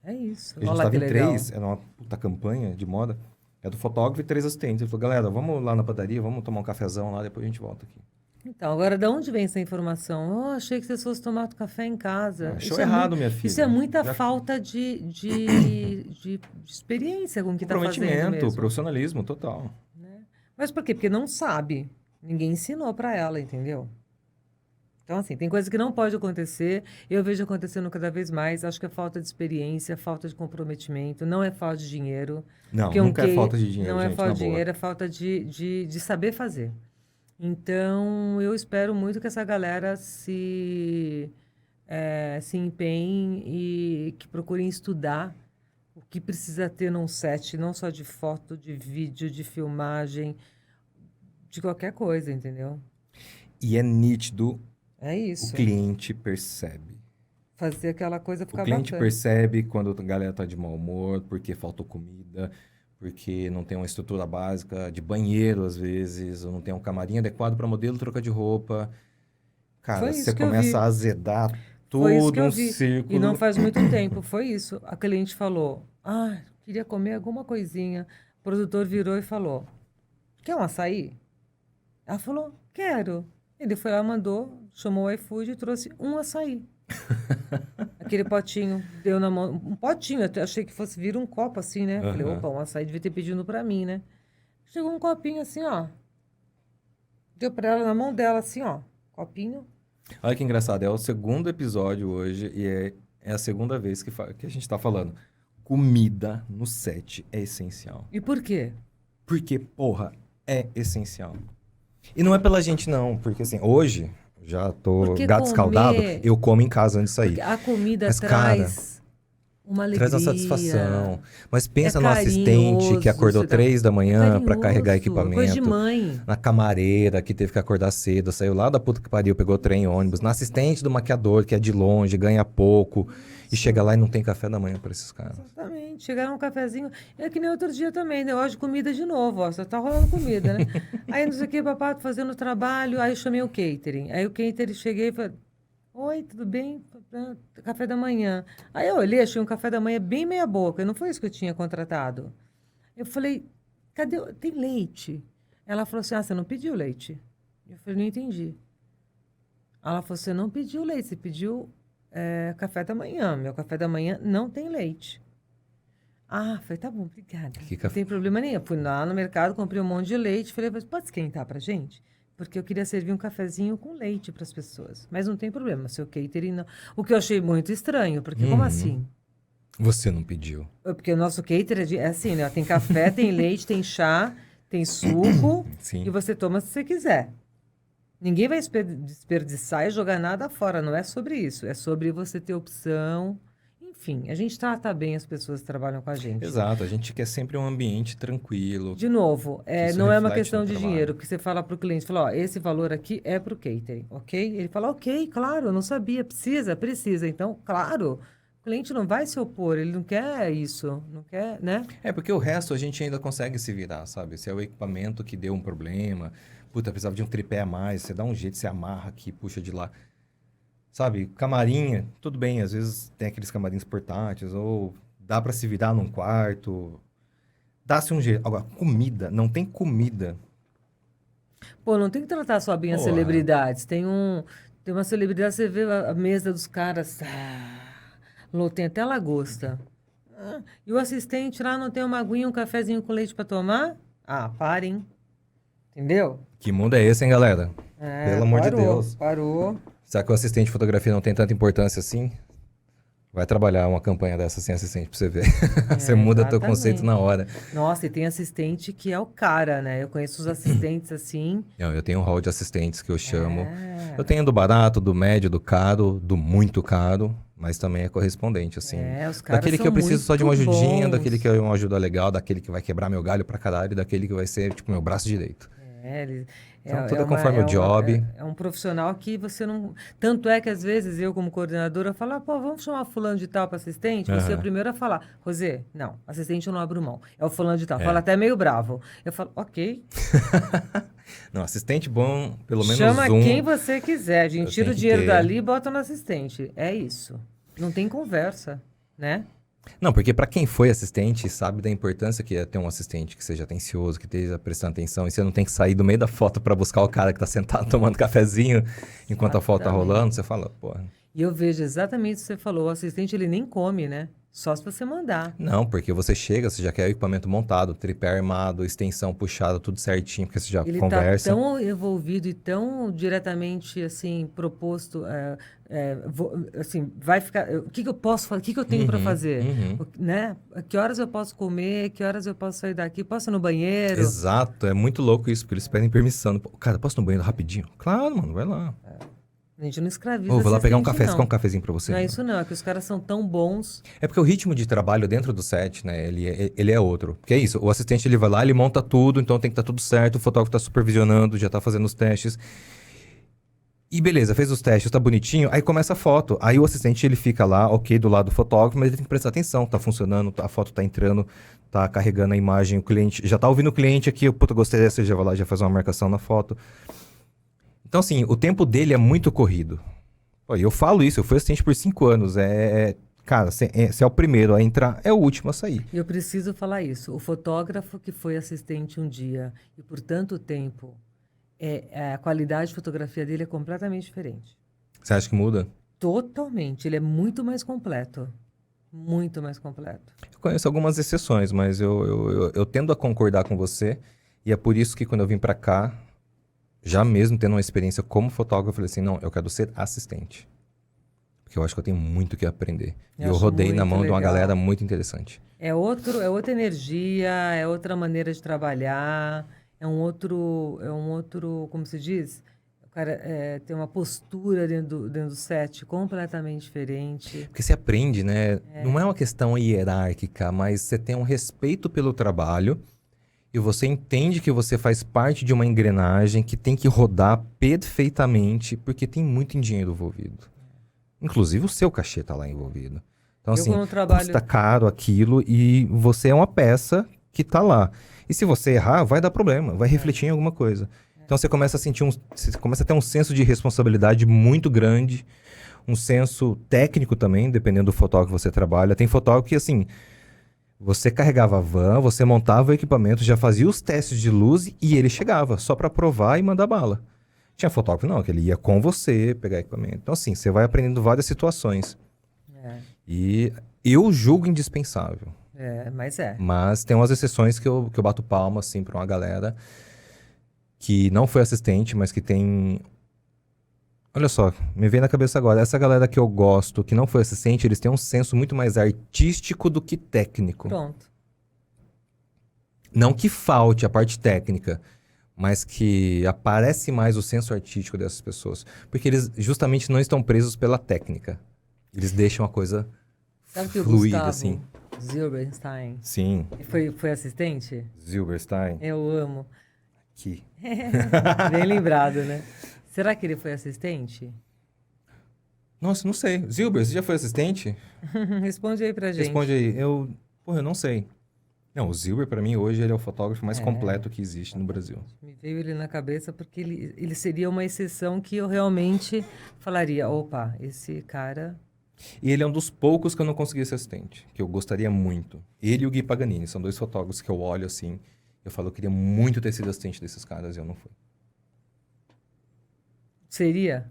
É isso. A gente Olha lá estava que em legal. 3, era uma puta campanha de moda. É do fotógrafo e 3 assistentes. Ele falou, galera, vamos lá na padaria, vamos tomar um cafezão lá, depois a gente volta aqui. Então, agora, de onde vem essa informação? Achei que vocês fossem tomar café em casa. Achou errado, minha filha. Isso é muita Já- falta de experiência com o que está fazendo Comprometimento, mesmo. profissionalismo total. Mas por quê? Porque não sabe. Ninguém ensinou para ela, entendeu? Então, assim, tem coisa que não pode acontecer. Eu vejo acontecendo cada vez mais. Acho que é falta de experiência, falta de comprometimento. Não é falta de dinheiro. Não, Porque nunca é falta de dinheiro, Não gente, é falta na de boa. dinheiro, é falta de saber fazer. Então, eu espero muito que essa galera se empenhe e que procurem estudar o que precisa ter num set, não só de foto, de vídeo, de filmagem, de qualquer coisa, entendeu? E é nítido, É isso. o cliente percebe. Fazer aquela coisa O ficar cliente bacana. percebe quando a galera tá de mau humor, porque faltou comida, porque não tem uma estrutura básica de banheiro, às vezes, ou não tem um camarim adequado para modelo trocar de roupa. Cara, Foi você isso que eu começa vi. a azedar Foi isso que todo eu um vi. E não círculo. faz muito tempo, foi isso. A cliente falou: Ah, queria comer alguma coisinha. O produtor virou e falou: Quer um açaí? Ela falou: Quero. Ele foi lá, mandou, chamou o iFood e trouxe um açaí. Aquele potinho, deu na mão. Um potinho, até achei que fosse vir um copo assim, né? Falei: Aham. Opa, um açaí devia ter pedido pra mim, né? Chegou um copinho assim, ó. Deu pra ela na mão dela, assim, ó. Copinho. Olha que engraçado, é o segundo episódio hoje e é a segunda vez que a gente tá falando. Comida no set é essencial. E por quê? Porque, porra, é essencial. E não é pela gente, não. Porque, assim, hoje, já tô Porque gato escaldado, comer. eu como em casa antes de sair. Porque a comida Mas, cara, traz uma traz uma alegria. satisfação. Mas É pensa no assistente que carinhoso. acordou Você dá... 3 da É manhã pra carregar carinhoso. Coisa de equipamento. mãe. Na camareira, que teve que acordar cedo, saiu lá da puta que pariu, pegou trem, ônibus. Na assistente do maquiador, que é de longe, ganha pouco. E chega lá e não tem café da manhã pra esses caras. Exatamente. Chegaram um cafezinho. É que nem outro dia também, né? Hoje comida de novo, ó. Só tá rolando comida, né? Aí não sei o que, papai, tô fazendo trabalho. Aí eu chamei o catering. Aí o catering cheguei e falei: Oi, tudo bem? Café da manhã. Aí eu olhei, achei um café da manhã bem meia boca. Não foi isso que eu tinha contratado. Eu falei: Cadê? Tem leite? Ela falou assim: Ah, você não pediu leite? Eu falei: Não entendi. Ela falou: Você não pediu leite, você pediu café da manhã. Meu café da manhã não tem leite. Ah, falei: Tá bom, obrigada. Que Não café... tem problema nenhum. Fui lá no mercado, comprei um monte de leite. Falei: Pode esquentar pra gente? Porque eu queria servir um cafezinho com leite para as pessoas. Mas não tem problema, seu catering não. O que eu achei muito estranho, porque como Uhum. assim? Você não pediu. Porque o nosso catering é assim, né? Tem café, tem leite, tem chá, tem suco Sim. e você toma se você quiser. Ninguém vai desperdiçar e jogar nada fora, não é sobre isso. É sobre você ter opção. Enfim, a gente trata bem as pessoas que trabalham com a gente. Exato, a gente quer sempre um ambiente tranquilo. De novo, isso não é uma reflete questão no de trabalho. dinheiro, porque você fala para o cliente, fala, ó, esse valor aqui é para o catering, ok? Ele fala: Ok, claro, eu não sabia, precisa. Então, claro, o cliente não vai se opor, ele não quer isso, não quer, né? É, porque o resto a gente ainda consegue se virar, sabe? Se é o equipamento que deu um problema, puta, precisava de um tripé a mais, você dá um jeito, você amarra aqui, puxa de lá. Sabe, camarim, tudo bem, às vezes tem aqueles camarins portáteis, ou dá pra se virar num quarto, dá-se um jeito. Agora, comida, não tem comida. Pô, não tem que tratar só bem as Porra. celebridades. Tem uma celebridade, você vê a mesa dos caras, tem até lagosta. E o assistente lá não tem uma aguinha, um cafezinho com leite para tomar? Ah, parem. Entendeu? Que mundo é esse, hein, galera? Pelo amor de Deus. Parou. Será que o assistente de fotografia não tem tanta importância assim? Vai trabalhar uma campanha dessa sem assistente pra você ver. Você muda teu conceito na hora. Nossa, e tem assistente que é o cara, né? Eu conheço os assistentes assim. Não, eu tenho um hall de assistentes que eu chamo. É. Eu tenho do barato, do médio, do caro, do muito caro, mas também é correspondente, assim. Os caras Daquele que são eu preciso só de uma muito ajudinha, bons. daquele que é uma ajuda legal, daquele que vai quebrar meu galho pra caralho, daquele que vai ser, tipo, meu braço direito. Então, tudo é conforme o job. É um profissional que você não... Tanto é que, às vezes, eu, como coordenadora, falo, pô, vamos chamar fulano de tal para assistente? Você é o primeiro a falar. Rosê, não, assistente eu não abro mão. É o fulano de tal. Fala até meio bravo. Eu falo, ok. Não, assistente bom, pelo menos Chama um. quem você quiser. A gente Eu tira tenho o que dinheiro ter. dali e bota no assistente. É isso. Não tem conversa, né? Não, porque pra quem foi assistente sabe da importância que é ter um assistente que seja atencioso, que esteja prestando atenção, e você não tem que sair do meio da foto pra buscar o cara que tá sentado tomando cafezinho enquanto a foto tá rolando, você fala, porra. E eu vejo exatamente o que você falou. O assistente, ele nem come, né? Só se você mandar. Não, porque você chega, você já quer o equipamento montado, tripé armado, extensão puxada, tudo certinho, porque você já Ele conversa. está tão envolvido e tão diretamente, assim, proposto, assim, vai ficar... O que que eu posso fazer? O que que eu tenho para fazer? Né? A que horas eu posso comer? Que horas eu posso sair daqui? Posso ir no banheiro? Exato, é muito louco isso, porque eles pedem permissão. Pô, cara, posso ir no banheiro rapidinho? Claro, mano, vai lá. A gente não escraviza Ô, vou lá pegar um assistente, café, não. você quer um cafezinho pra você? Não é isso não, é que os caras são tão bons. É porque o ritmo de trabalho dentro do set, né, ele é outro. Porque é isso, o assistente ele vai lá, ele monta tudo, então tem que estar tudo certo, o fotógrafo tá supervisionando, já tá fazendo os testes. E beleza, fez os testes, tá bonitinho, aí começa a foto. Aí o assistente, ele fica lá, ok, do lado do fotógrafo, mas ele tem que prestar atenção, tá funcionando, a foto tá entrando, tá carregando a imagem, o cliente, já tá ouvindo o cliente aqui, puta, gostei dessa, já vai lá, já faz uma marcação na foto. Então, assim, o tempo dele é muito corrido. Pô, e eu falo isso, eu fui assistente por 5 anos, cara, você é o primeiro a entrar, é o último a sair. E eu preciso falar isso. O fotógrafo que foi assistente um dia e por tanto tempo, a qualidade de fotografia dele é completamente diferente. Você acha que muda? Totalmente. Ele é muito mais completo. Muito mais completo. Eu conheço algumas exceções, mas eu tendo a concordar com você, e é por isso que quando eu vim pra cá, já mesmo tendo uma experiência como fotógrafo, eu falei assim, não, eu quero ser assistente. Porque eu acho que eu tenho muito o que aprender. E eu acho rodei na muito mão de uma legal. galera muito interessante. É outra energia, é outra maneira de trabalhar, é um outro, como se diz? O cara tem uma postura dentro do set completamente diferente. Porque você aprende, né? Não é uma questão hierárquica, mas você tem um respeito pelo trabalho e você entende que você faz parte de uma engrenagem que tem que rodar perfeitamente porque tem muito dinheiro envolvido. Inclusive o seu cachê tá lá envolvido. Então, Eu, assim, quando trabalho- custa caro aquilo e você é uma peça que tá lá. E se você errar, vai dar problema, vai refletir em alguma coisa. Então você começa a sentir você começa a ter um senso de responsabilidade muito grande, um senso técnico também, dependendo do fotógrafo que você trabalha. Tem fotógrafo que, assim, você carregava a van, você montava o equipamento, já fazia os testes de luz e ele chegava só para provar e mandar bala. Tinha fotógrafo não, que ele ia com você pegar equipamento. Então, assim, você vai aprendendo várias situações. É, E eu julgo indispensável. mas é. Mas tem umas exceções que eu bato palma, assim, pra uma galera que não foi assistente, mas que tem... Olha só, me veio na cabeça agora. Essa galera que eu gosto, que não foi assistente, eles têm um senso muito mais artístico do que técnico. Pronto. Não que falte a parte técnica, mas que aparece mais o senso artístico dessas pessoas. Porque eles justamente não estão presos pela técnica. Eles deixam a coisa Sabe que o fluida, Gustavo assim. Zilberstein Sim, foi assistente? Zilberstein, Eu amo. aqui. Bem lembrado, né? Será que ele foi assistente? Nossa, não sei. Zilber, você já foi assistente? Responde aí pra gente. Responde aí. Eu não sei. Não, o Zilber, pra mim, hoje, ele é o fotógrafo mais completo que existe no Brasil. Me veio ele na cabeça porque ele seria uma exceção que eu realmente falaria, opa, esse cara... E ele é um dos poucos que eu não consegui ser assistente, que eu gostaria muito. Ele e o Gui Paganini são 2 fotógrafos que eu olho assim, eu falo, eu queria muito ter sido assistente desses caras e eu não fui. Seria?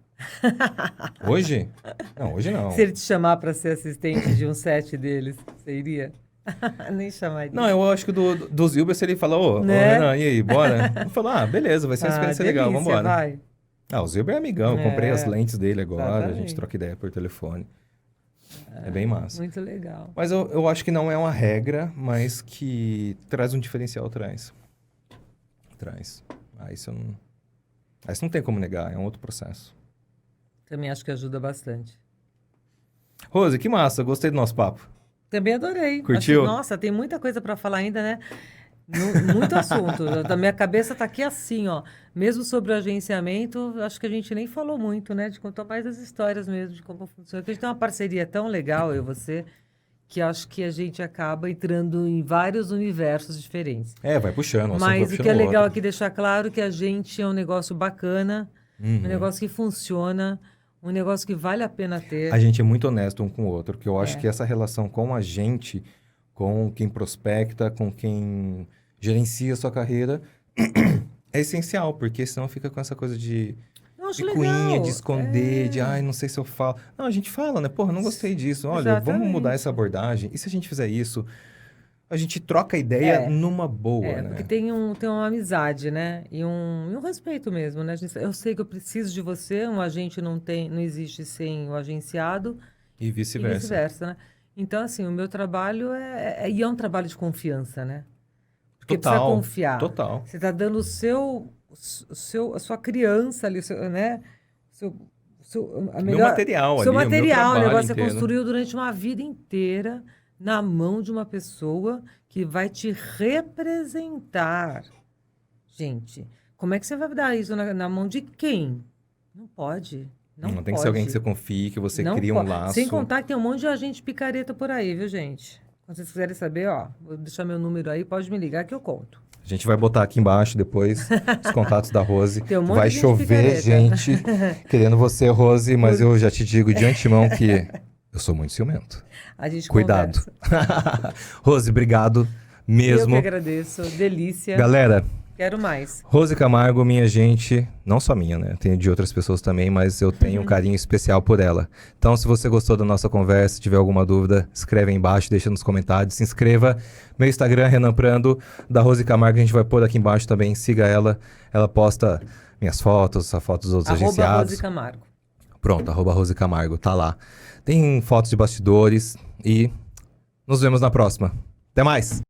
Hoje? Não, hoje não. Se ele te chamar para ser assistente de um set deles, você iria? Nem chamaria. Não, eu acho que do Zilber, se ele falar, ô, Né? Renan, e aí, bora? Eu falo, beleza, vai ser uma experiência legal, delícia, vambora. vai. O Zilber é amigão, eu comprei as lentes dele agora, a Exatamente. gente troca ideia por telefone. É bem massa. Muito legal. Mas eu acho que não é uma regra, mas que traz um diferencial, traz. Isso não tem como negar, é um outro processo. Também acho que ajuda bastante. Rose, que massa, gostei do nosso papo. Também adorei. Curtiu? Nossa, tem muita coisa para falar ainda, né? Muito assunto. Da minha cabeça tá aqui assim, ó. Mesmo sobre o agenciamento, acho que a gente nem falou muito, né? De contar mais as histórias mesmo, de como funciona. Porque a gente tem uma parceria tão legal, eu e você, que acho que a gente acaba entrando em vários universos diferentes. Vai puxando. um assunto vai Mas o que puxando é legal outro. aqui deixar claro que a gente é um negócio bacana, um negócio que funciona, um negócio que vale a pena ter. A gente é muito honesto um com o outro, porque eu acho que essa relação com a gente, com quem prospecta, com quem gerencia a sua carreira, é essencial, porque senão fica com essa coisa de Eu acho picuinha, legal. de esconder, de não sei se eu falo. Não, a gente fala, né? Porra, não gostei disso. Olha, vamos Exatamente. mudar essa abordagem. E se a gente fizer isso, a gente troca ideia numa boa, né? Porque tem uma amizade, né? E um respeito mesmo, né? Eu sei que eu preciso de você, um agente não existe sem o agenciado. E E vice-versa. vice-versa, né? Então, assim, o meu trabalho e é um trabalho de confiança, né? Porque Total, precisa confiar. total. Você está dando a sua criança ali, né? Meu material seu ali, o meu material, o trabalho negócio você inteiro. construiu durante uma vida inteira na mão de uma pessoa que vai te representar. Gente, como é que você vai dar isso na mão de quem? Não pode. Não Não tem que ser alguém que você pode. confie, que você Não cria um pode. laço. Sem contar que tem um monte de agente picareta por aí, viu, gente? Quando vocês quiserem saber, ó, vou deixar meu número aí, pode me ligar que eu conto. A gente vai botar aqui embaixo depois os contatos da Rose. Tem um monte Vai de gente chover picareta. gente querendo você, Rose, mas eu já te digo de antemão que eu sou muito ciumento. A gente Cuidado. conversa. Rose, obrigado Eu mesmo. que agradeço. Delícia. Galera, Quero mais. Rose Camargo, minha gente, não só minha, né? Tem de outras pessoas também, mas eu tenho um carinho especial por ela. Então, se você gostou da nossa conversa, tiver alguma dúvida, escreve aí embaixo, deixa nos comentários, se inscreva. Meu Instagram, Renan Prando, da Rose Camargo, a gente vai pôr aqui embaixo também, siga ela. Ela posta minhas fotos, a fotos dos outros agenciados. @Rose Camargo. Pronto, @Rose Camargo, tá lá. Tem fotos de bastidores e nos vemos na próxima. Até mais!